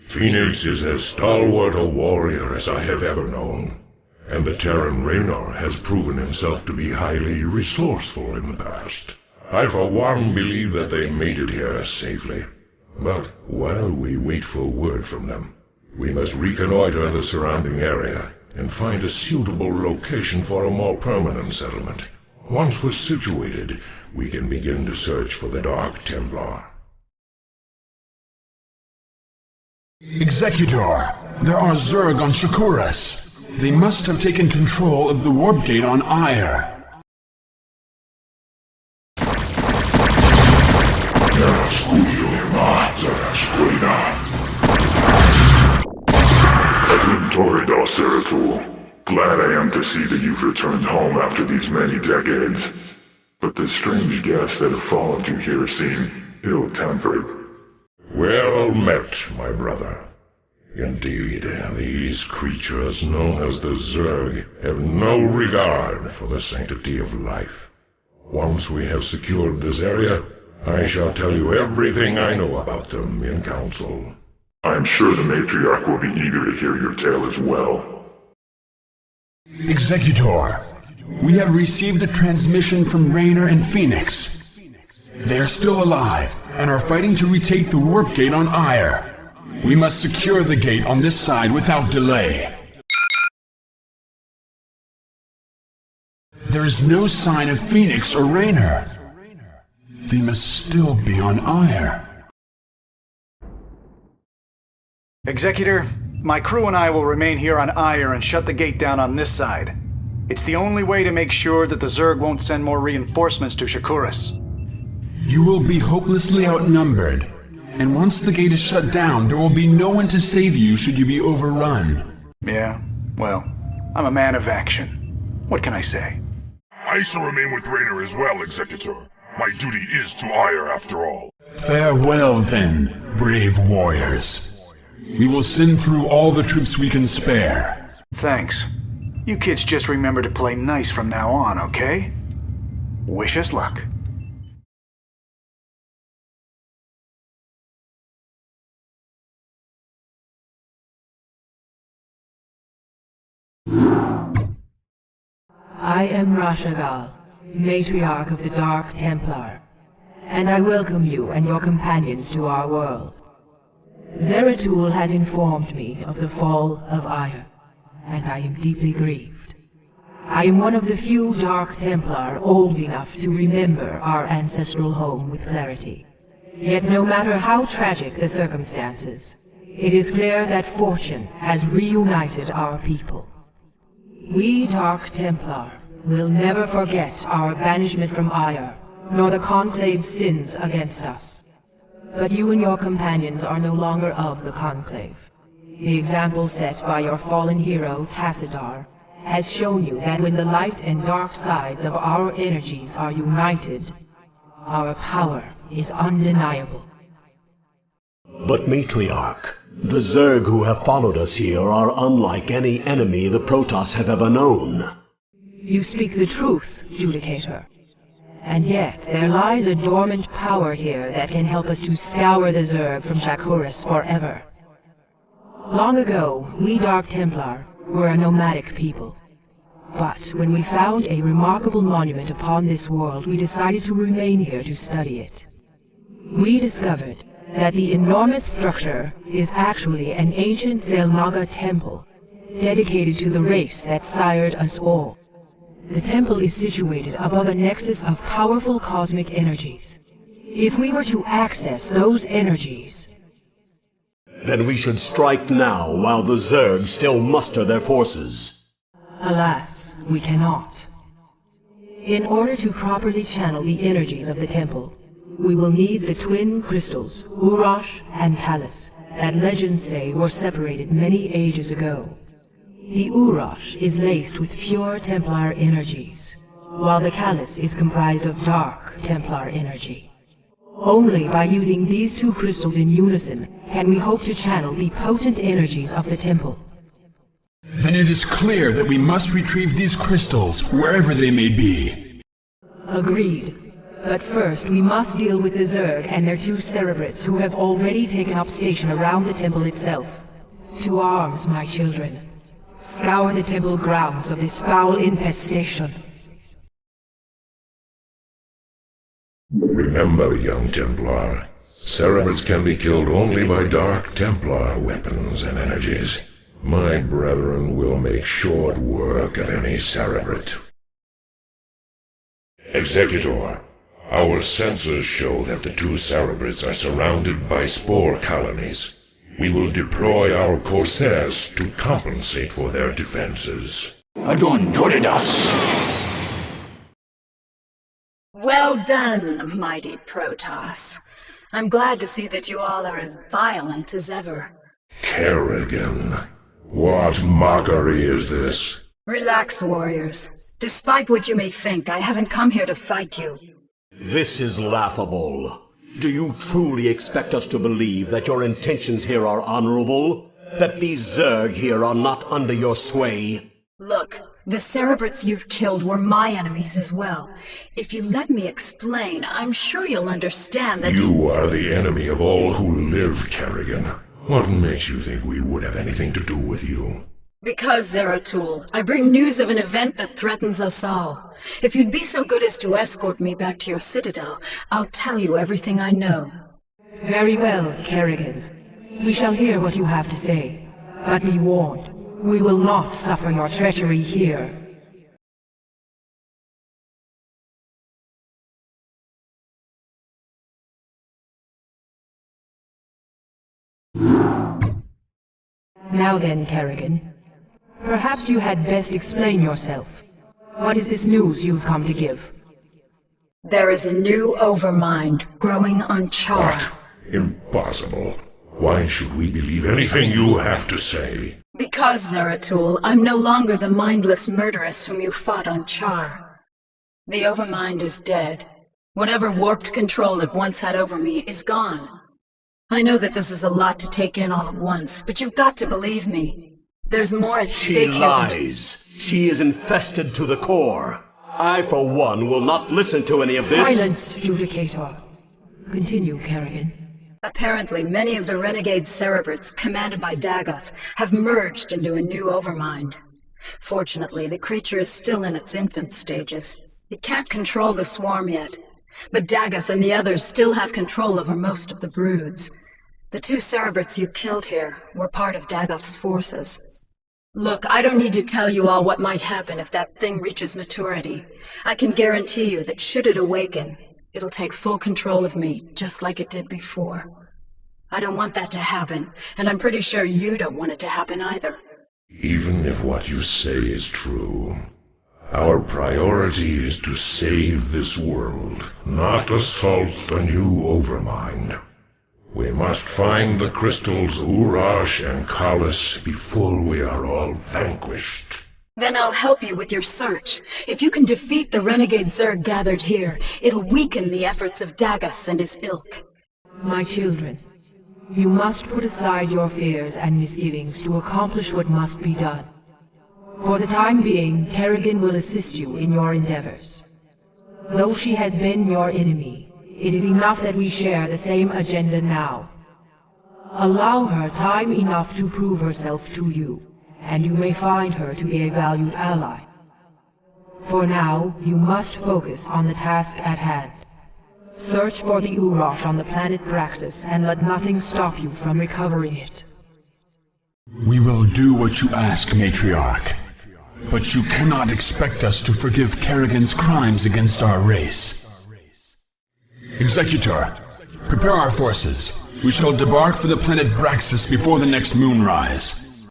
Phoenix is as stalwart a warrior as I have ever known, and the Terran Raynor has proven himself to be highly resourceful in the past. I for one believe that they made it here safely. But while we wait for word from them, we must reconnoiter the surrounding area and find a suitable location for a more permanent settlement. Once we're situated, we can begin to search for the Dark Templar. Executor, there are Zerg on Shakuras. They must have taken control of the warp gate on Ire. Torridor Zeratul. Glad I am to see that you've returned home after these many decades. But the strange guests that have followed you here seem ill-tempered. Well met, my brother. Indeed, these creatures known as the Zerg have no regard for the sanctity of life. Once we have secured this area, I shall tell you everything I know about them in council. I'm sure the matriarch will be eager to hear your tale as well. Executor, we have received a transmission from Raynor and Phoenix. They are still alive and are fighting to retake the warp gate on Ire. We must secure the gate on this side without delay. There is no sign of Phoenix or Raynor. They must still be on Ire. Executor, my crew and I will remain here on Ire and shut the gate down on this side. It's the only way to make sure that the Zerg won't send more reinforcements to Shakuras. You will be hopelessly outnumbered, and once the gate is shut down, there will be no one to save you should you be overrun. Yeah, well, I'm a man of action. What can I say? I shall remain with Raynor as well, Executor. My duty is to Ire after all. Farewell then, brave warriors. We will send through all the troops we can spare. Thanks. You kids just remember to play nice from now on, okay? Wish us luck. I am Rashagal, matriarch of the Dark Templar, and I welcome you and your companions to our world. Zeratul has informed me of the fall of Ire, and I am deeply grieved. I am one of the few Dark Templar old enough to remember our ancestral home with clarity. Yet no matter how tragic the circumstances, it is clear that fortune has reunited our people. We Dark Templar will never forget our banishment from Ire, nor the Conclave's sins against us. But you and your companions are no longer of the Conclave. The example set by your fallen hero, Tassadar, has shown you that when the light and dark sides of our energies are united, our power is undeniable. But Matriarch, the Zerg who have followed us here are unlike any enemy the Protoss have ever known. You speak the truth, Judicator. And yet, there lies a dormant power here that can help us to scour the Zerg from Shakuras forever. Long ago, we Dark Templar were a nomadic people. But when we found a remarkable monument upon this world, we decided to remain here to study it. We discovered that the enormous structure is actually an ancient Zelnaga temple, dedicated to the race that sired us all. The temple is situated above a nexus of powerful cosmic energies. If we were to access those energies... Then we should strike now while the Zerg still muster their forces. Alas, we cannot. In order to properly channel the energies of the temple, we will need the twin crystals, Urash and Callus, that legends say were separated many ages ago. The Urash is laced with pure Templar energies, while the Callus is comprised of dark Templar energy. Only by using these two crystals in unison can we hope to channel the potent energies of the temple. Then it is clear that we must retrieve these crystals wherever they may be. Agreed. But first, we must deal with the Zerg and their two Cerebrates who have already taken up station around the temple itself. To arms, my children. Scour the temple grounds of this foul infestation. Remember, young Templar, Cerebrates can be killed only by Dark Templar weapons and energies. My brethren will make short work of any Cerebrate. Executor, our sensors show that the two Cerebrates are surrounded by spore colonies. We will deploy our Corsairs to compensate for their defenses. Well done, mighty Protoss. I'm glad to see that you all are as violent as ever. Kerrigan, what mockery is this? Relax, warriors. Despite what you may think, I haven't come here to fight you. This is laughable. Do you truly expect us to believe that your intentions here are honorable? That these Zerg here are not under your sway? Look, the Cerebrates you've killed were my enemies as well. If you let me explain, I'm sure you'll understand that— You are the enemy of all who live, Kerrigan. What makes you think we would have anything to do with you? Because, Zeratul, I bring news of an event that threatens us all. If you'd be so good as to escort me back to your citadel, I'll tell you everything I know. Very well, Kerrigan. We shall hear what you have to say. But be warned, we will not suffer your treachery here. Now then, Kerrigan. Perhaps you had best explain yourself. What is this news you've come to give? There is a new Overmind growing on Char. What? Impossible. Why should we believe anything you have to say? Because, Zeratul, I'm no longer the mindless murderess whom you fought on Char. The Overmind is dead. Whatever warped control it once had over me is gone. I know that this is a lot to take in all at once, but you've got to believe me. There's more at stake here. She lies. She is infested to the core. I, for one, will not listen to any of this. Silence, Judicator. Continue, Kerrigan. Apparently, many of the renegade Cerebrates, commanded by Dagoth, have merged into a new Overmind. Fortunately, the creature is still in its infant stages. It can't control the swarm yet, but Dagoth and the others still have control over most of the broods. The two Cerebrates you killed here were part of Dagoth's forces. Look, I don't need to tell you all what might happen if that thing reaches maturity. I can guarantee you that should it awaken, it'll take full control of me, just like it did before. I don't want that to happen, and I'm pretty sure you don't want it to happen either. Even if what you say is true, our priority is to save this world, not assault the new Overmind. We must find the crystals Urash and Kalis before we are all vanquished. Then I'll help you with your search. If you can defeat the renegade Zerg gathered here, it'll weaken the efforts of Dagath and his ilk. My children, you must put aside your fears and misgivings to accomplish what must be done. For the time being, Kerrigan will assist you in your endeavors. Though she has been your enemy, it is enough that we share the same agenda now. Allow her time enough to prove herself to you, and you may find her to be a valued ally. For now, you must focus on the task at hand. Search for the Urash on the planet Braxis, and let nothing stop you from recovering it. We will do what you ask, Matriarch. But you cannot expect us to forgive Kerrigan's crimes against our race. Executor, prepare our forces. We shall debark for the planet Braxis before the next moonrise.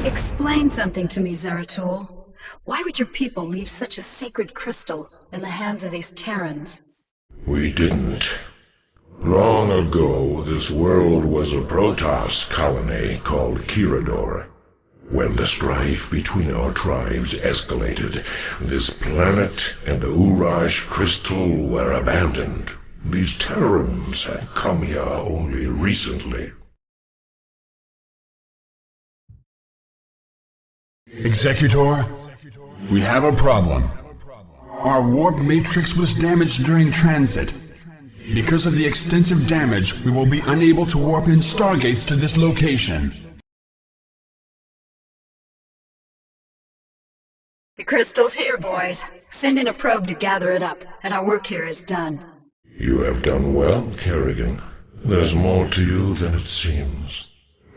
Explain something to me, Zeratul. Why would your people leave such a sacred crystal in the hands of these Terrans? We didn't. Long ago, this world was a Protoss colony called Kirador. When the strife between our tribes escalated, this planet and the Urash crystal were abandoned. These Terrans had come here only recently. Executor, we have a problem. Our warp matrix was damaged during transit. Because of the extensive damage, we will be unable to warp in stargates to this location. The crystal's here, boys. Send in a probe to gather it up, and our work here is done. You have done well, Kerrigan. There's more to you than it seems.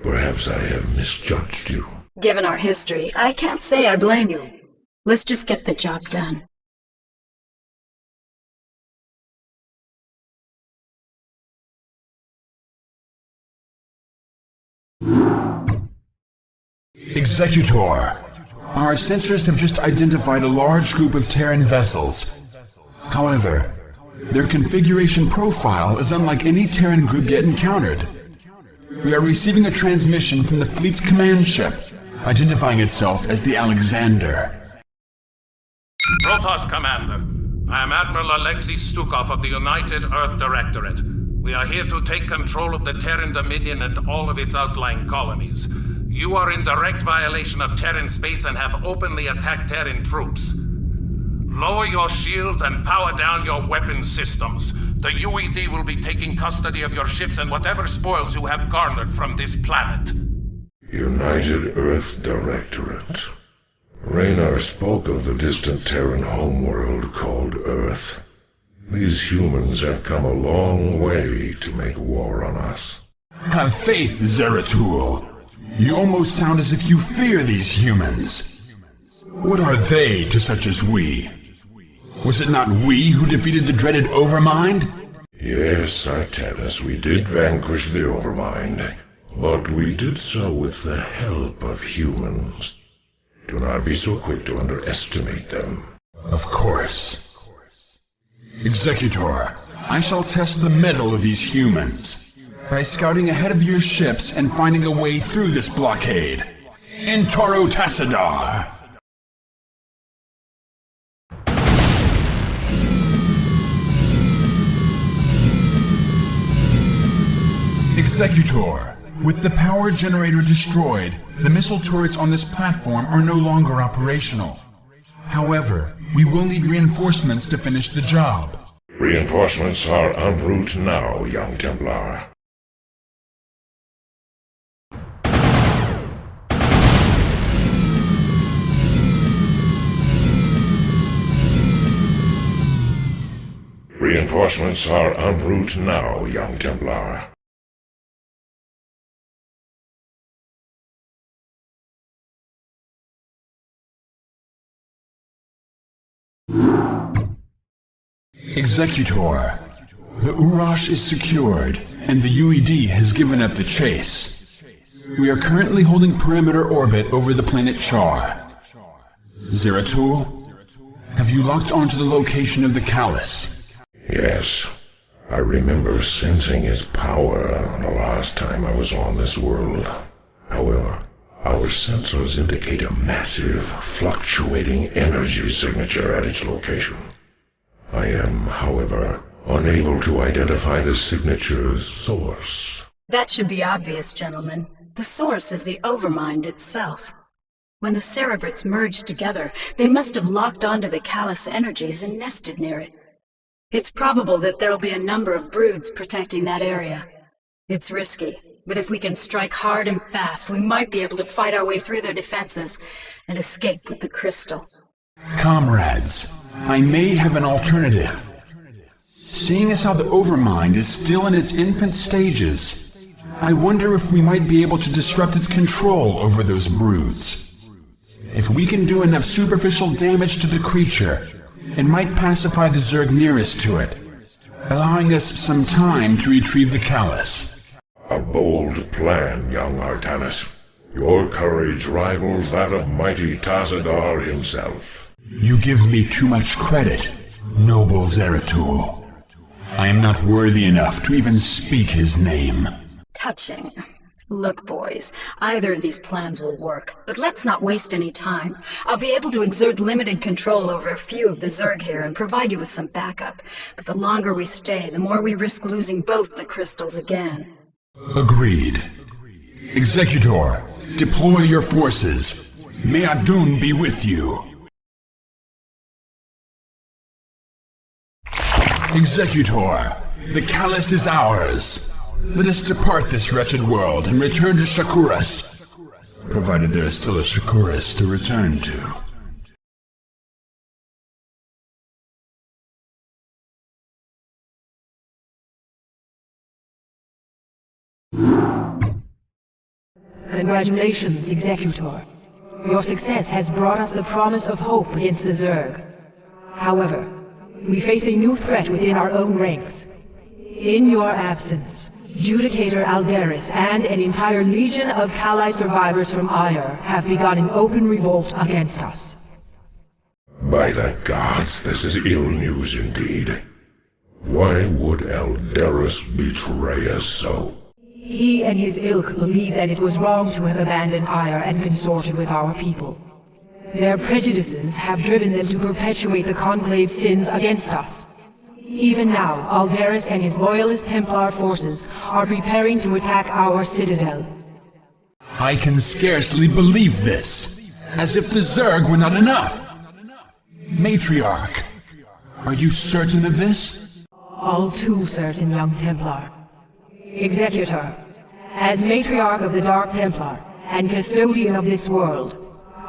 Perhaps I have misjudged you. Given our history, I can't say I blame you. Let's just get the job done. Executor, our sensors have just identified a large group of Terran vessels. However, their configuration profile is unlike any Terran group yet encountered. We are receiving a transmission from the fleet's command ship, identifying itself as the Alexander. Protoss Commander, I am Admiral Alexei Stukov of the United Earth Directorate. We are here to take control of the Terran Dominion and all of its outlying colonies. You are in direct violation of Terran space and have openly attacked Terran troops. Lower your shields and power down your weapon systems. The UED will be taking custody of your ships and whatever spoils you have garnered from this planet. United Earth Directorate. Raynar spoke of the distant Terran homeworld called Earth. These humans have come a long way to make war on us. Have faith, Zeratul. You almost sound as if you fear these humans. What are they to such as we? Was it not we who defeated the dreaded Overmind? Yes, Artanis, we did vanquish the Overmind, but we did so with the help of humans. Do not be so quick to underestimate them. Of course. Executor, I shall test the mettle of these humans by scouting ahead of your ships and finding a way through this blockade. In Toro Tassadar! Executor, with the power generator destroyed, the missile turrets on this platform are no longer operational. However, we will need reinforcements to finish the job. Reinforcements are en route now, young Templar. Reinforcements are en route now, young Templar. Executor, the Urash is secured, and the UED has given up the chase. We are currently holding perimeter orbit over the planet Char. Zeratul, have you locked onto the location of the Callus? Yes. I remember sensing his power the last time I was on this world. However, our sensors indicate a massive, fluctuating energy signature at its location. I am, however, unable to identify the signature's source. That should be obvious, gentlemen. The source is the Overmind itself. When the Cerebrits merged together, they must have locked onto the callous energies and nested near it. It's probable that there'll be a number of broods protecting that area. It's risky, but if we can strike hard and fast, we might be able to fight our way through their defenses and escape with the crystal. Comrades, I may have an alternative. Seeing as how the Overmind is still in its infant stages, I wonder if we might be able to disrupt its control over those broods. If we can do enough superficial damage to the creature, it might pacify the Zerg nearest to it, allowing us some time to retrieve the Callus. A bold plan, young Artanis. Your courage rivals that of mighty Tazadar himself. You give me too much credit, noble Zeratul. I am not worthy enough to even speak his name. Touching. Look, boys, either of these plans will work, but let's not waste any time. I'll be able to exert limited control over a few of the Zerg here and provide you with some backup. But the longer we stay, the more we risk losing both the crystals again. Agreed. Executor, deploy your forces. May Adun be with you. Executor, the Callus is ours. Let us depart this wretched world and return to Shakuras, provided there is still a Shakuras to return to. Congratulations, Executor. Your success has brought us the promise of hope against the Zerg. However, we face a new threat within our own ranks. In your absence, Judicator Aldaris and an entire legion of Kali survivors from Ire have begun an open revolt against us. By the gods, this is ill news indeed. Why would Aldaris betray us so? He and his ilk believe that it was wrong to have abandoned Ire and consorted with our people. Their prejudices have driven them to perpetuate the Conclave's sins against us. Even now, Aldaris and his loyalist Templar forces are preparing to attack our citadel. I can scarcely believe this, as if the Zerg were not enough. Matriarch, are you certain of this? All too certain, young Templar. Executor, as Matriarch of the Dark Templar and custodian of this world,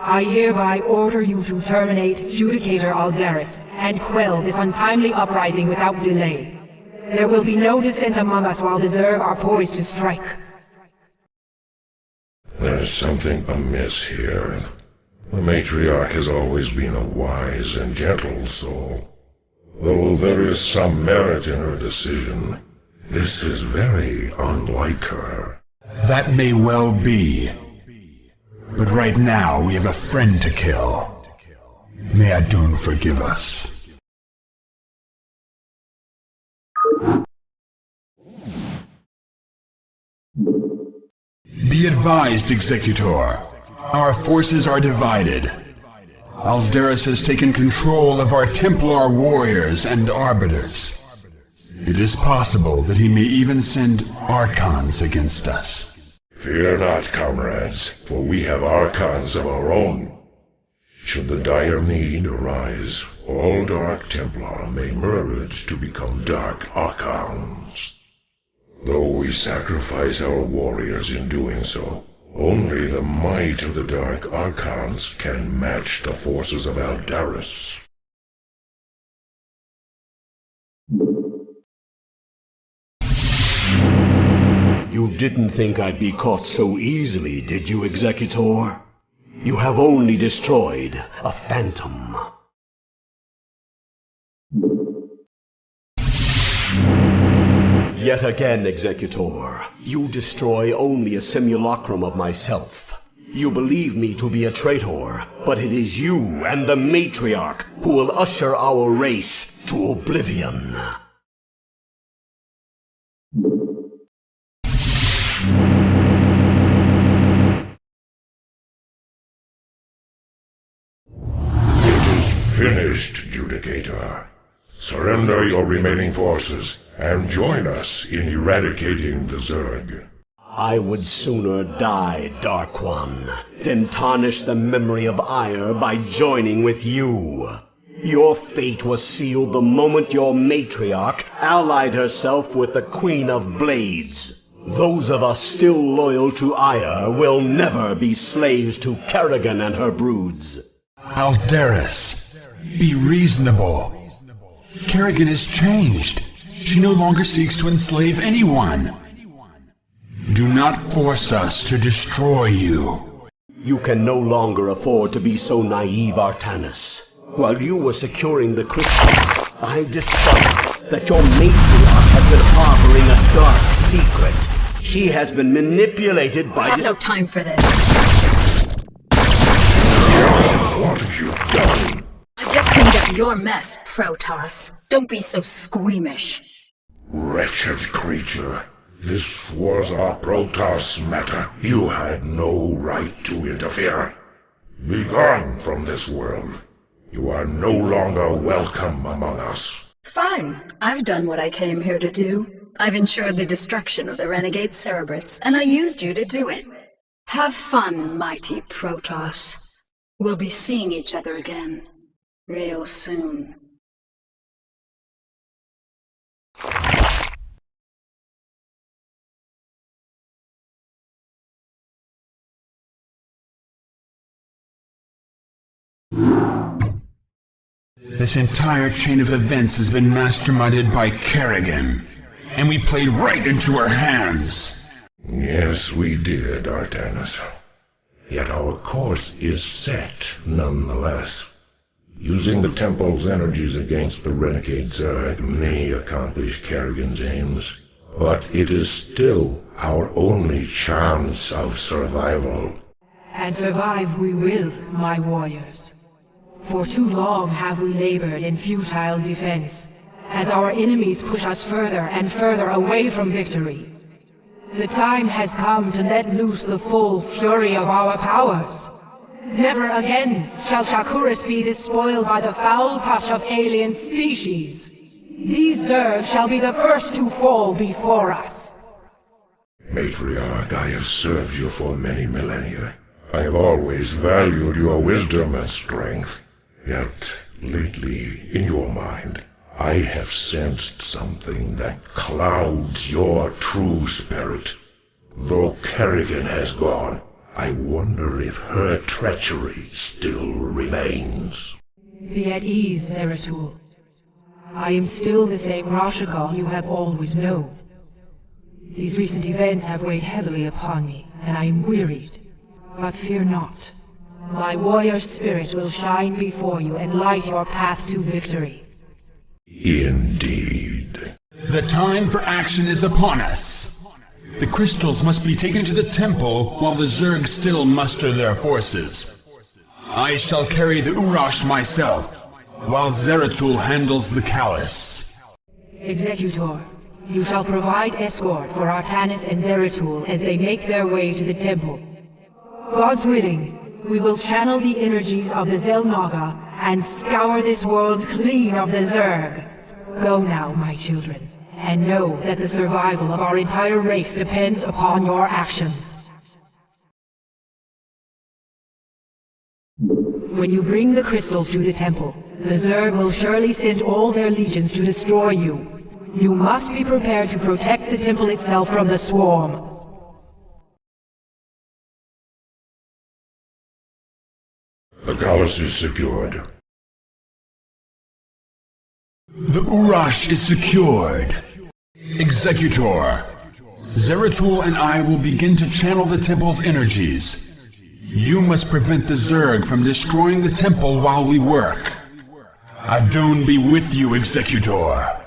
I hereby order you to terminate Judicator Aldaris and quell this untimely uprising without delay. There will be no dissent among us while the Zerg are poised to strike. There's something amiss here. The Matriarch has always been a wise and gentle soul. Though there is some merit in her decision, this is very unlike her. That may well be. But right now, we have a friend to kill. May Adun forgive us. Be advised, Executor. Our forces are divided. Aldaris has taken control of our Templar warriors and arbiters. It is possible that he may even send Archons against us. Fear not, comrades, for we have Archons of our own. Should the dire need arise, all Dark Templar may merge to become Dark Archons. Though we sacrifice our warriors in doing so, only the might of the Dark Archons can match the forces of Aldaris. You didn't think I'd be caught so easily, did you, Executor? You have only destroyed a phantom. Yet again, Executor, you destroy only a simulacrum of myself. You believe me to be a traitor, but it is you and the Matriarch who will usher our race to oblivion. finished, Judicator. Surrender your remaining forces and join us in eradicating the Zerg. I would sooner die, Dark One, than tarnish the memory of Ire by joining with you. Your fate was sealed the moment your matriarch allied herself with the Queen of Blades. Those of us still loyal to Ire will never be slaves to Kerrigan and her broods. Aldaris, be reasonable. Kerrigan has changed. She no longer seeks to enslave anyone. Do not force us to destroy you. You can no longer afford to be so naive, Artanis. While you were securing the crystals, I discovered that your matriarch has been harboring a dark secret. She has been manipulated by I have no time for this. What have you done? I just cleaned up your mess, Protoss. Don't be so squeamish. Wretched creature. This was our Protoss matter. You had no right to interfere. Be gone from this world. You are no longer welcome among us. Fine. I've done what I came here to do. I've ensured the destruction of the renegade Cerebrits, and I used you to do it. Have fun, mighty Protoss. We'll be seeing each other again, real soon. This entire chain of events has been masterminded by Kerrigan, and we played right into her hands. Yes, we did, Artanis. Yet our course is set, nonetheless. Using the Temple's energies against the renegade Zerg may accomplish Kerrigan's aims, but it is still our only chance of survival. And survive we will, my warriors. For too long have we labored in futile defense, as our enemies push us further and further away from victory. The time has come to let loose the full fury of our powers. Never again shall Shakuris be despoiled by the foul touch of alien species. These Zerg shall be the first to fall before us. Matriarch, I have served you for many millennia. I have always valued your wisdom and strength. Yet, lately, in your mind, I have sensed something that clouds your true spirit. Though Kerrigan has gone, I wonder if her treachery still remains. Be at ease, Zeratul. I am still the same Rashagal you have always known. These recent events have weighed heavily upon me, and I am wearied. But fear not. My warrior spirit will shine before you and light your path to victory. Indeed. The time for action is upon us. The crystals must be taken to the temple while the Zerg still muster their forces. I shall carry the Urash myself, while Zeratul handles the Callus. Executor, you shall provide escort for Artanis and Zeratul as they make their way to the temple. God's willing, we will channel the energies of the Zelnaga and scour this world clean of the Zerg. Go now, my children, and know that the survival of our entire race depends upon your actions. When you bring the crystals to the temple, the Zerg will surely send all their legions to destroy you. You must be prepared to protect the temple itself from the swarm. The Callus is secured. The Urash is secured. Executor, Zeratul and I will begin to channel the temple's energies. You must prevent the Zerg from destroying the temple while we work. Adon be with you, Executor.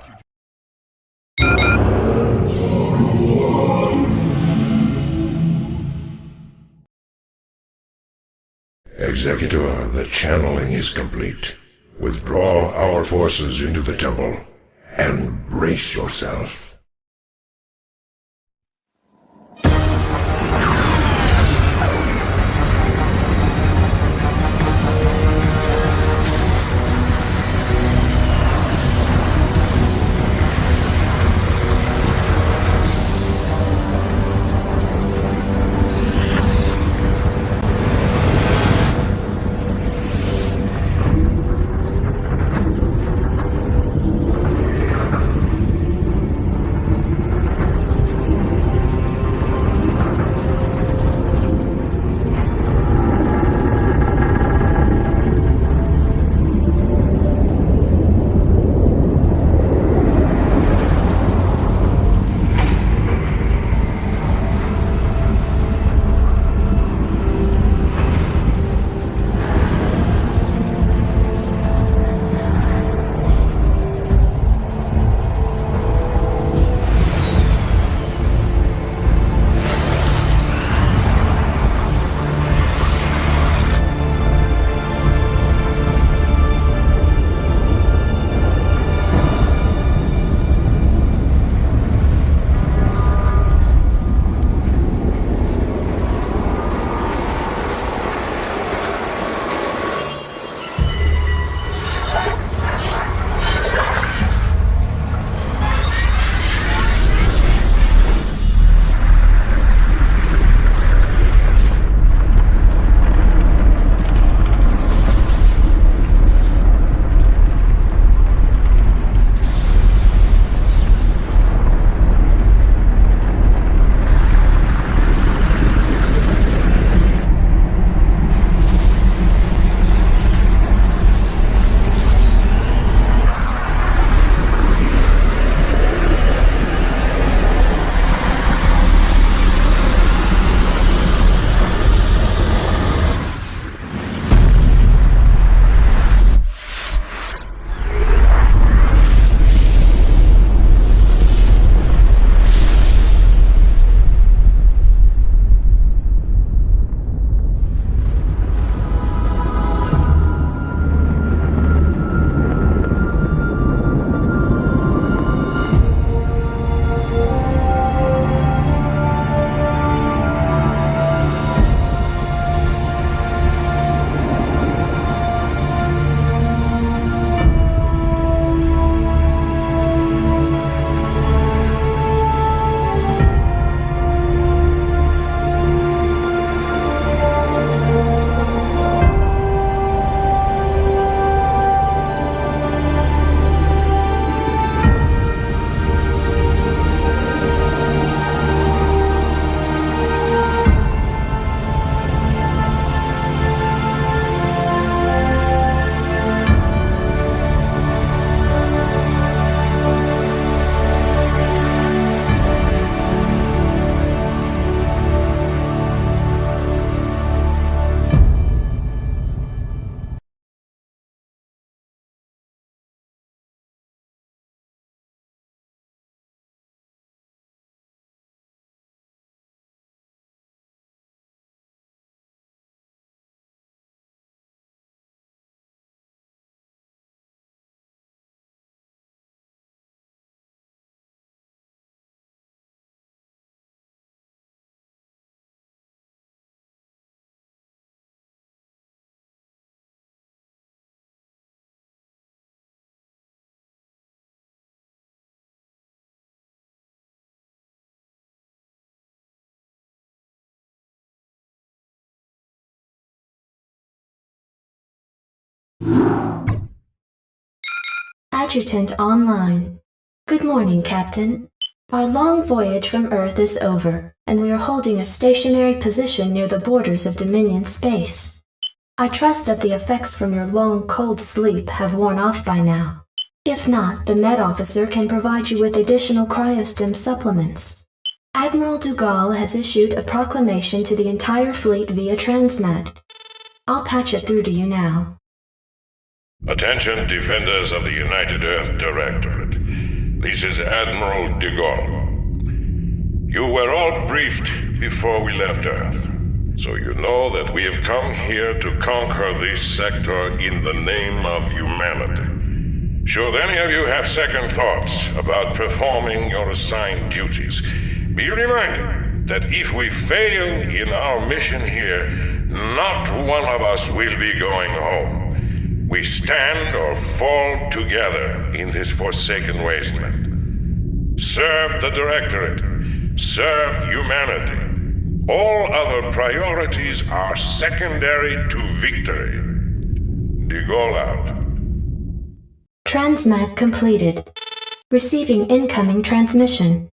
Executor, the channeling is complete. Withdraw our forces into the temple, and brace yourself. Adjutant online. Good morning, Captain. Our long voyage from Earth is over, and we are holding a stationary position near the borders of Dominion space. I trust that the effects from your long, cold sleep have worn off by now. If not, the Med Officer can provide you with additional cryostim supplements. Admiral Dugal has issued a proclamation to the entire fleet via Transmat. I'll patch it through to you now. Attention, defenders of the United Earth Directorate. This is Admiral de Gaulle. You were all briefed before we left Earth, so you know that we have come here to conquer this sector in the name of humanity. Should any of you have second thoughts about performing your assigned duties, be reminded that if we fail in our mission here, not one of us will be going home. We stand or fall together in this forsaken wasteland. Serve the Directorate. Serve humanity. All other priorities are secondary to victory. De Gaulle out. Transmat completed. Receiving incoming transmission.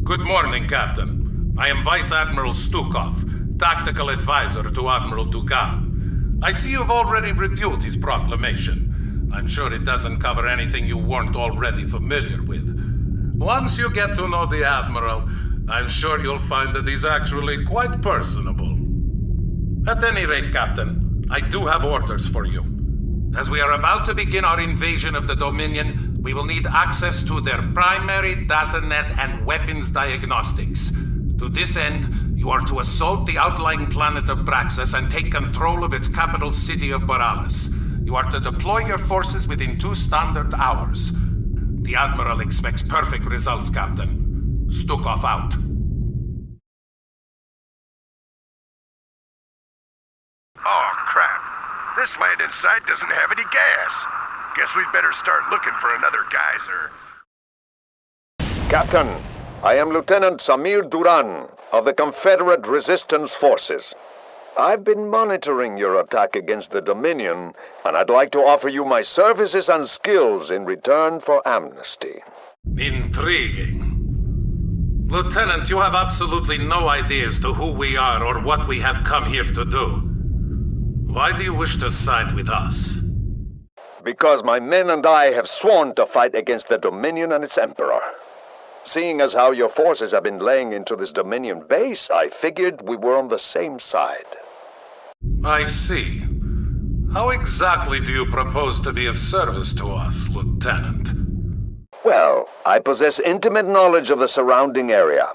Good morning, Captain. I am Vice Admiral Stukov, Tactical Advisor to Admiral Dugal. I see you've already reviewed his proclamation. I'm sure it doesn't cover anything you weren't already familiar with. Once you get to know the Admiral, I'm sure you'll find that he's actually quite personable. At any rate, Captain, I do have orders for you. As we are about to begin our invasion of the Dominion, we will need access to their primary data net and weapons diagnostics. To this end, you are to assault the outlying planet of Braxis and take control of its capital city of Boralis. You are to deploy your forces within 2 standard hours. The Admiral expects perfect results, Captain. Stukov out. Oh, crap. This landing site doesn't have any gas. Guess we'd better start looking for another geyser. Captain, I am Lieutenant Samir Duran of the Confederate Resistance Forces. I've been monitoring your attack against the Dominion, and I'd like to offer you my services and skills in return for amnesty. Intriguing. Lieutenant, you have absolutely no idea as to who we are or what we have come here to do. Why do you wish to side with us? Because my men and I have sworn to fight against the Dominion and its Emperor. Seeing as how your forces have been laying into this Dominion base, I figured we were on the same side. I see. How exactly do you propose to be of service to us, Lieutenant? Well, I possess intimate knowledge of the surrounding area.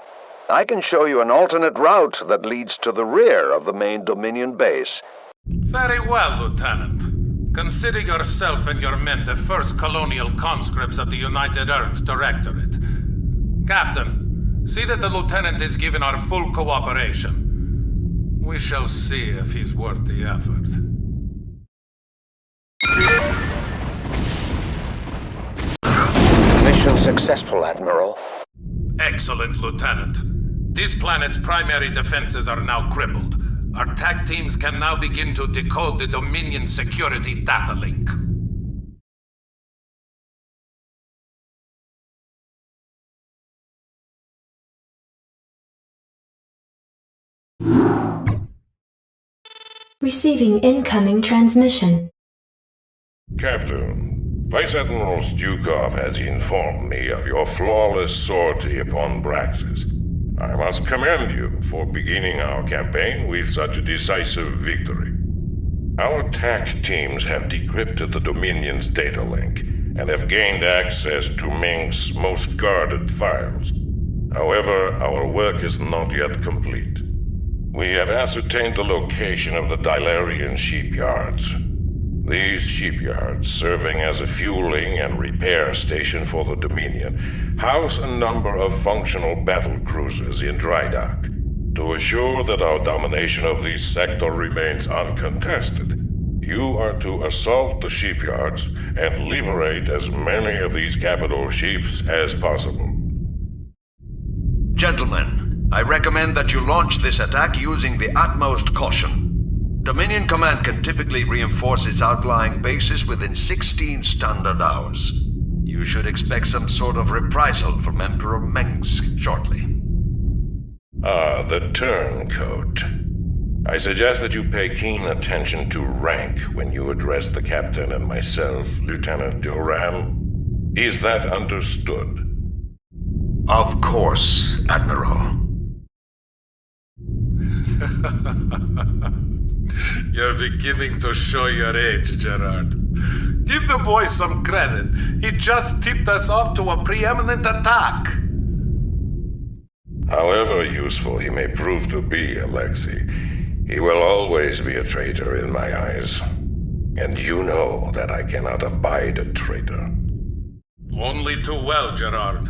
I can show you an alternate route that leads to the rear of the main Dominion base. Very well, Lieutenant. Consider yourself and your men the first colonial conscripts of the United Earth Directorate. Captain, see that the Lieutenant is given our full cooperation. We shall see if he's worth the effort. Mission successful, Admiral. Excellent, Lieutenant. This planet's primary defenses are now crippled. Our tag teams can now begin to decode the Dominion security data link. Receiving incoming transmission. Captain, Vice Admiral Stukov has informed me of your flawless sortie upon Braxis. I must commend you for beginning our campaign with such a decisive victory. Our TAC teams have decrypted the Dominion's data link and have gained access to Ming's most guarded files. However, our work is not yet complete. We have ascertained the location of the Dilarian shipyards. These shipyards, serving as a fueling and repair station for the Dominion, house a number of functional battle cruisers in dry dock. To assure that our domination of this sector remains uncontested, you are to assault the shipyards and liberate as many of these capital ships as possible. Gentlemen, I recommend that you launch this attack using the utmost caution. Dominion Command can typically reinforce its outlying bases within 16 standard hours. You should expect some sort of reprisal from Emperor Mengsk shortly. Ah, the turncoat. I suggest that you pay keen attention to rank when you address the captain and myself, Lieutenant Duran. Is that understood? Of course, Admiral. You're beginning to show your age, Gerard. Give the boy some credit. He just tipped us off to a preeminent attack. However useful he may prove to be, Alexei, he will always be a traitor in my eyes. And you know that I cannot abide a traitor. Only too well, Gerard.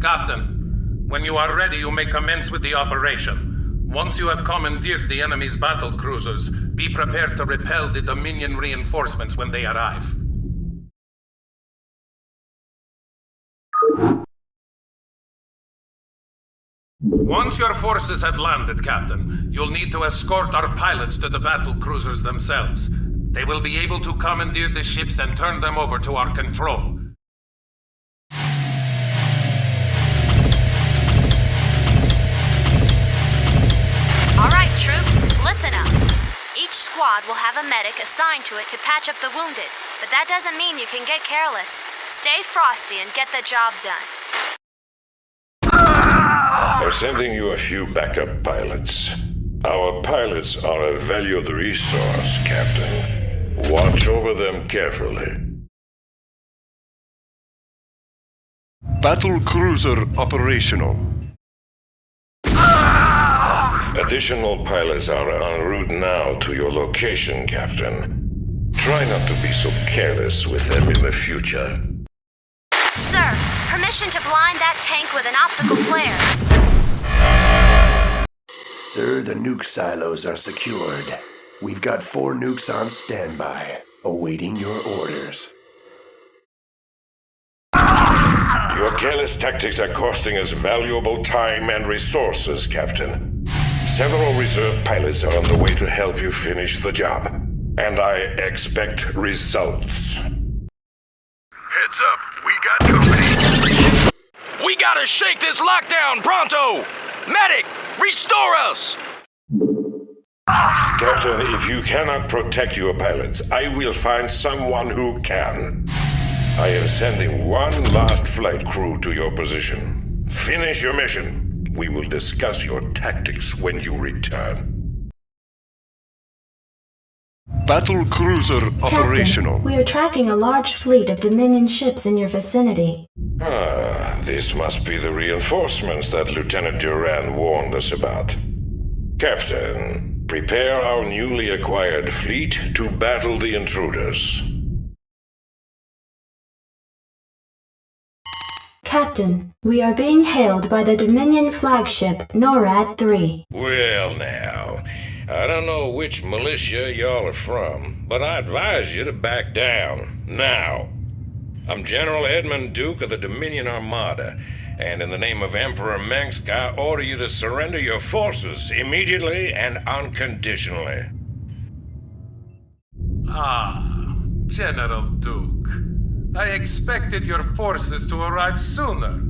Captain, when you are ready, you may commence with the operation. Once you have commandeered the enemy's battle cruisers, be prepared to repel the Dominion reinforcements when they arrive. Once your forces have landed, Captain, you'll need to escort our pilots to the battle cruisers themselves. They will be able to commandeer the ships and turn them over to our control. All right, troops, listen up. Each squad will have a medic assigned to it to patch up the wounded, but that doesn't mean you can get careless. Stay frosty and get the job done. We're sending you a few backup pilots. Our pilots are a valued resource, Captain. Watch over them carefully. Battle cruiser operational. Additional pilots are en route now to your location, Captain. Try not to be so careless with them in the future. Sir, permission to blind that tank with an optical flare. Sir, the nuke silos are secured. We've got 4 nukes on standby, awaiting your orders. Your careless tactics are costing us valuable time and resources, Captain. Several reserve pilots are on the way to help you finish the job, and I expect results. Heads up, we got company. We gotta shake this lockdown, pronto! Medic, restore us! Captain, if you cannot protect your pilots, I will find someone who can. I am sending one last flight crew to your position. Finish your mission. We will discuss your tactics when you return. Battle cruiser operational. Captain, we are tracking a large fleet of Dominion ships in your vicinity. Ah, this must be the reinforcements that Lieutenant Duran warned us about. Captain, prepare our newly acquired fleet to battle the intruders. Captain, we are being hailed by the Dominion flagship NORAD-3. Well now, I don't know which militia y'all are from, but I advise you to back down, now. I'm General Edmund Duke of the Dominion Armada, and in the name of Emperor Mengsk, I order you to surrender your forces immediately and unconditionally. Ah, General Duke. I expected your forces to arrive sooner.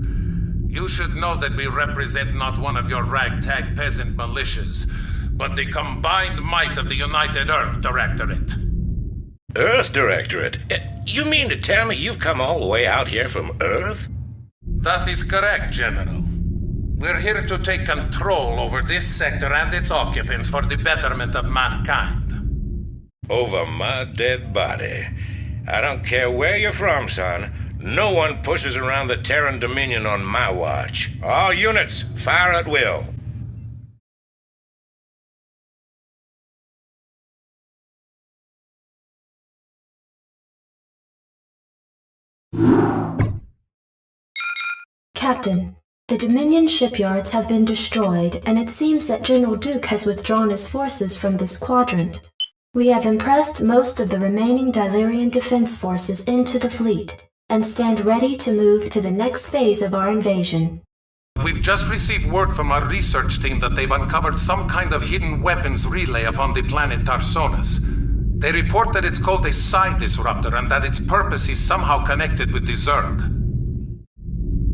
You should know that we represent not one of your ragtag peasant militias, but the combined might of the United Earth Directorate. Earth Directorate? You mean to tell me you've come all the way out here from Earth? That is correct, General. We're here to take control over this sector and its occupants for the betterment of mankind. Over my dead body. I don't care where you're from, son. No one pushes around the Terran Dominion on my watch. All units, fire at will. Captain, the Dominion shipyards have been destroyed, and it seems that General Duke has withdrawn his forces from this quadrant. We have impressed most of the remaining Dilerian defense forces into the fleet, and stand ready to move to the next phase of our invasion. We've just received word from our research team that they've uncovered some kind of hidden weapons relay upon the planet Tarsonis. They report that it's called a psi disruptor and that its purpose is somehow connected with the Zerg.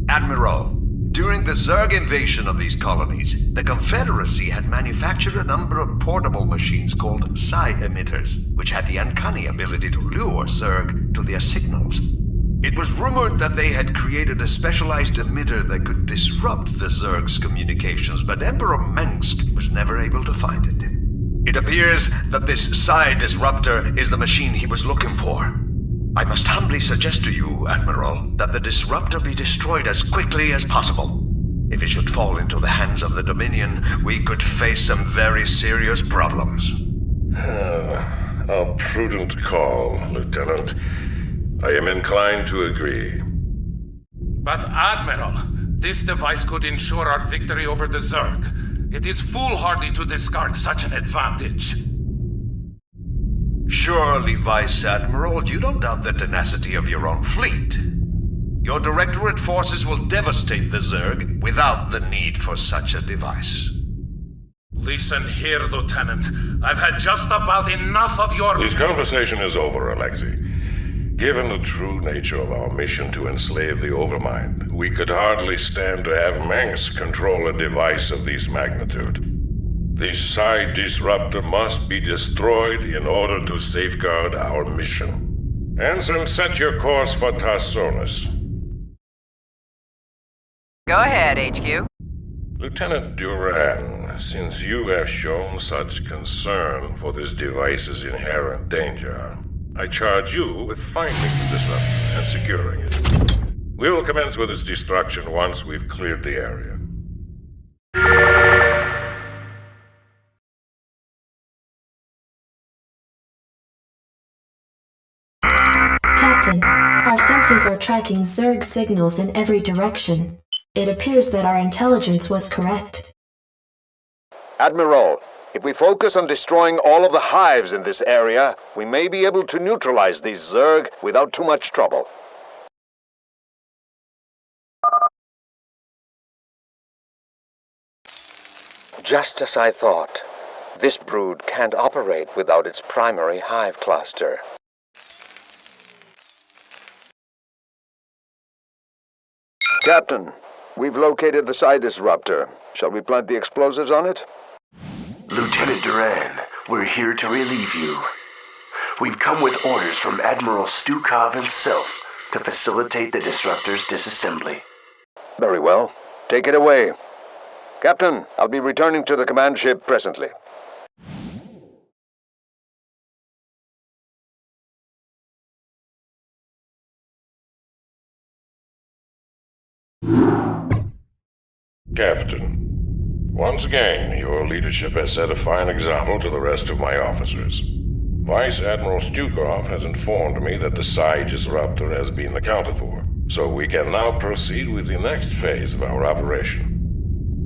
Admiral, during the Zerg invasion of these colonies, the Confederacy had manufactured a number of portable machines called psi emitters, which had the uncanny ability to lure Zerg to their signals. It was rumored that they had created a specialized emitter that could disrupt the Zerg's communications, but Emperor Mengsk was never able to find it. It appears that this psi disruptor is the machine he was looking for. I must humbly suggest to you, Admiral, that the disruptor be destroyed as quickly as possible. If it should fall into the hands of the Dominion, we could face some very serious problems. A prudent call, Lieutenant. I am inclined to agree. But Admiral, this device could ensure our victory over the Zerg. It is foolhardy to discard such an advantage. Surely, Vice Admiral, you don't doubt the tenacity of your own fleet. Your Directorate forces will devastate the Zerg without the need for such a device. Listen here, Lieutenant. I've had just about enough of your— This conversation is over, Alexei. Given the true nature of our mission to enslave the Overmind, we could hardly stand to have Mengsk control a device of this magnitude. The psi disruptor must be destroyed in order to safeguard our mission. Ensign, set your course for Tarsonis. Go ahead, HQ. Lieutenant Duran, since you have shown such concern for this device's inherent danger, I charge you with finding the disruptor and securing it. We will commence with its destruction once we've cleared the area. Captain, our sensors are tracking Zerg signals in every direction. It appears that our intelligence was correct. Admiral, if we focus on destroying all of the hives in this area, we may be able to neutralize these Zerg without too much trouble. Just as I thought. This brood can't operate without its primary hive cluster. Captain, we've located the psi disruptor. Shall we plant the explosives on it? Lieutenant Duran, we're here to relieve you. We've come with orders from Admiral Stukov himself to facilitate the disruptor's disassembly. Very well. Take it away. Captain, I'll be returning to the command ship presently. Captain, once again, your leadership has set a fine example to the rest of my officers. Vice Admiral Stukov has informed me that the psi disruptor has been accounted for, so we can now proceed with the next phase of our operation.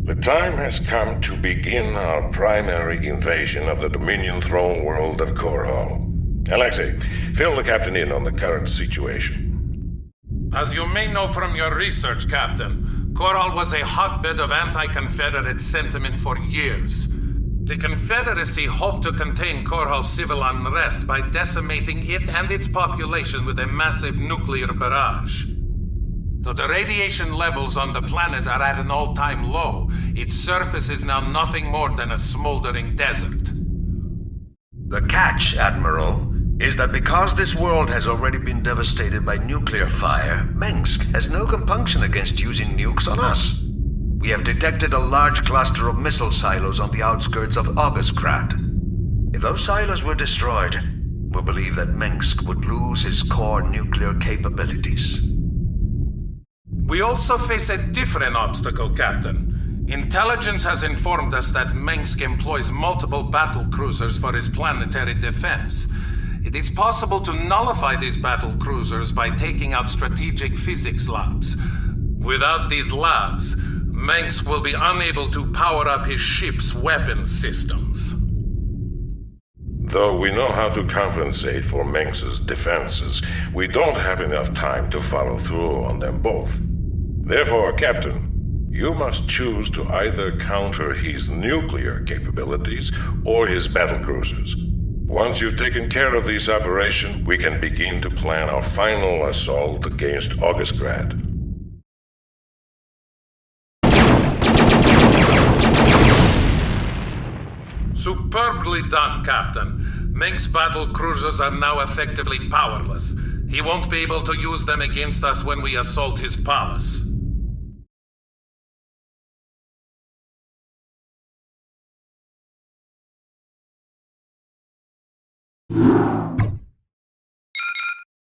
The time has come to begin our primary invasion of the Dominion throne world of Korhal. Alexei, fill the captain in on the current situation. As you may know from your research, Captain, Korhal was a hotbed of anti-Confederate sentiment for years. The Confederacy hoped to contain Korhal's civil unrest by decimating it and its population with a massive nuclear barrage. Though the radiation levels on the planet are at an all-time low, its surface is now nothing more than a smoldering desert. The catch, Admiral, is that because this world has already been devastated by nuclear fire, Mengsk has no compunction against using nukes on us. We have detected a large cluster of missile silos on the outskirts of Augustgrad. If those silos were destroyed, we believe that Mengsk would lose his core nuclear capabilities. We also face a different obstacle, Captain. Intelligence has informed us that Mengsk employs multiple battle cruisers for his planetary defense. It is possible to nullify these battle cruisers by taking out strategic physics labs. Without these labs, Mengsk will be unable to power up his ship's weapons systems. Though we know how to compensate for Mengsk's defenses, we don't have enough time to follow through on them both. Therefore, Captain, You must choose to either counter his nuclear capabilities or his battlecruisers. Once you've taken care of this operation, we can begin to plan our final assault against Augustgrad. Superbly done, Captain. Meng's battle cruisers are now effectively powerless. He won't be able to use them against us when we assault his palace.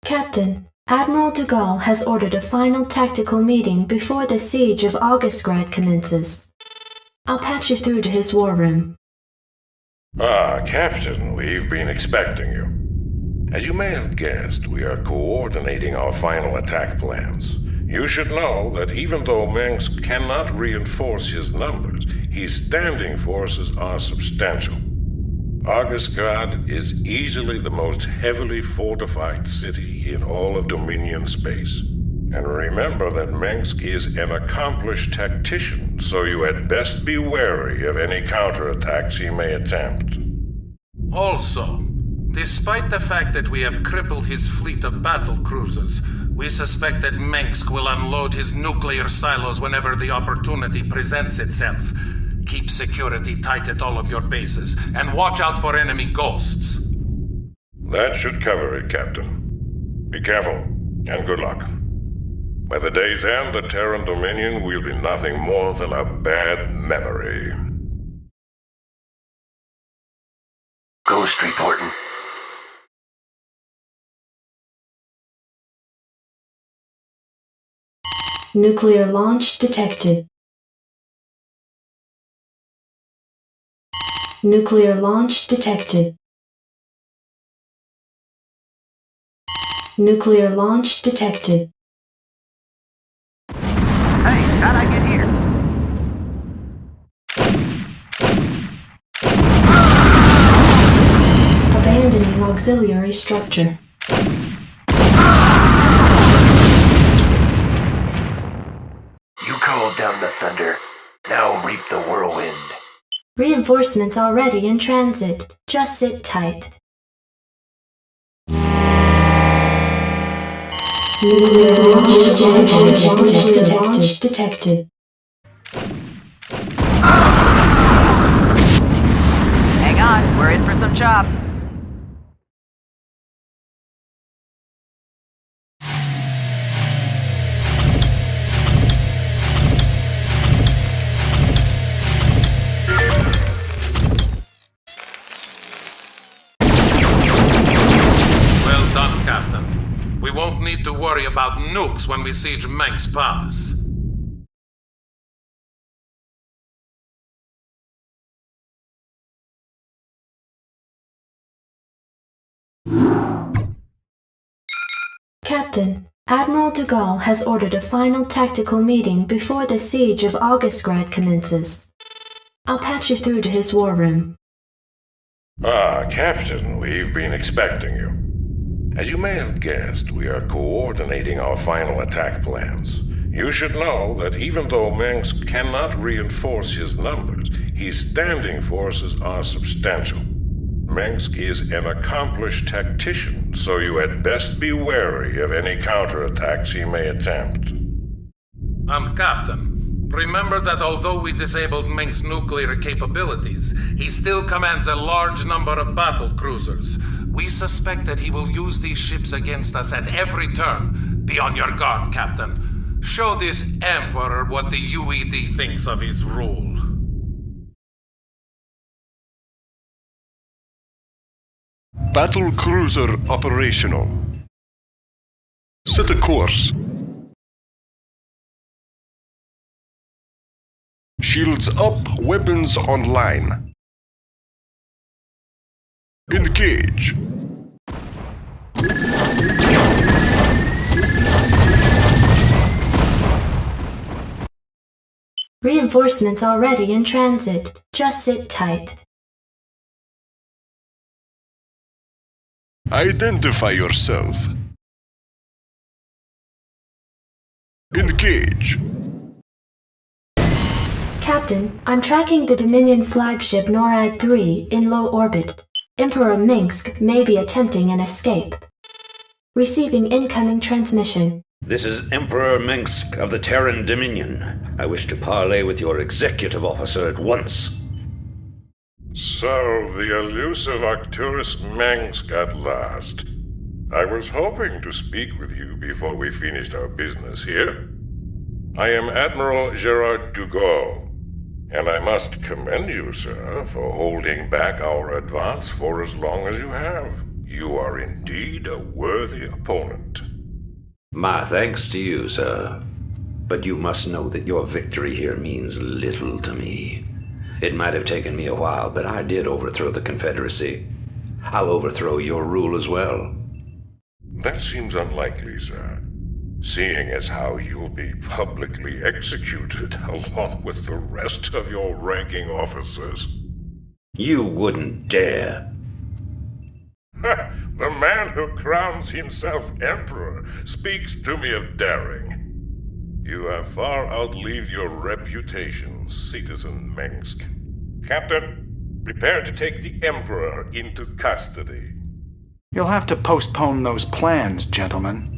Captain, Admiral de Gaulle has ordered a final tactical meeting before the siege of Augustgrad commences. I'll patch you through to his war room. Ah, Captain, we've been expecting you. As you may have guessed, we are coordinating our final attack plans. You should know that even though Mengsk cannot reinforce his numbers, his standing forces are substantial. Augustgrad is easily the most heavily fortified city in all of Dominion space. And remember that Mengsk is an accomplished tactician, so you had best be wary of any counterattacks he may attempt. Also, despite the fact that we have crippled his fleet of battle cruisers, we suspect that Mengsk will unload his nuclear silos whenever the opportunity presents itself. Keep security tight at all of your bases, and watch out for enemy ghosts. That should cover it, Captain. Be careful, and good luck. By the day's end, the Terran Dominion will be nothing more than a bad memory. Ghost reporting. Nuclear launch detected. Nuclear launch detected. Nuclear launch detected. Hey, how'd I get here? Abandoning auxiliary structure. You called down the thunder. Now reap the whirlwind. Reinforcements already in transit. Just sit tight. Nuclear launch detected. Hang on, we're in for some chop. Well done, Captain. We won't need to worry about nukes when we siege Meng's palace. Captain, Admiral de Gaulle has ordered a final tactical meeting before the siege of Augustgrad commences. I'll patch you through to his war room. Ah, Captain, we've been expecting you. As you may have guessed, we are coordinating our final attack plans. You should know that even though Mengsk cannot reinforce his numbers, his standing forces are substantial. Mengsk is an accomplished tactician, so you had best be wary of any counterattacks he may attempt. And Captain, remember that although we disabled Meng's nuclear capabilities, he still commands a large number of battle cruisers. We suspect that he will use these ships against us at every turn. Be on your guard, Captain. Show this Emperor what the UED thinks of his rule. Battle cruiser operational. Set a course. Shields up, weapons online. Engage. Reinforcements already in transit. Just sit tight. Identify yourself. Engage. Captain, I'm tracking the Dominion flagship NORAD-3 in low orbit. Emperor Minsk may be attempting an escape. Receiving incoming transmission. This is Emperor Minsk of the Terran Dominion. I wish to parley with your executive officer at once. So, the elusive Arcturus Minsk at last. I was hoping to speak with you before we finished our business here. I am Admiral Gerard Dugo, and I must commend you, sir, for holding back our advance for as long as you have. You are indeed a worthy opponent. My thanks to you, sir. But you must know that your victory here means little to me. It might have taken me a while, but I did overthrow the Confederacy. I'll overthrow your rule as well. That seems unlikely, sir. Seeing as how you'll be publicly executed along with the rest of your ranking officers. You wouldn't dare. The man who crowns himself emperor speaks to me of daring. You have far outlived your reputation, citizen Minsk. Captain, prepare to take the emperor into custody. You'll have to postpone those plans, gentlemen.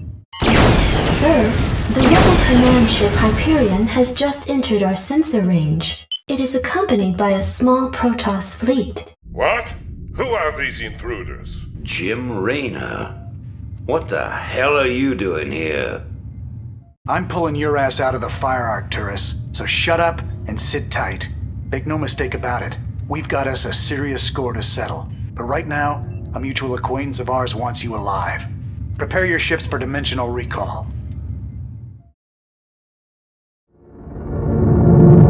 Sir, the rebel command ship Hyperion has just entered our sensor range. It is accompanied by a small Protoss fleet. What? Who are these intruders? Jim Raynor? What the hell are you doing here? I'm pulling your ass out of the fire, Arcturus, so shut up and sit tight. Make no mistake about it, we've got us a serious score to settle. But right now, a mutual acquaintance of ours wants you alive. Prepare your ships for dimensional recall.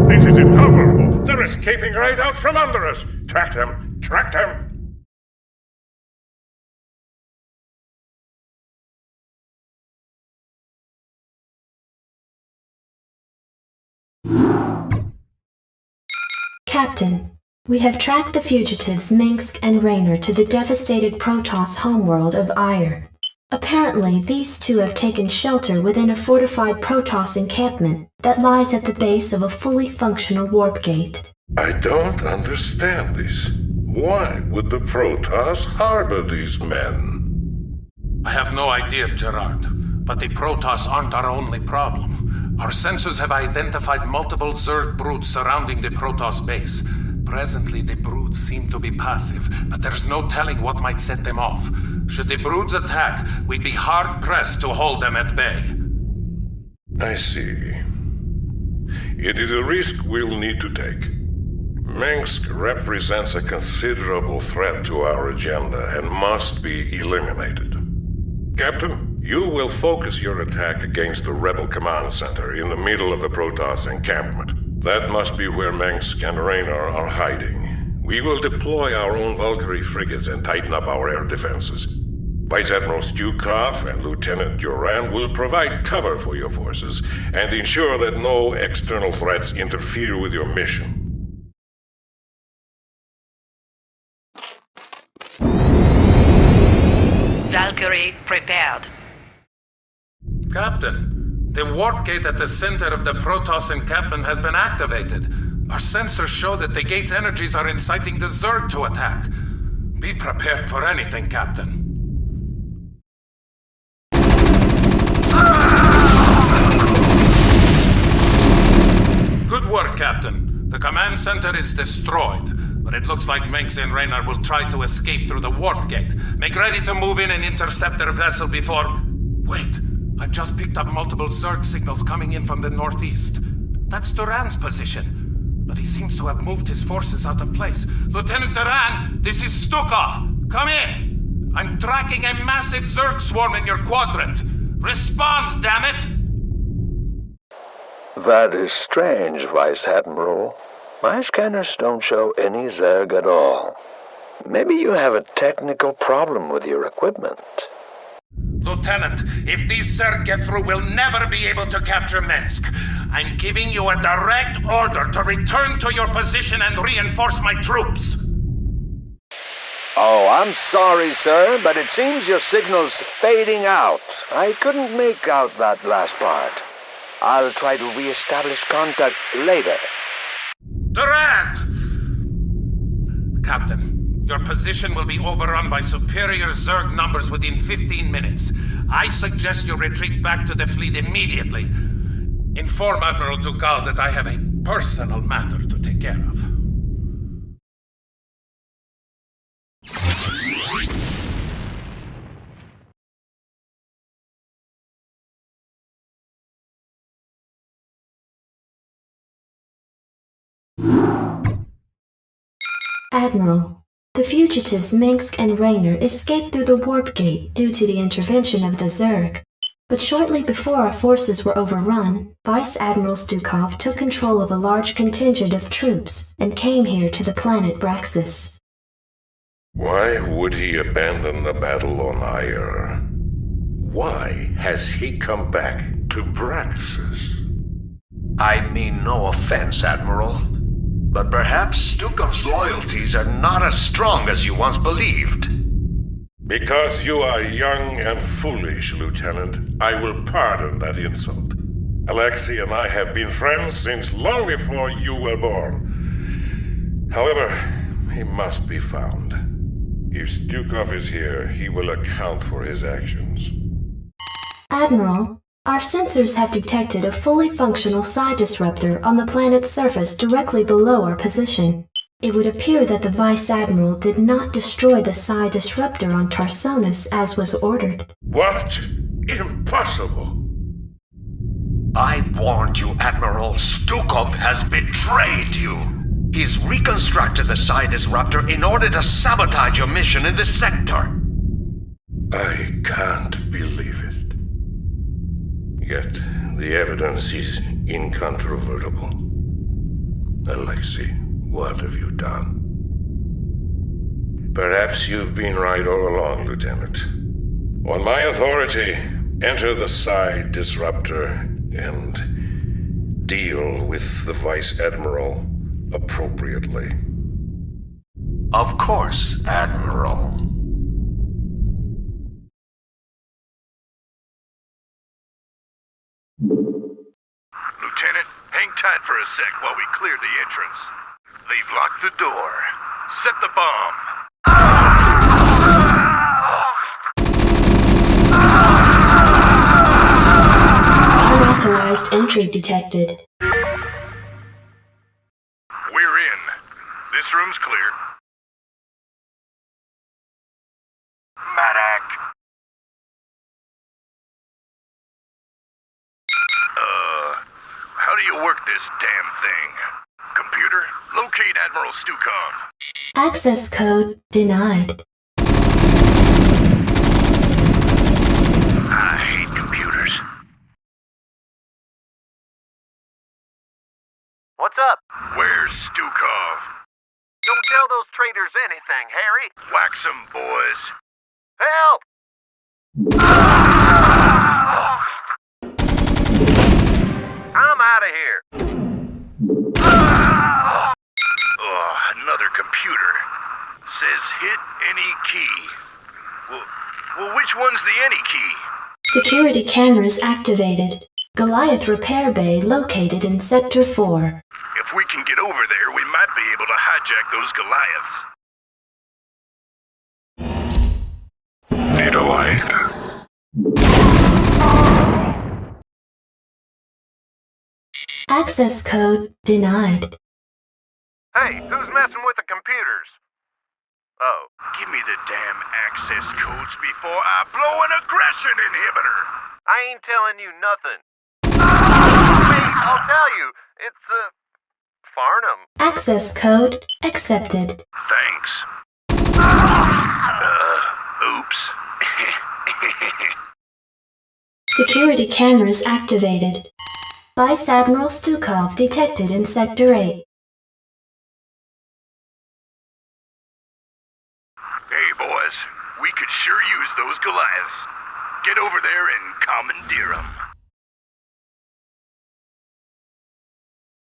This is intolerable! They're escaping right out from under us! Track them! Track them! Captain, we have tracked the fugitives Minsk and Raynor to the devastated Protoss homeworld of Ire. Apparently, these two have taken shelter within a fortified Protoss encampment that lies at the base of a fully functional warp gate. I don't understand this. Why would the Protoss harbor these men? I have no idea, Gerard, but the Protoss aren't our only problem. Our sensors have identified multiple Zerg broods surrounding the Protoss base. Presently, the broods seem to be passive, but there's no telling what might set them off. Should the broods attack, we'd be hard-pressed to hold them at bay. I see. It is a risk we'll need to take. Minsk represents a considerable threat to our agenda and must be eliminated. Captain, you will focus your attack against the Rebel Command Center in the middle of the Protoss encampment. That must be where Minsk and Raynor are hiding. We will deploy our own Valkyrie frigates and tighten up our air defenses. Vice Admiral Stukov and Lieutenant Duran will provide cover for your forces and ensure that no external threats interfere with your mission. Valkyrie prepared. Captain, the warp gate at the center of the Protoss encampment has been activated. Our sensors show that the gate's energies are inciting the Zerg to attack. Be prepared for anything, Captain. Good work, Captain. The command center is destroyed, but it looks like Minsk and Raynor will try to escape through the warp gate. Make ready to move in and intercept their vessel before... Wait, I've just picked up multiple Zerg signals coming in from the northeast. That's Duran's position, but he seems to have moved his forces out of place. Lieutenant Duran, this is Stukov. Come in. I'm tracking a massive Zerg swarm in your quadrant. Respond, damn it! That is strange, Vice Admiral. My scanners don't show any Zerg at all. Maybe you have a technical problem with your equipment. Lieutenant, if these Zerg get through, we'll never be able to capture Minsk. I'm giving you a direct order to return to your position and reinforce my troops. Oh, I'm sorry, sir, but it seems your signal's fading out. I couldn't make out that last part. I'll try to re-establish contact later. Duran! Captain, your position will be overrun by superior Zerg numbers within 15 minutes. I suggest you retreat back to the fleet immediately. Inform Admiral Ducal that I have a personal matter to take care of. Admiral, the fugitives Minsk and Raynor escaped through the warp gate due to the intervention of the Zerg. But shortly before our forces were overrun, Vice Admiral Stukov took control of a large contingent of troops and came here to the planet Braxis. Why would he abandon the battle on Aiur? Why has he come back to Braxis? I mean no offense, Admiral, but perhaps Stukov's loyalties are not as strong as you once believed. Because you are young and foolish, Lieutenant, I will pardon that insult. Alexei and I have been friends since long before you were born. However, he must be found. If Stukov is here, he will account for his actions. Admiral, our sensors have detected a fully functional psi disruptor on the planet's surface directly below our position. It would appear that the Vice Admiral did not destroy the psi disruptor on Tarsonis as was ordered. What? Impossible! I warned you, Admiral. Stukov has betrayed you. He's reconstructed the psi disruptor in order to sabotage your mission in this sector. I can't believe it. Yet the evidence is incontrovertible. Alexei, what have you done? Perhaps you've been right all along, Lieutenant. On my authority, enter the psi disruptor and deal with the Vice Admiral appropriately. Of course, Admiral. Lieutenant, hang tight for a sec while we clear the entrance. They've locked the door. Set the bomb. Unauthorized entry detected. We're in. This room's clear. Medic! How do you work this damn thing? Computer, locate Admiral Stukov. Access code denied. I hate computers. What's up? Where's Stukov? Don't tell those traitors anything, Harry. Wax 'em, boys. Help! I'm out of here. Another computer. Says hit any key. Well, which one's the any key? Security cameras activated. Goliath repair bay located in Sector 4. If we can get over there, we might be able to hijack those Goliaths. Need a light? Access code denied. Hey, who's messing with the computers? Oh. Give me the damn access codes before I blow an aggression inhibitor. I ain't telling you nothing. Wait, I'll tell you. It's, Farnham. Access code accepted. Thanks. Oops. Security cameras activated. Vice Admiral Stukov detected in Sector 8. Hey, boys. We could sure use those Goliaths. Get over there and commandeer them.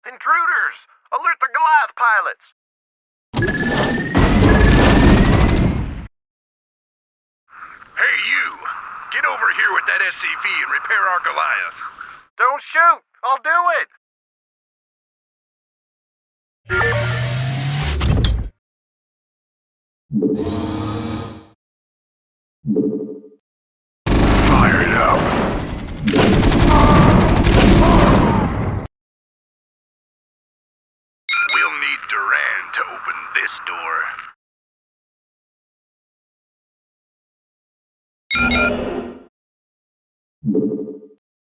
Intruders! Alert the Goliath pilots! Hey, you! Get over here with that SCV and repair our Goliaths. Don't shoot! I'll do it! Fire it up! We'll need Duran to open this door.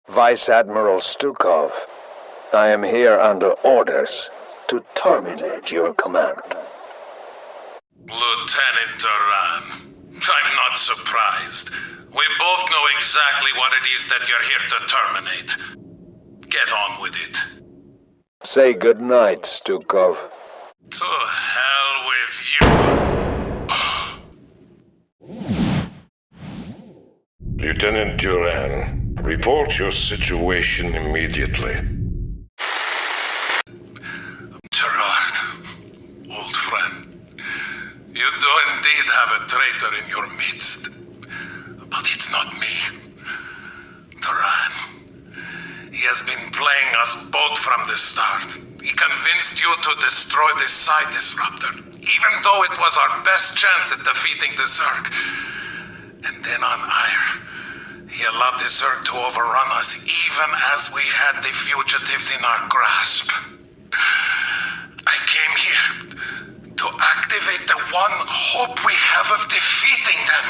Vice Admiral Stukov, I am here under orders to terminate your command. Lieutenant Duran, I'm not surprised. We both know exactly what it is that you're here to terminate. Get on with it. Say goodnight, Stukov. To hell with you. Lieutenant Duran, report your situation immediately. Gerard, old friend, you do indeed have a traitor in your midst. But it's not me. Duran. He has been playing us both from the start. He convinced you to destroy the Psi Disruptor, even though it was our best chance at defeating the Zerg. And then on Ire, he allowed the Zerg to overrun us even as we had the fugitives in our grasp. I came here to activate the one hope we have of defeating them.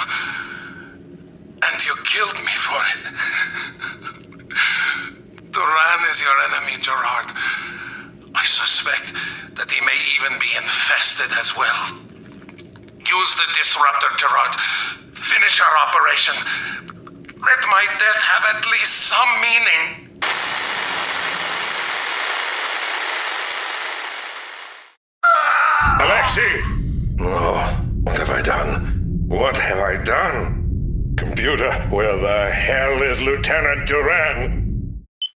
And you killed me for it. Duran is your enemy, Gerard. I suspect that he may even be infested as well. Use the disruptor, Gerard. Finish our operation. Let my death have at least some meaning. Alexei! Oh, what have I done? What have I done? Computer, where the hell is Lieutenant Duran?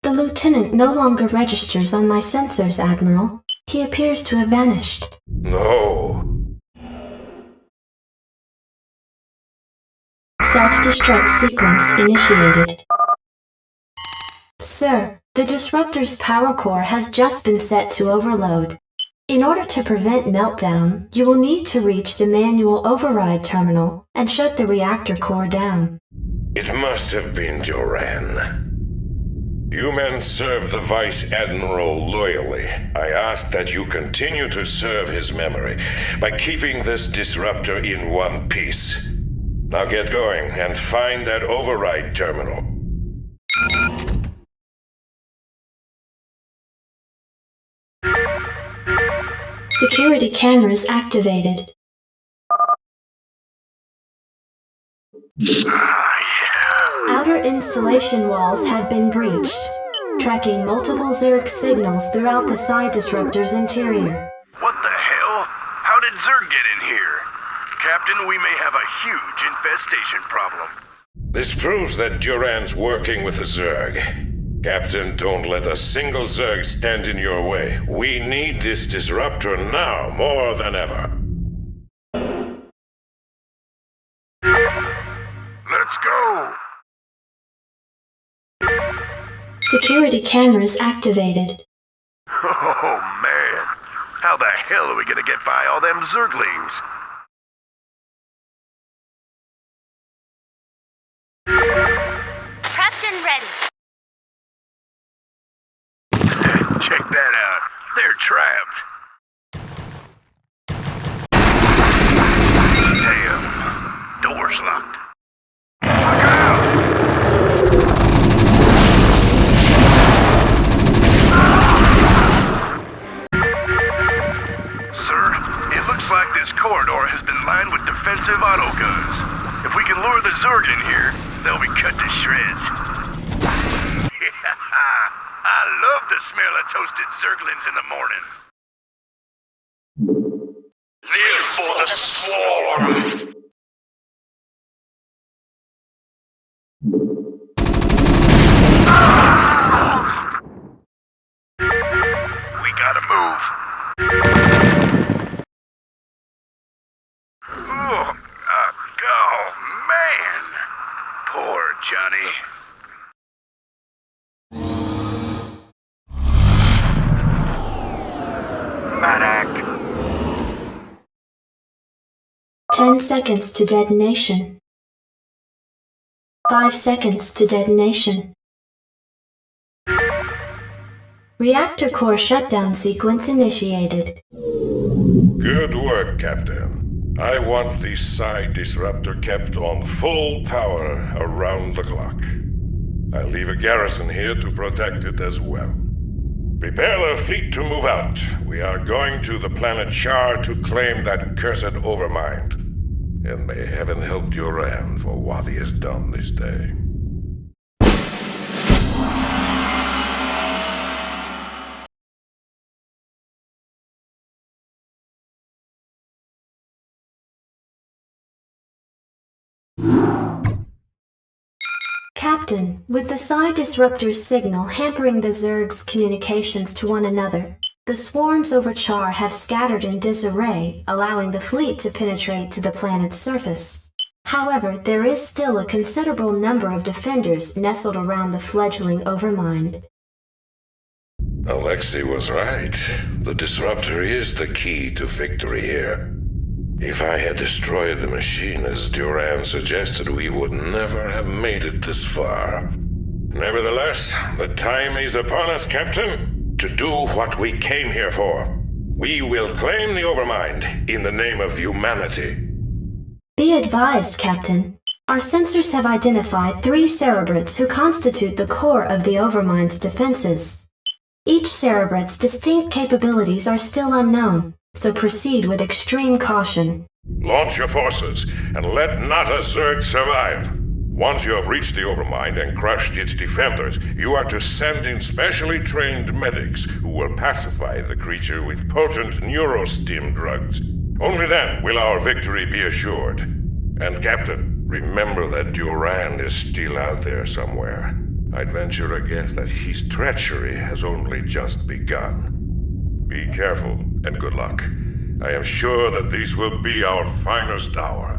The lieutenant no longer registers on my sensors, Admiral. He appears to have vanished. No. Self-destruct sequence initiated. Sir, the disruptor's power core has just been set to overload. In order to prevent meltdown, you will need to reach the manual override terminal and shut the reactor core down. It must have been Duran. You men serve the Vice Admiral loyally. I ask that you continue to serve his memory by keeping this disruptor in one piece. Now get going and find that override terminal. Security cameras activated. Outer installation walls had been breached, tracking multiple Zerg signals throughout the Psi Disruptor's interior. What the hell? How did Zerg get in here? Captain, we may have a huge infestation problem. This proves that Duran's working with the Zerg. Captain, don't let a single Zerg stand in your way. We need this disruptor now more than ever. Let's go! Security cameras activated. Oh man, how the hell are we gonna get by all them Zerglings? Prepped and ready. Check that out. They're trapped. Damn. Door's locked. Look out! Sir, it looks like this corridor has been lined with defensive autoguns. If we can lure the Zerg in here, they'll be cut to shreds. I love the smell of toasted Zerglings in the morning. Live for the swarm! We gotta move. Oh, man. Poor Johnny. Badass. 10 seconds to detonation. 5 seconds to detonation. Reactor core shutdown sequence initiated. Good work, Captain. I want the psi disruptor kept on full power around the clock. I'll leave a garrison here to protect it as well. Prepare the fleet to move out. We are going to the planet Shar to claim that cursed overmind. And may heaven help Duran for what he has done this day. Captain, with the psi disruptor's signal hampering the Zerg's communications to one another, the swarms over Char have scattered in disarray, allowing the fleet to penetrate to the planet's surface. However, there is still a considerable number of defenders nestled around the fledgling Overmind. Alexei was right. The disruptor is the key to victory here. If I had destroyed the machine as Duran suggested, we would never have made it this far. Nevertheless, the time is upon us, Captain, to do what we came here for. We will claim the Overmind in the name of humanity. Be advised, Captain. Our sensors have identified 3 Cerebrates who constitute the core of the Overmind's defenses. Each Cerebrate's distinct capabilities are still unknown, so proceed with extreme caution. Launch your forces, and let not a Zerg survive. Once you have reached the Overmind and crushed its defenders, you are to send in specially trained medics who will pacify the creature with potent neurostim drugs. Only then will our victory be assured. And Captain, remember that Duran is still out there somewhere. I'd venture a guess that his treachery has only just begun. Be careful, and good luck. I am sure that this will be our finest hour.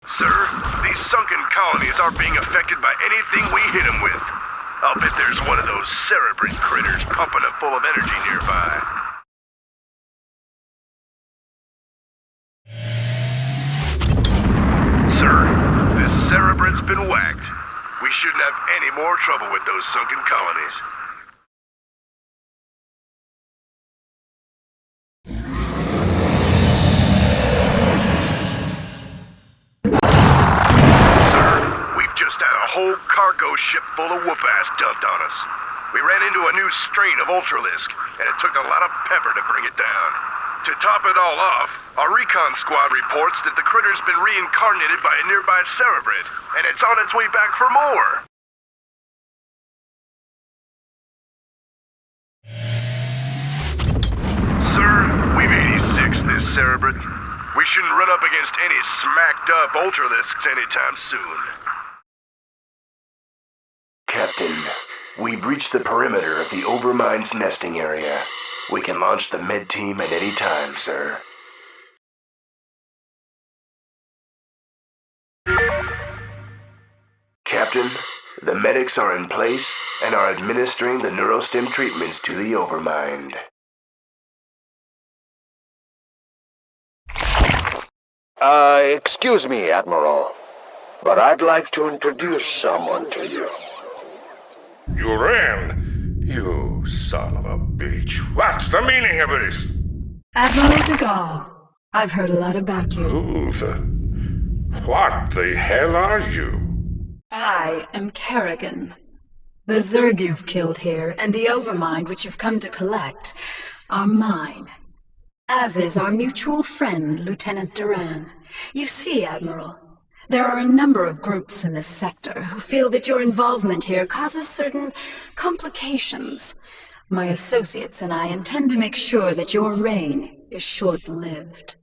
Sir, these sunken colonies are being affected by anything we hit them with. I'll bet there's one of those Cerebrate critters pumping it full of energy nearby. Sir, this Cerebrate's been whacked. We shouldn't have any more trouble with those sunken colonies. Just had a whole cargo ship full of whoop-ass dumped on us. We ran into a new strain of Ultralisk, and it took a lot of pepper to bring it down. To top it all off, our recon squad reports that the critter's been reincarnated by a nearby Cerebrate, and it's on its way back for more. Sir, we've 86 this Cerebrate. We shouldn't run up against any smacked-up Ultralisks anytime soon. Captain, we've reached the perimeter of the Overmind's nesting area. We can launch the med team at any time, sir. Captain, the medics are in place and are administering the neurostim treatments to the Overmind. Excuse me, Admiral, but I'd like to introduce someone to you. Duran! You son of a bitch. What's the meaning of this? Admiral de Gaulle, I've heard a lot about you. What the hell are you? I am Kerrigan. The Zerg you've killed here, and the Overmind which you've come to collect, are mine. As is our mutual friend, Lieutenant Duran. You see, Admiral, there are a number of groups in this sector who feel that your involvement here causes certain complications. My associates and I intend to make sure that your reign is short-lived.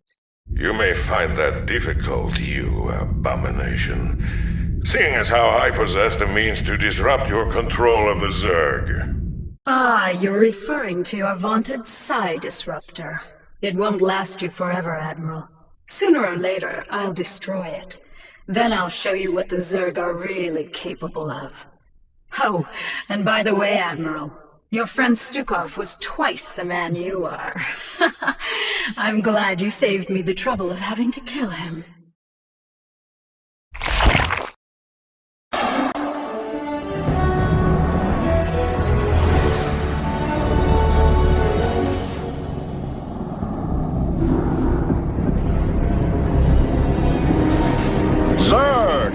You may find that difficult, you abomination, seeing as how I possess the means to disrupt your control of the Zerg. Ah, you're referring to your vaunted psi disruptor. It won't last you forever, Admiral. Sooner or later, I'll destroy it. Then I'll show you what the Zerg are really capable of. Oh, and by the way, Admiral, Your friend Stukov was twice the man you are. I'm glad you saved me the trouble of having to kill him. Zerg!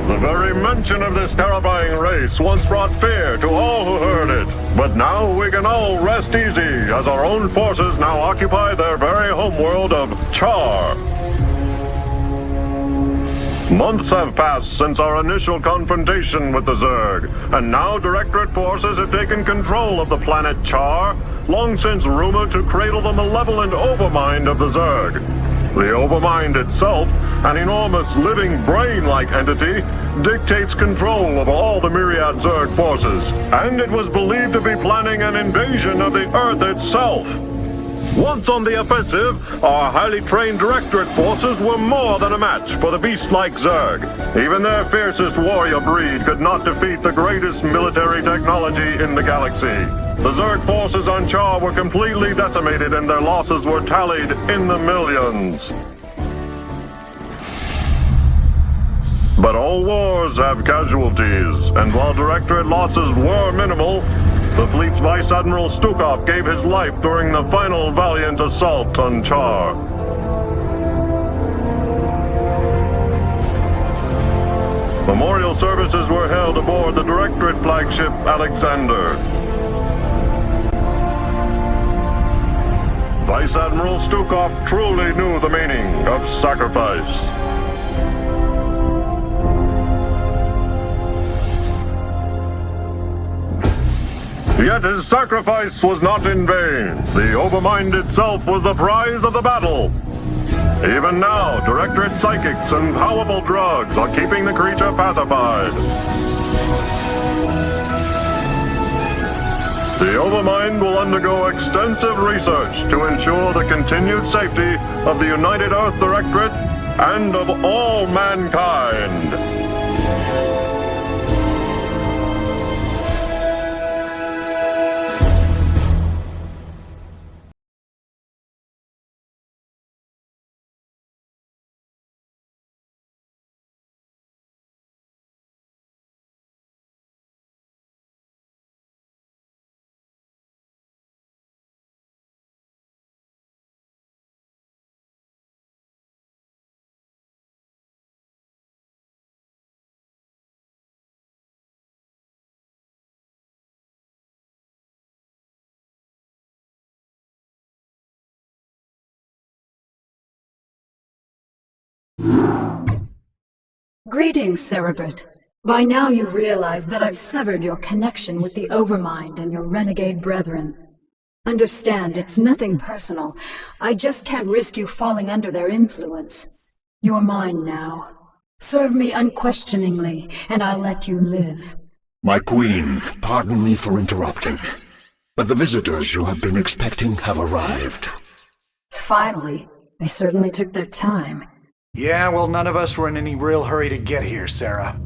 The very mention of this terrifying race once brought fear to all who heard it. But now we can all rest easy as our own forces now occupy their very homeworld of Char. Months have passed since our initial confrontation with the Zerg, and now Directorate forces have taken control of the planet Char, long since rumored to cradle the malevolent overmind of the Zerg. The overmind itself, an enormous living brain-like entity, dictates control of all the myriad Zerg forces, and it was believed to be planning an invasion of the Earth itself. Once on the offensive, our highly trained Directorate forces were more than a match for the beast-like Zerg. Even their fiercest warrior breed could not defeat the greatest military technology in the galaxy. The Zerg forces on Char were completely decimated and their losses were tallied in the millions. But all wars have casualties, and while Directorate losses were minimal, the fleet's Vice Admiral Stukov gave his life during the final valiant assault on Char. Memorial services were held aboard the Directorate flagship Alexander. Vice Admiral Stukov truly knew the meaning of sacrifice. Yet his sacrifice was not in vain. The Overmind itself was the prize of the battle. Even now, Directorate psychics and powerful drugs are keeping the creature pacified. The Overmind will undergo extensive research to ensure the continued safety of the United Earth Directorate and of all mankind. Greetings, Cerebrit. By now you've realized that I've severed your connection with the Overmind and your renegade brethren. Understand, it's nothing personal. I just can't risk you falling under their influence. You're mine now. Serve me unquestioningly, and I'll let you live. My queen, pardon me for interrupting, but the visitors you have been expecting have arrived. Finally, they certainly took their time. Yeah, well, none of us were in any real hurry to get here, Sarah.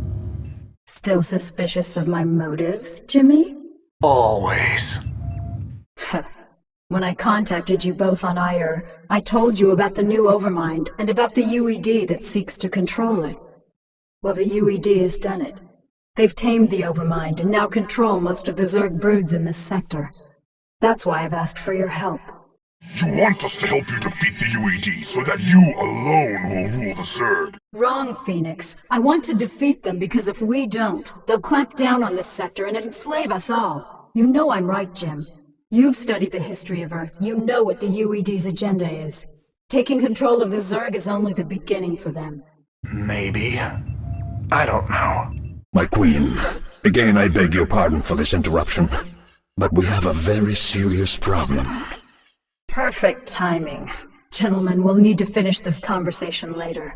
Still suspicious of my motives, Jimmy? Always. When I contacted you both on Ire, I told you about the new Overmind and about the UED that seeks to control it. Well, the UED has done it. They've tamed the Overmind and now control most of the Zerg broods in this sector. That's why I've asked for your help. You want us to help you defeat the UED so that you alone will rule the Zerg. Wrong, Phoenix. I want to defeat them because if we don't, they'll clamp down on this sector and enslave us all. You know I'm right, Jim. You've studied the history of Earth. You know what the UED's agenda is. Taking control of the Zerg is only the beginning for them. Maybe. I don't know. My queen, again I beg your pardon for this interruption, but we have a very serious problem. Perfect timing. Gentlemen, we'll need to finish this conversation later.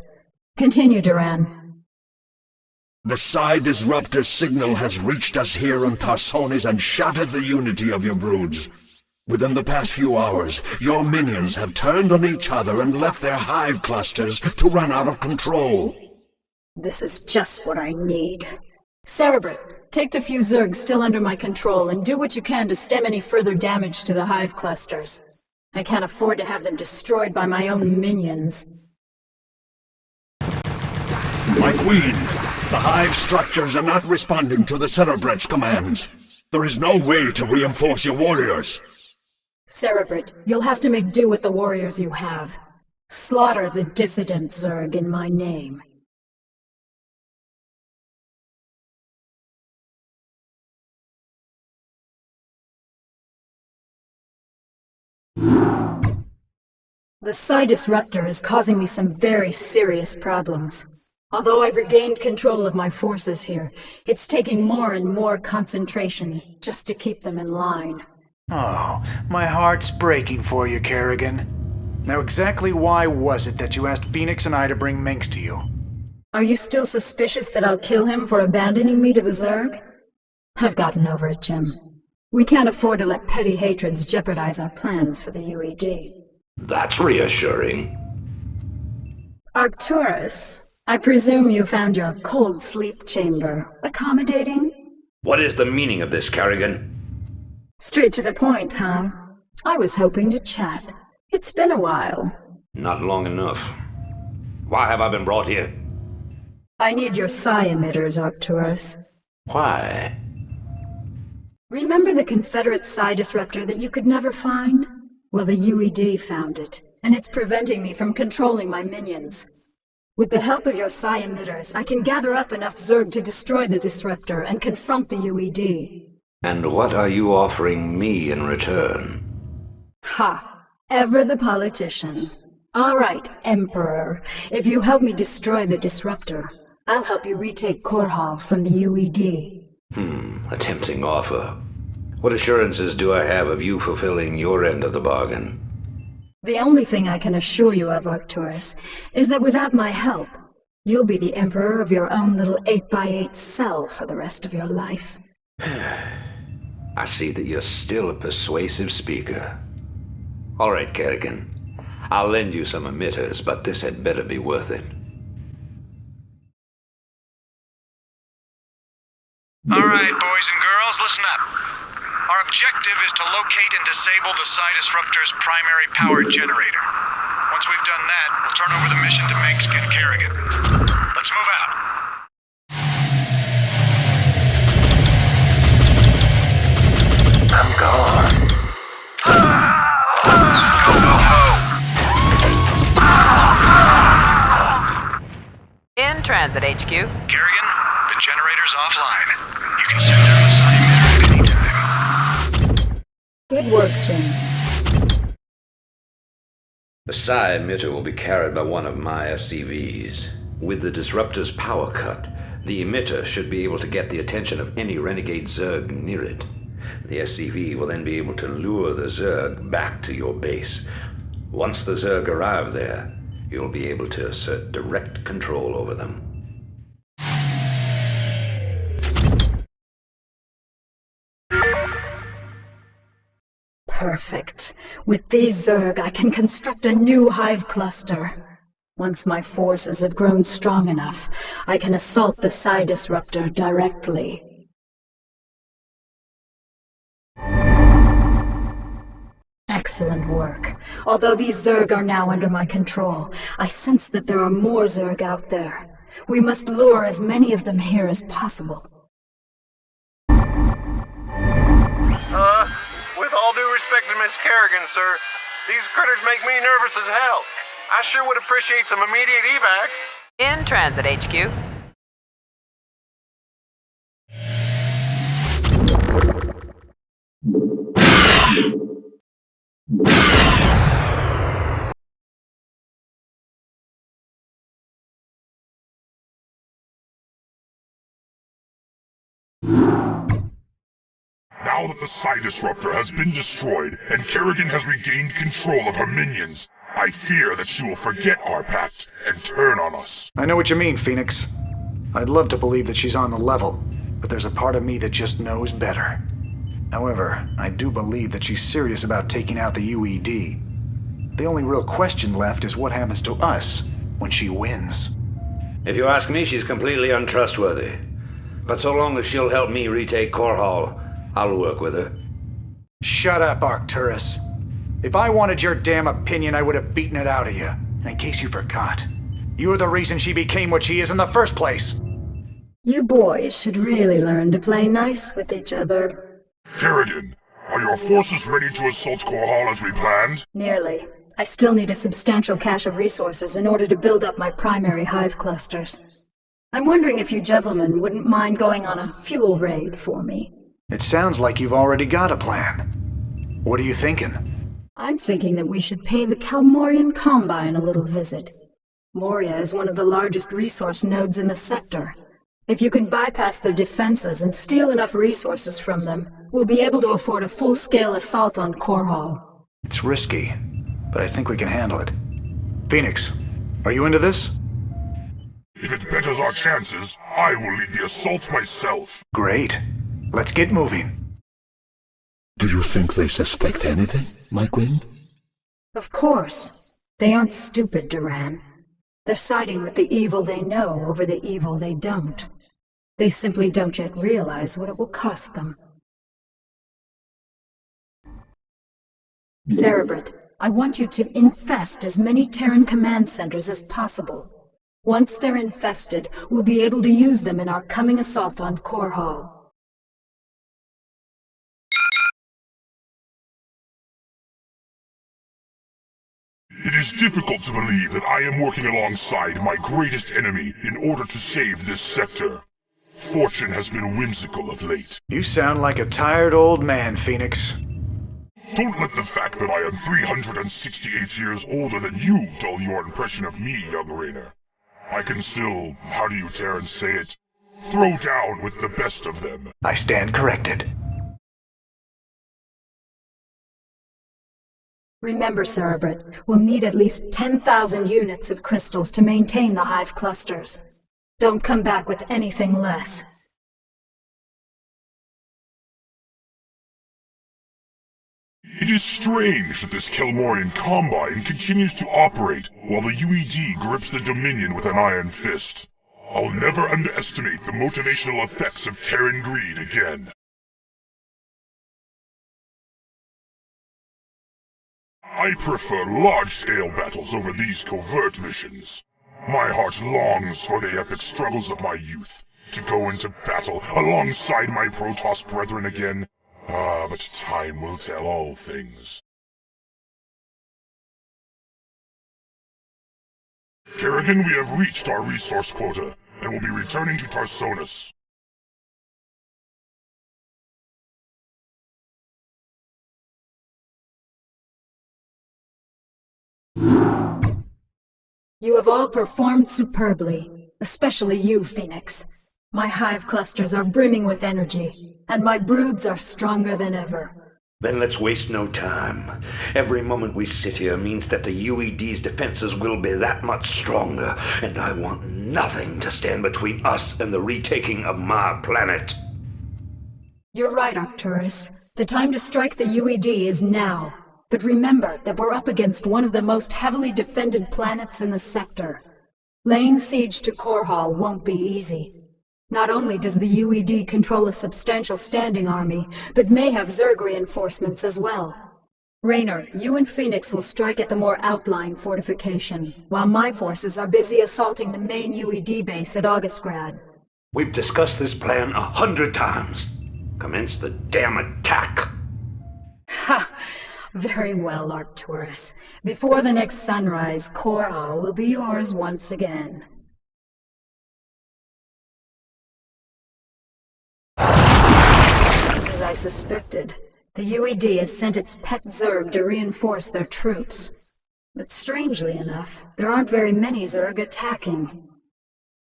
Continue, Duran. The Psi Disruptor signal has reached us here on Tarsonis and shattered the unity of your broods. Within the past few hours, your minions have turned on each other and left their hive clusters to run out of control. This is just what I need. Cerebrit, Take the few Zergs still under my control and do what you can to stem any further damage to the hive clusters. I can't afford to have them destroyed by my own minions. My queen, the hive structures are not responding to the Cerebrate commands. There is no way to reinforce your warriors. Cerebrate, you'll have to make do with the warriors you have. Slaughter the dissident Zerg in my name. The Psi Disruptor is causing me some very serious problems. Although I've regained control of my forces here, it's taking more and more concentration just to keep them in line. Oh, my heart's breaking for you, Kerrigan. Now exactly why was it that you asked Phoenix and I to bring Minx to you? Are you still suspicious that I'll kill him for abandoning me to the Zerg? I've gotten over it, Jim. We can't afford to let petty hatreds jeopardize our plans for the UED. That's reassuring. Arcturus, I presume you found your cold sleep chamber accommodating? What is the meaning of this, Kerrigan? Straight to the point, huh? I was hoping to chat. It's been a while. Not long enough. Why have I been brought here? I need your psi emitters, Arcturus. Why? Remember the Confederate psi disruptor that you could never find? Well, the UED found it, and it's preventing me from controlling my minions. With the help of your psi emitters, I can gather up enough Zerg to destroy the disruptor and confront the UED. And what are you offering me in return? Ha! Ever the politician. All right, Emperor. If you help me destroy the disruptor, I'll help you retake Korhal from the UED. A tempting offer. What assurances do I have of you fulfilling your end of the bargain? The only thing I can assure you of, Arcturus, is that without my help, you'll be the Emperor of your own little 8x8 cell for the rest of your life. I see that you're still a persuasive speaker. All right, Kerrigan. I'll lend you some emitters, but this had better be worth it. All right, boys and girls, listen up. Our objective is to locate and disable the Psi Disruptor's primary power generator. Once we've done that, we'll turn over the mission to Minx and Kerrigan. Let's move out. I'm gone. In transit, HQ. Kerrigan, the generator's offline. You can send down the Psi emitter at any time. Good work, Jim. The Psi emitter will be carried by one of my SCVs. With the disruptor's power cut, the emitter should be able to get the attention of any renegade Zerg near it. The SCV will then be able to lure the Zerg back to your base. Once the Zerg arrive there, you'll be able to assert direct control over them. Perfect. With these Zerg, I can construct a new hive cluster. Once my forces have grown strong enough, I can assault the Psi Disruptor directly. Excellent work. Although these Zerg are now under my control, I sense that there are more Zerg out there. We must lure as many of them here as possible. With all due respect to Miss Kerrigan, sir, these critters make me nervous as hell. I sure would appreciate some immediate evac. In transit, HQ. Now that the Psi Disruptor has been destroyed and Kerrigan has regained control of her minions, I fear that she will forget our pact and turn on us. I know what you mean, Phoenix. I'd love to believe that she's on the level, but there's a part of me that just knows better. However, I do believe that she's serious about taking out the UED. The only real question left is what happens to us when she wins. If you ask me, she's completely untrustworthy. But so long as she'll help me retake Core Hall, I'll work with her. Shut up, Arcturus. If I wanted your damn opinion, I would have beaten it out of you. And in case you forgot, you're the reason she became what she is in the first place. You boys should really learn to play nice with each other. Kerrigan, are your forces ready to assault Core Hall as we planned? Nearly. I still need a substantial cache of resources in order to build up my primary hive clusters. I'm wondering if you gentlemen wouldn't mind going on a fuel raid for me. It sounds like you've already got a plan. What are you thinking? I'm thinking that we should pay the Kalmorian Combine a little visit. Moria is one of the largest resource nodes in the sector. If you can bypass their defenses and steal enough resources from them, we'll be able to afford a full-scale assault on Core Hall. It's risky, but I think we can handle it. Phoenix, are you into this? If it betters our chances, I will lead the assault myself. Great. Let's get moving. Do you think they suspect anything, my queen? Of course. They aren't stupid, Duran. They're siding with the evil they know over the evil they don't. They simply don't yet realize what it will cost them. Cerebrate, I want you to infest as many Terran command centers as possible. Once they're infested, we'll be able to use them in our coming assault on Core Hall. It is difficult to believe that I am working alongside my greatest enemy in order to save this sector. Fortune has been whimsical of late. You sound like a tired old man, Phoenix. Don't let the fact that I am 368 years older than you dull your impression of me, young Raynor. I can still, how do you Terrans say it, throw down with the best of them. I stand corrected. Remember, Cerebrate, we'll need at least 10,000 units of crystals to maintain the hive clusters. Don't come back with anything less. It is strange that this Kelmorian Combine continues to operate while the UED grips the Dominion with an iron fist. I'll never underestimate the motivational effects of Terran greed again. I prefer large-scale battles over these covert missions. My heart longs for the epic struggles of my youth, to go into battle alongside my Protoss brethren again. Ah, but time will tell all things. Kerrigan, we have reached our resource quota, and will be returning to Tarsonis. You have all performed superbly, especially you, Phoenix. My hive clusters are brimming with energy, and my broods are stronger than ever. Then let's waste no time. Every moment we sit here means that the UED's defenses will be that much stronger, and I want nothing to stand between us and the retaking of my planet. You're right, Arcturus. The time to strike the UED is now. But remember that we're up against one of the most heavily defended planets in the sector. Laying siege to Core Hall won't be easy. Not only does the UED control a substantial standing army, but may have Zerg reinforcements as well. Raynor, you and Phoenix will strike at the more outlying fortification, while my forces are busy assaulting the main UED base at Augustgrad. We've discussed this plan 100 times. Commence the damn attack. Ha! Very well, Arcturus. Before the next sunrise, Core Hall will be yours once again. As I suspected, the UED has sent its pet Zerg to reinforce their troops. But strangely enough, there aren't very many Zerg attacking.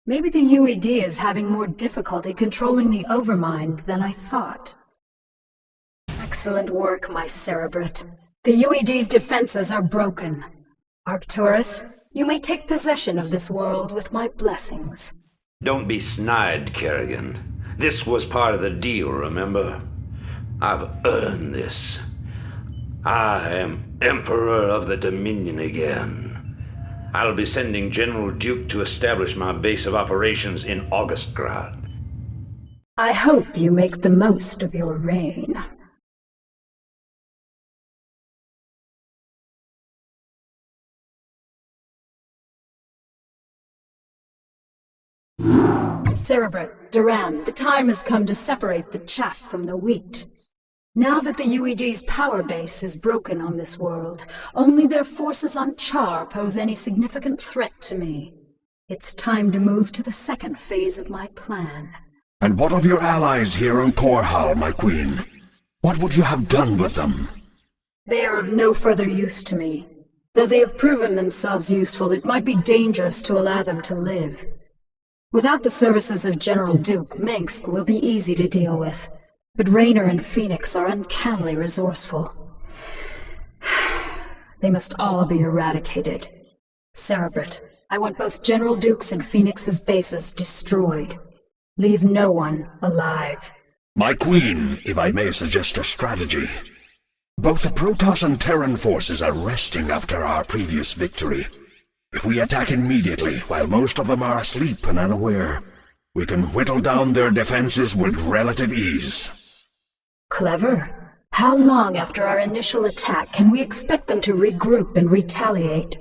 Maybe the UED is having more difficulty controlling the Overmind than I thought. Excellent work, my Cerebrate. The UED's defenses are broken. Arcturus, you may take possession of this world with my blessings. Don't be snide, Kerrigan. This was part of the deal, remember? I've earned this. I am Emperor of the Dominion again. I'll be sending General Duke to establish my base of operations in Augustgrad. I hope you make the most of your reign. Cerebrit, Duran, the time has come to separate the chaff from the wheat. Now that the UED's power base is broken on this world, only their forces on Char pose any significant threat to me. It's time to move to the second phase of my plan. And what of your allies here on Korhal, my queen? What would you have done with them? They are of no further use to me. Though they have proven themselves useful, it might be dangerous to allow them to live. Without the services of General Duke, Minsk will be easy to deal with. But Raynor and Phoenix are uncannily resourceful. They must all be eradicated. Cerebrit, I want both General Duke's and Phoenix's bases destroyed. Leave no one alive. My queen, if I may suggest a strategy. Both the Protoss and Terran forces are resting after our previous victory. If we attack immediately, while most of them are asleep and unaware, we can whittle down their defenses with relative ease. Clever. How long after our initial attack can we expect them to regroup and retaliate?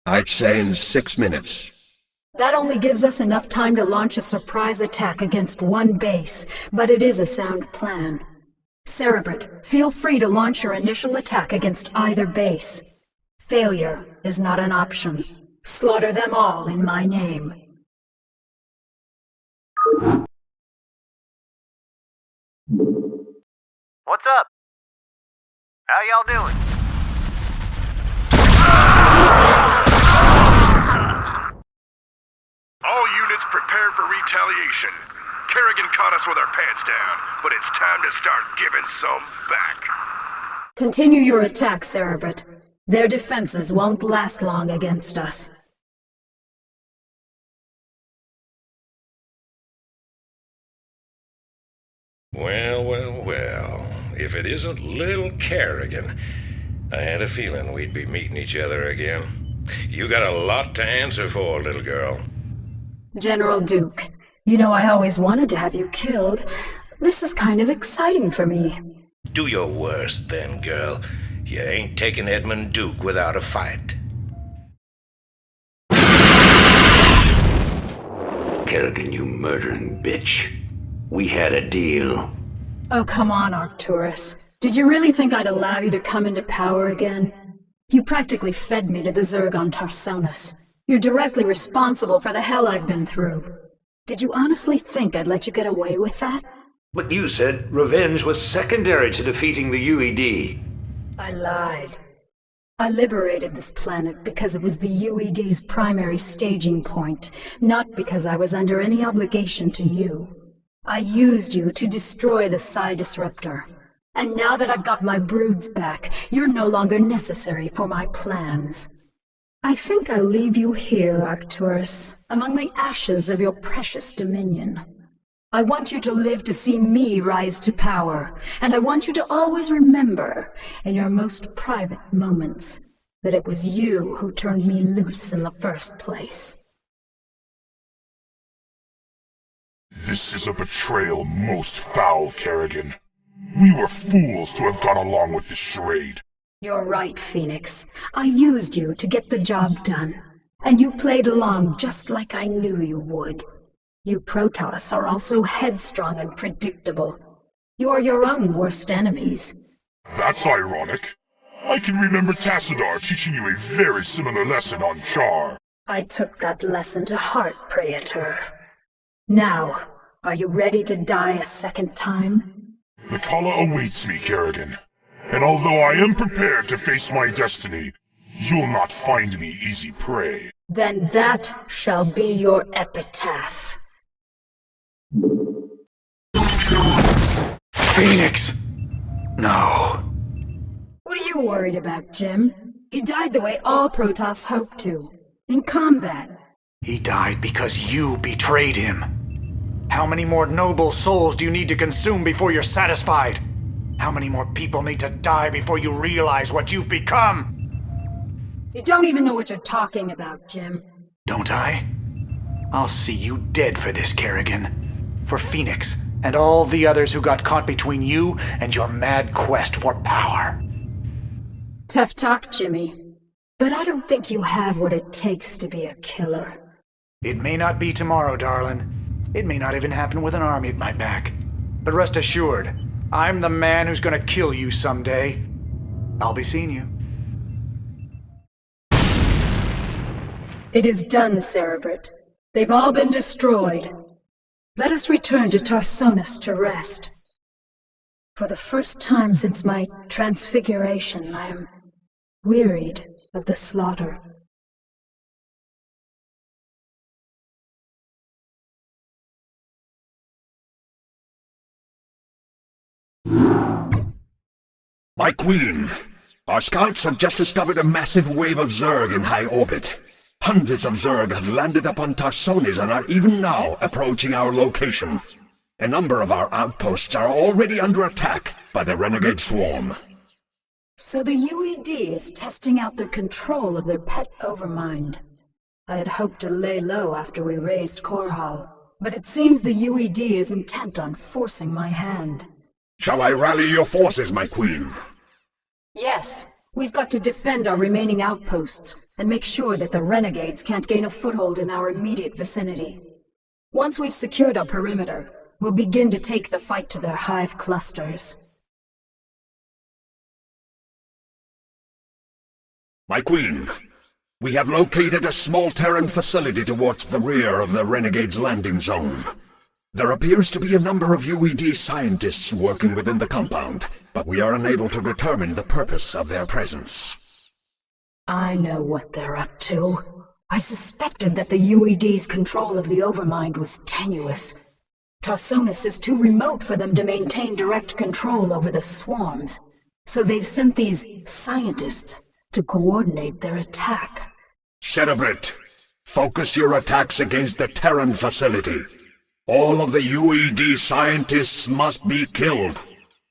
I'd say in 6 minutes. That only gives us enough time to launch a surprise attack against one base, but it is a sound plan. Cerebrit, feel free to launch your initial attack against either base. Failure is not an option. Slaughter them all in my name. What's up? How y'all doing? All units prepared for retaliation. Kerrigan caught us with our pants down, but it's time to start giving some back. Continue your attack, Cerebrit. Their defenses won't last long against us. Well. If it isn't little Kerrigan, I had a feeling we'd be meeting each other again. You got a lot to answer for, little girl. General Duke, you know I always wanted to have you killed. This is kind of exciting for me. Do your worst, then, girl. You ain't taking Edmund Duke without a fight. Kerrigan, you murdering bitch. We had a deal. Oh, come on, Arcturus. Did you really think I'd allow you to come into power again? You practically fed me to the Zerg on Tarsonis. You're directly responsible for the hell I've been through. Did you honestly think I'd let you get away with that? But you said revenge was secondary to defeating the UED. I lied. I liberated this planet because it was the UED's primary staging point, not because I was under any obligation to you. I used you to destroy the Psi Disruptor. And now that I've got my broods back, you're no longer necessary for my plans. I think I'll leave you here, Arcturus, among the ashes of your precious dominion. I want you to live to see me rise to power, and I want you to always remember, in your most private moments, that it was you who turned me loose in the first place. This is a betrayal most foul, Kerrigan. We were fools to have gone along with this charade. You're right, Phoenix. I used you to get the job done, and you played along just like I knew you would. You Protoss are also headstrong and predictable. You're your own worst enemies. That's ironic. I can remember Tassadar teaching you a very similar lesson on Char. I took that lesson to heart, Praetor. Now, are you ready to die a second time? The Kala awaits me, Kerrigan. And although I am prepared to face my destiny, you'll not find me easy prey. Then that shall be your epitaph. Phoenix! No. What are you worried about, Jim? He died the way all Protoss hoped to. In combat. He died because you betrayed him. How many more noble souls do you need to consume before you're satisfied? How many more people need to die before you realize what you've become? You don't even know what you're talking about, Jim. Don't I? I'll see you dead for this, Kerrigan. For Phoenix and all the others who got caught between you and your mad quest for power. Tough talk, Jimmy. But I don't think you have what it takes to be a killer. It may not be tomorrow, darling. It may not even happen with an army at my back. But rest assured, I'm the man who's gonna kill you someday. I'll be seeing you. It is done, Cerebrit. They've all been destroyed. Let us return to Tarsonis to rest. For the first time since my transfiguration, I am wearied of the slaughter. My queen, our scouts have just discovered a massive wave of Zerg in high orbit. Hundreds of Zerg have landed upon Tarsonis and are even now approaching our location. A number of our outposts are already under attack by the renegade swarm. So the UED is testing out their control of their pet overmind. I had hoped to lay low after we raised Korhal, but it seems the UED is intent on forcing my hand. Shall I rally your forces, my queen? Yes, we've got to defend our remaining outposts and make sure that the renegades can't gain a foothold in our immediate vicinity. Once we've secured our perimeter, we'll begin to take the fight to their hive clusters. My queen, we have located a small Terran facility towards the rear of the Renegade's landing zone. There appears to be a number of UED scientists working within the compound, but we are unable to determine the purpose of their presence. I know what they're up to. I suspected that the UED's control of the Overmind was tenuous. Tarsonis is too remote for them to maintain direct control over the swarms, so they've sent these scientists to coordinate their attack. Cerebrit, focus your attacks against the Terran facility. All of the UED scientists must be killed.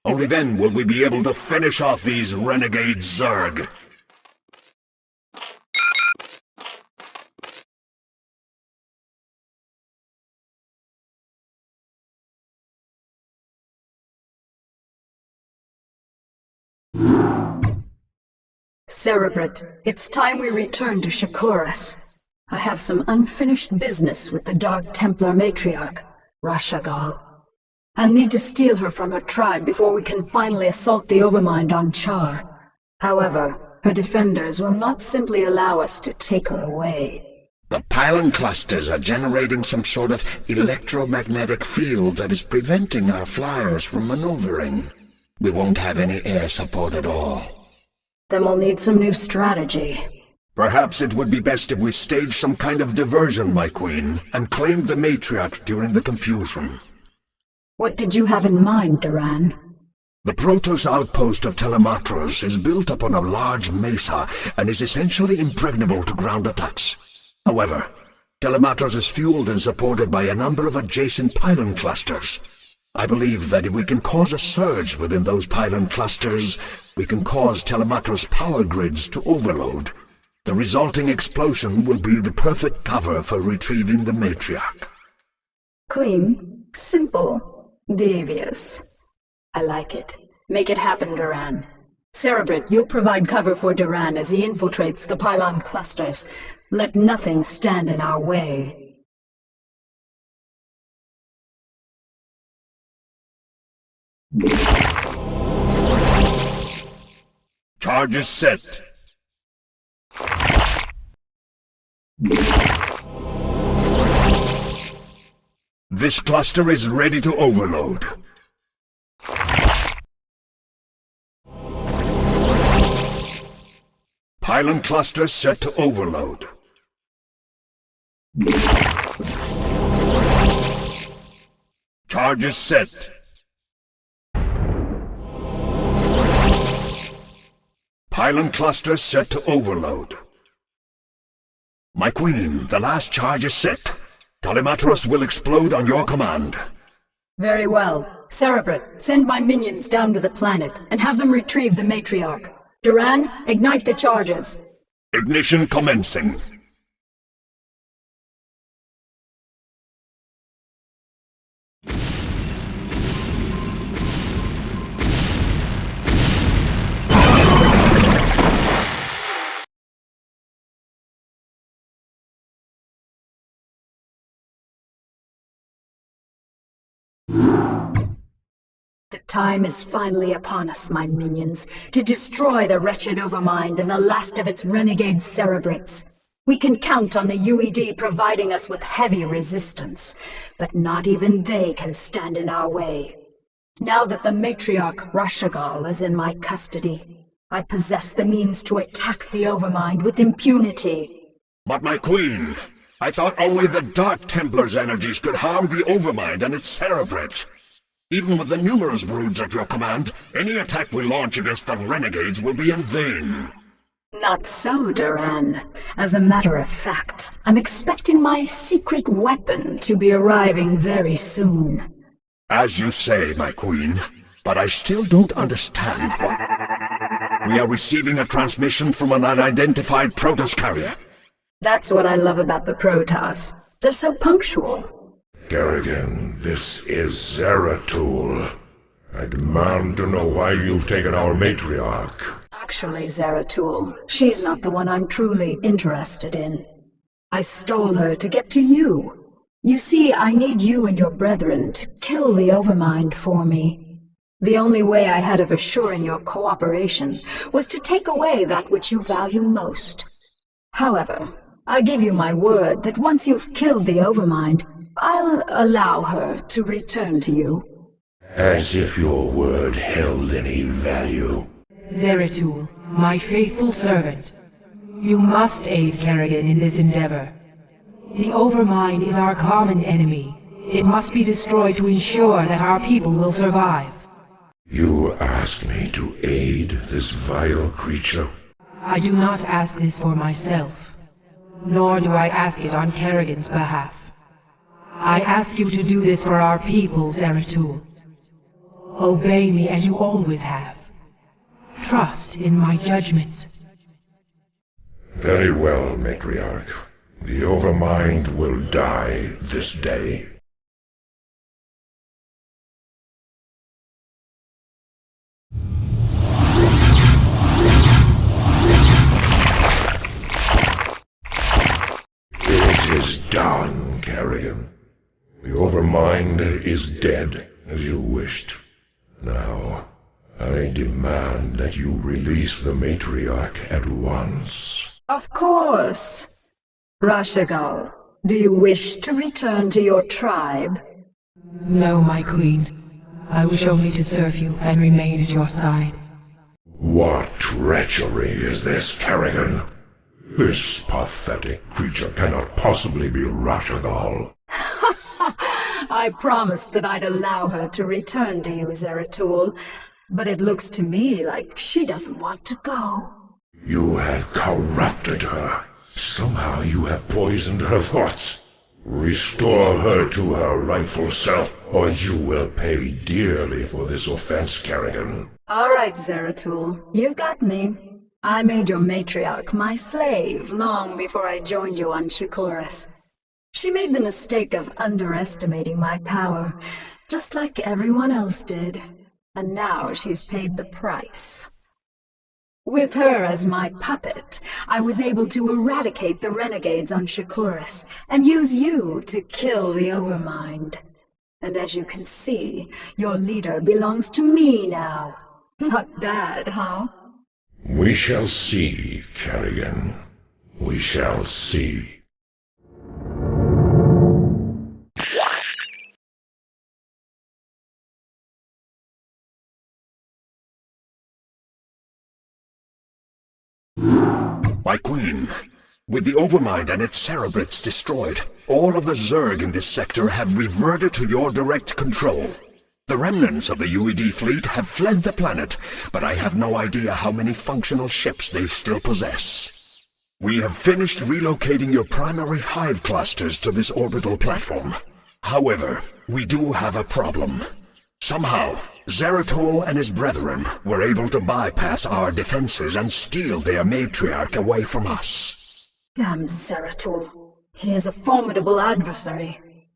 Only then will we be able to finish off these renegade Zerg. Cerebrit, it's time we return to Shakuras. I have some unfinished business with the Dark Templar matriarch, Rashagal. I'll need to steal her from her tribe before we can finally assault the Overmind on Char. However, her defenders will not simply allow us to take her away. The pylon clusters are generating some sort of electromagnetic field that is preventing our flyers from maneuvering. We won't have any air support at all. Then we'll need some new strategy. Perhaps it would be best if we staged some kind of diversion, my queen, and claimed the matriarch during the confusion. What did you have in mind, Duran? The Protoss outpost of Telematros is built upon a large mesa and is essentially impregnable to ground attacks. However, Telematros is fueled and supported by a number of adjacent pylon clusters. I believe that if we can cause a surge within those pylon clusters, we can cause Telematros power grids to overload. The resulting explosion will be the perfect cover for retrieving the matriarch. Clean, simple, devious. I like it. Make it happen, Duran. Cerebrit, you'll provide cover for Duran as he infiltrates the pylon clusters. Let nothing stand in our way. Charges set. This cluster is ready to overload. Pylon cluster set to overload. Charges set. Pylon cluster set to overload. My queen, the last charge is set. Telematros will explode on your command. Very well. Cerebrit, send my minions down to the planet and have them retrieve the matriarch. Duran, ignite the charges. Ignition commencing. The time is finally upon us, my minions, to destroy the wretched Overmind and the last of its renegade cerebrates. We can count on the UED providing us with heavy resistance, but not even they can stand in our way. Now that the matriarch Rashagal is in my custody, I possess the means to attack the Overmind with impunity. But my queen, I thought only the Dark Templar's energies could harm the Overmind and its cerebrate. Even with the numerous broods at your command, any attack we launch against the renegades will be in vain. Not so, Duran. As a matter of fact, I'm expecting my secret weapon to be arriving very soon. As you say, my queen, but I still don't understand why. We are receiving a transmission from an unidentified Protoss carrier. That's what I love about the Protoss. They're so punctual. Kerrigan, this is Zeratul. I demand to know why you've taken our matriarch. Actually, Zeratul, she's not the one I'm truly interested in. I stole her to get to you. You see, I need you and your brethren to kill the Overmind for me. The only way I had of assuring your cooperation was to take away that which you value most. However, I give you my word that once you've killed the Overmind, I'll allow her to return to you. As if your word held any value. Zeratul, my faithful servant, you must aid Kerrigan in this endeavor. The Overmind is our common enemy. It must be destroyed to ensure that our people will survive. You ask me to aid this vile creature? I do not ask this for myself, nor do I ask it on Kerrigan's behalf. I ask you to do this for our people, Zeratul. Obey me as you always have. Trust in my judgment. Very well, matriarch. The Overmind will die this day. It is done, Kerrigan. The Overmind is dead, as you wished. Now, I demand that you release the matriarch at once. Of course. Rashagal, do you wish to return to your tribe? No, my queen. I wish only to serve you and remain at your side. What treachery is this, Kerrigan? This pathetic creature cannot possibly be Rashagal. I promised that I'd allow her to return to you, Zeratul, but it looks to me like she doesn't want to go. You have corrupted her. Somehow you have poisoned her thoughts. Restore her to her rightful self, or you will pay dearly for this offense, Kerrigan. All right, Zeratul, you've got me. I made your matriarch my slave long before I joined you on Shakuras. She made the mistake of underestimating my power, just like everyone else did, and now she's paid the price. With her as my puppet, I was able to eradicate the renegades on Shakuras and use you to kill the Overmind. And as you can see, your leader belongs to me now. Not bad, huh? We shall see, Kerrigan. We shall see. My queen, with the Overmind and its cerebrates destroyed, all of the Zerg in this sector have reverted to your direct control. The remnants of the UED fleet have fled the planet, but I have no idea how many functional ships they still possess. We have finished relocating your primary hive clusters to this orbital platform. However, we do have a problem. Somehow, Zeratul and his brethren were able to bypass our defenses and steal their matriarch away from us. Damn Zeratul. He is a formidable adversary.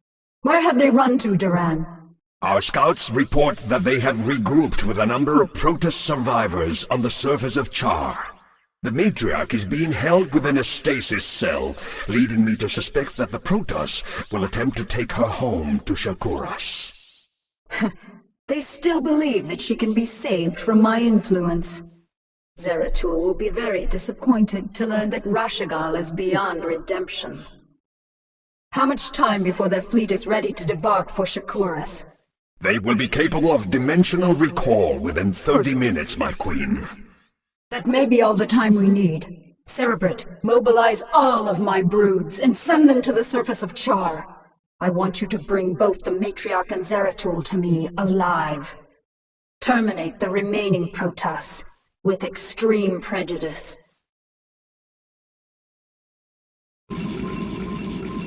Where have they run to, Duran? Our scouts report that they have regrouped with a number of Protoss survivors on the surface of Char. The matriarch is being held within a stasis cell, leading me to suspect that the Protoss will attempt to take her home to Shakuras. They still believe that she can be saved from my influence. Zeratul will be very disappointed to learn that Rashagal is beyond redemption. How much time before their fleet is ready to debark for Shakuras? They will be capable of dimensional recall within 30 minutes, my queen. That may be all the time we need. Cerebrate, mobilize all of my broods and send them to the surface of Char. I want you to bring both the Matriarch and Zeratul to me alive. Terminate the remaining Protoss with extreme prejudice.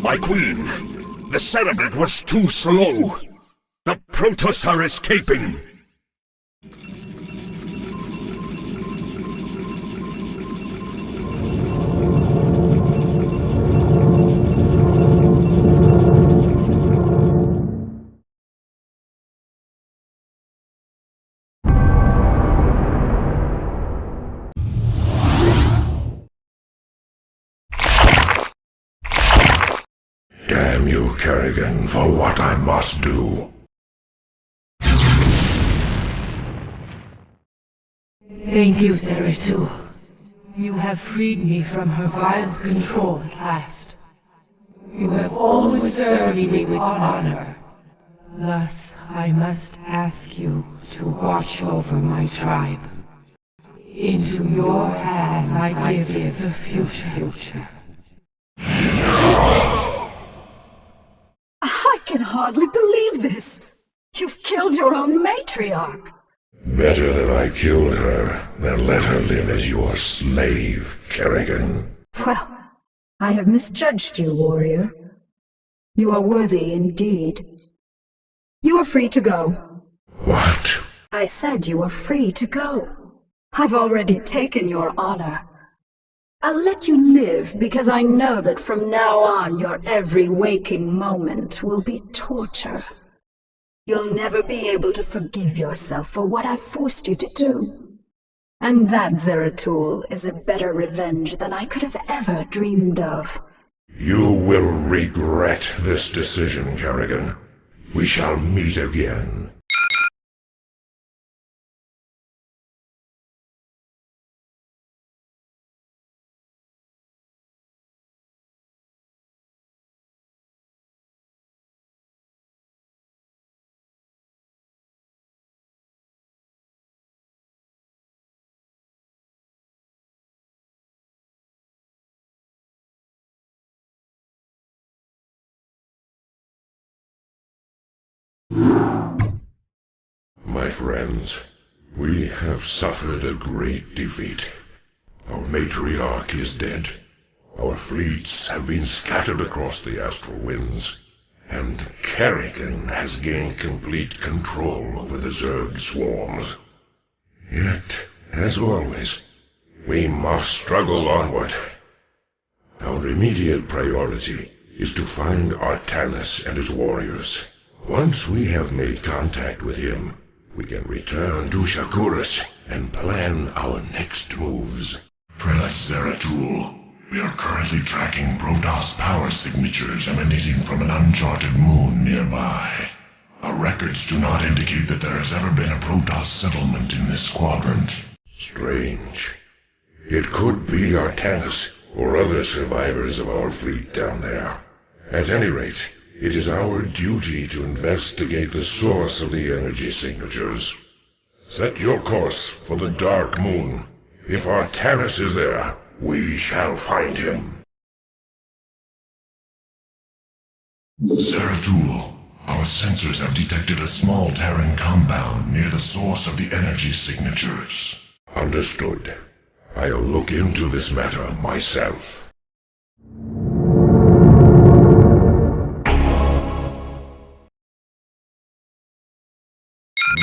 My queen, the Cerebrate was too slow. The Protoss are escaping. Damn you, Kerrigan, for what I must do. Thank you, Zeratul. You have freed me from her vile control at last. You have always served me with honor. Thus, I must ask you to watch over my tribe. Into your hands I give the future. I can hardly believe this. You've killed your own matriarch. Better that I killed her than let her live as your slave, Kerrigan. Well, I have misjudged you, warrior. You are worthy indeed. You are free to go. What? I said you are free to go. I've already taken your honor. I'll let you live because I know that from now on your every waking moment will be torture. You'll never be able to forgive yourself for what I've forced you to do. And that, Zeratul, is a better revenge than I could have ever dreamed of. You will regret this decision, Kerrigan. We shall meet again. My friends, we have suffered a great defeat. Our matriarch is dead. Our fleets have been scattered across the astral winds. And Kerrigan has gained complete control over the Zerg swarms. Yet, as always, we must struggle onward. Our immediate priority is to find Artanis and his warriors. Once we have made contact with him, we can return to Shakuras and plan our next moves. Prelate Zeratul, we are currently tracking Protoss power signatures emanating from an uncharted moon nearby. Our records do not indicate that there has ever been a Protoss settlement in this quadrant. Strange. It could be Artanis or other survivors of our fleet down there. At any rate, it is our duty to investigate the source of the energy signatures. Set your course for the Dark Moon. If Artanis is there, we shall find him. Zeratul, our sensors have detected a small Terran compound near the source of the energy signatures. Understood. I'll look into this matter myself.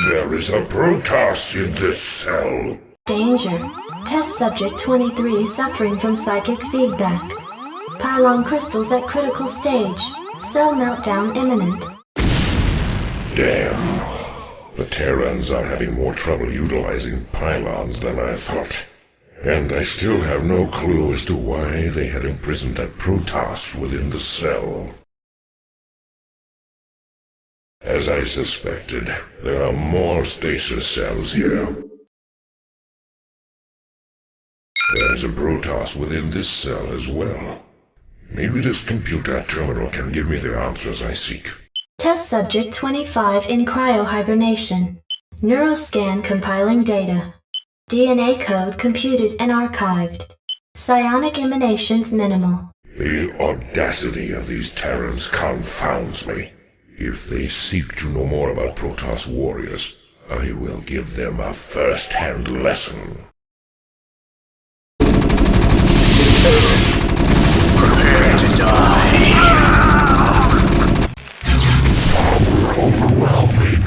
There is a Protoss in this cell. Danger. Test subject 23 suffering from psychic feedback. Pylon crystals at critical stage. Cell meltdown imminent. Damn. The Terrans are having more trouble utilizing pylons than I thought. And I still have no clue as to why they had imprisoned that Protoss within the cell. As I suspected, there are more stasis cells here. There's a Protoss within this cell as well. Maybe this computer terminal can give me the answers I seek. Test subject 25 in cryohibernation. Neuroscan compiling data. DNA code computed and archived. Psionic emanations minimal. The audacity of these Terrans confounds me. If they seek to know more about Protoss warriors, I will give them a first-hand lesson. Prepare to die. Power overwhelming.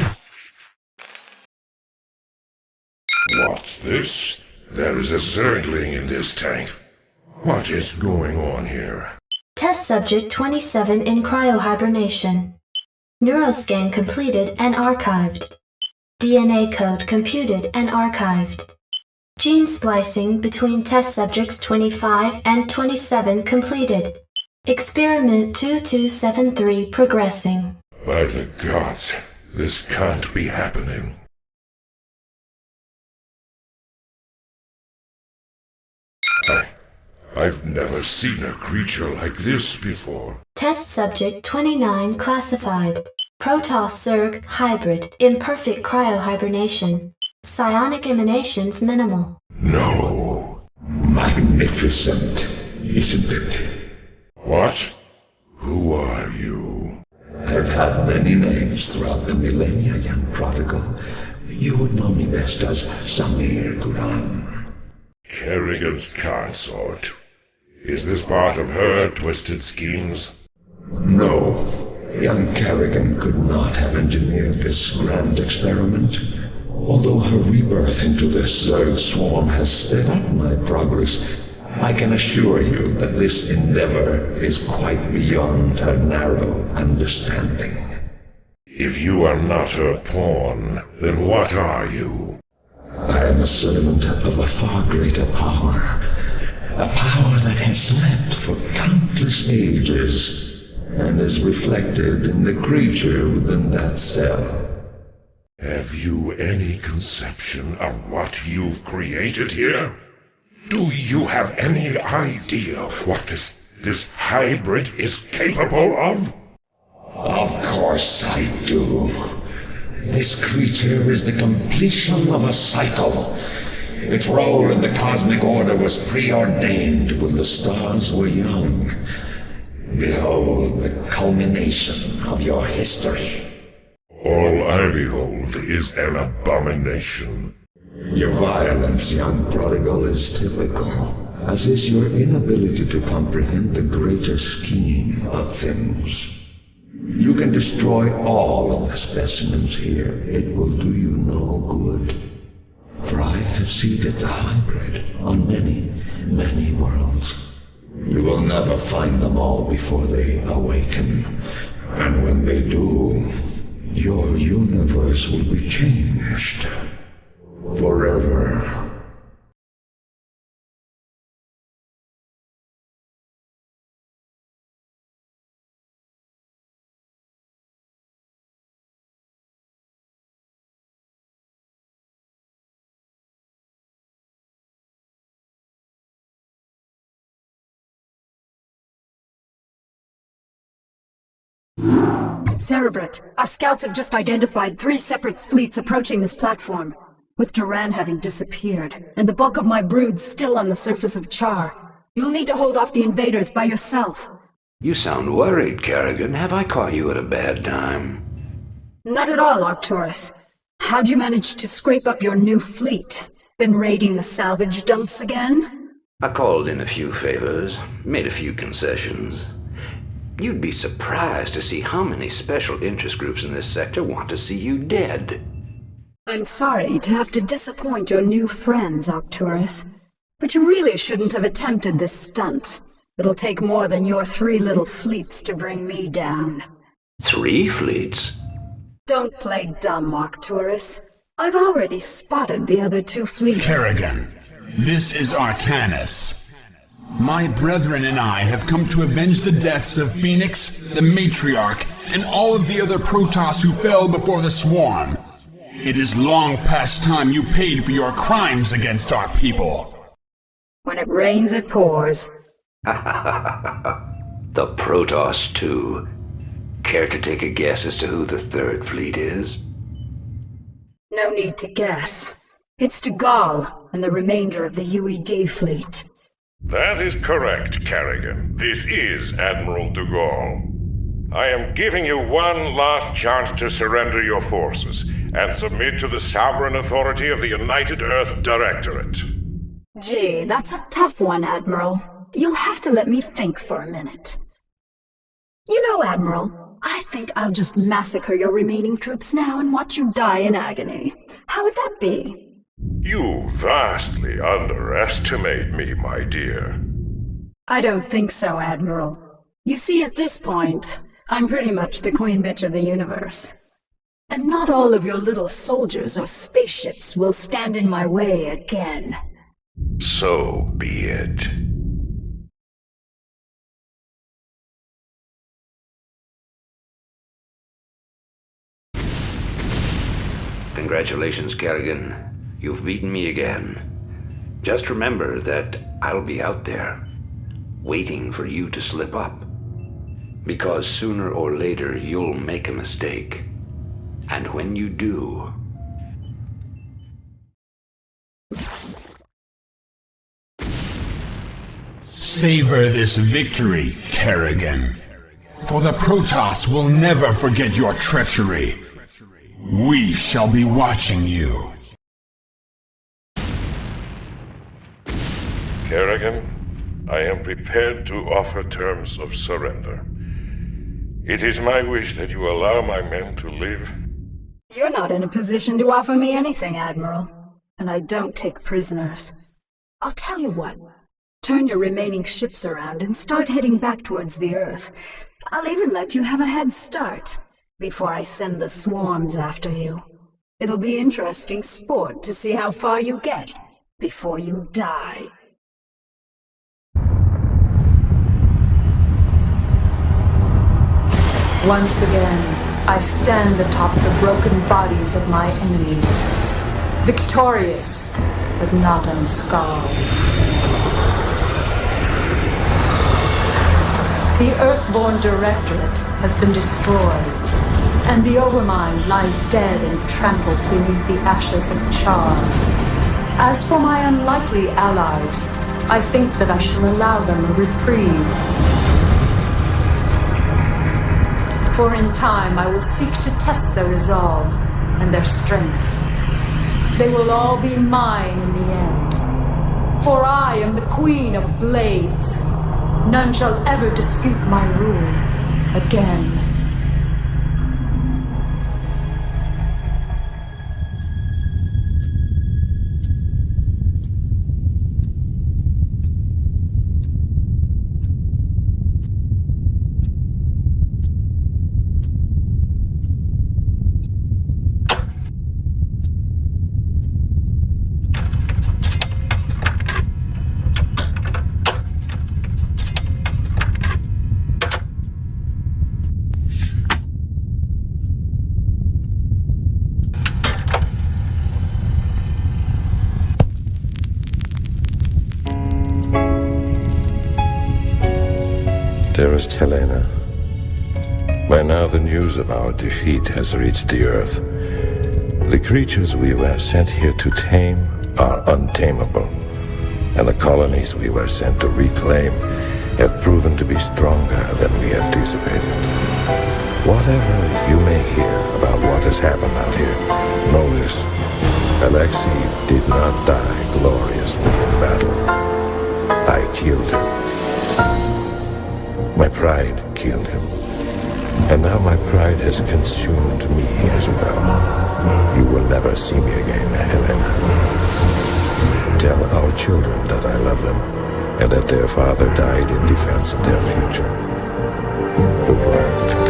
What's this? There is a Zergling in this tank. What is going on here? Test subject 27 in cryohibernation. Neuroscan completed and archived. DNA code computed and archived. Gene splicing between test subjects 25 and 27 completed. Experiment 2273 progressing. By the gods, this can't be happening. I've never seen a creature like this before. Test subject 29 classified. Protoss Zerg hybrid, imperfect cryohibernation. Psionic emanations minimal. No. Magnificent, isn't it? What? Who are you? I've had many names throughout the millennia, young prodigal. You would know me best as Samir Duran. Kerrigan's consort. Is this part of her twisted schemes? No. Young Kerrigan could not have engineered this grand experiment. Although her rebirth into this Zerg swarm has sped up my progress, I can assure you that this endeavor is quite beyond her narrow understanding. If you are not her pawn, then what are you? I am a servant of a far greater power. A power that has slept for countless ages, and is reflected in the creature within that cell. Have you any conception of what you've created here? Do you have any idea what this hybrid is capable of? Of course I do. This creature is the completion of a cycle. Its role in the cosmic order was preordained when the stars were young. Behold the culmination of your history. All I behold is an abomination. Your violence, young prodigal, is typical, as is your inability to comprehend the greater scheme of things. You can destroy all of the specimens here. It will do you no good. For I have seeded the hybrid on many, many worlds. You will never find them all before they awaken. And when they do, your universe will be changed. Forever. Cerebrit, our scouts have just identified 3 separate fleets approaching this platform, with Duran having disappeared, and the bulk of my brood still on the surface of Char. You'll need to hold off the invaders by yourself. You sound worried, Kerrigan. Have I caught you at a bad time? Not at all, Arcturus. How'd you manage to scrape up your new fleet? Been raiding the salvage dumps again? I called in a few favors, made a few concessions. You'd be surprised to see how many special interest groups in this sector want to see you dead. I'm sorry to have to disappoint your new friends, Arcturus. But you really shouldn't have attempted this stunt. It'll take more than your 3 little fleets to bring me down. 3 fleets? Don't play dumb, Arcturus. I've already spotted the other 2 fleets. Kerrigan, this is Artanis. My brethren and I have come to avenge the deaths of Phoenix, the Matriarch, and all of the other Protoss who fell before the Swarm. It is long past time you paid for your crimes against our people. When it rains, it pours. The Protoss, too. Care to take a guess as to who the Third Fleet is? No need to guess. It's Dugal and the remainder of the UED fleet. That is correct, Kerrigan. This is Admiral Dugal. I am giving you one last chance to surrender your forces and submit to the sovereign authority of the United Earth Directorate. Gee, that's a tough one, Admiral. You'll have to let me think for a minute. You know, Admiral, I think I'll just massacre your remaining troops now and watch you die in agony. How would that be? You vastly underestimate me, my dear. I don't think so, Admiral. You see, at this point, I'm pretty much the queen bitch of the universe. And not all of your little soldiers or spaceships will stand in my way again. So be it. Congratulations, Kerrigan. You've beaten me again. Just remember that I'll be out there, waiting for you to slip up. Because sooner or later you'll make a mistake. And when you do... Savor this victory, Kerrigan. For the Protoss will never forget your treachery. We shall be watching you. Kerrigan, I am prepared to offer terms of surrender. It is my wish that you allow my men to live. You're not in a position to offer me anything, Admiral. And I don't take prisoners. I'll tell you what. Turn your remaining ships around and start heading back towards the Earth. I'll even let you have a head start before I send the swarms after you. It'll be interesting sport to see how far you get before you die. Once again, I stand atop the broken bodies of my enemies, victorious, but not unscarred. The Earthborn Directorate has been destroyed, and the Overmind lies dead and trampled beneath the ashes of Char. As for my unlikely allies, I think that I shall allow them a reprieve. For in time I will seek to test their resolve and their strengths. They will all be mine in the end. For I am the Queen of Blades. None shall ever dispute my rule again. Dearest Helena, by now the news of our defeat has reached the Earth. The creatures we were sent here to tame are untamable, and the colonies we were sent to reclaim have proven to be stronger than we anticipated. Whatever you may hear about what has happened out here, know this: Alexei did not die gloriously in battle. I killed him. My pride killed him. And now my pride has consumed me as well. You will never see me again, Helena. Tell our children that I love them, and that their father died in defense of their future. Au revoir.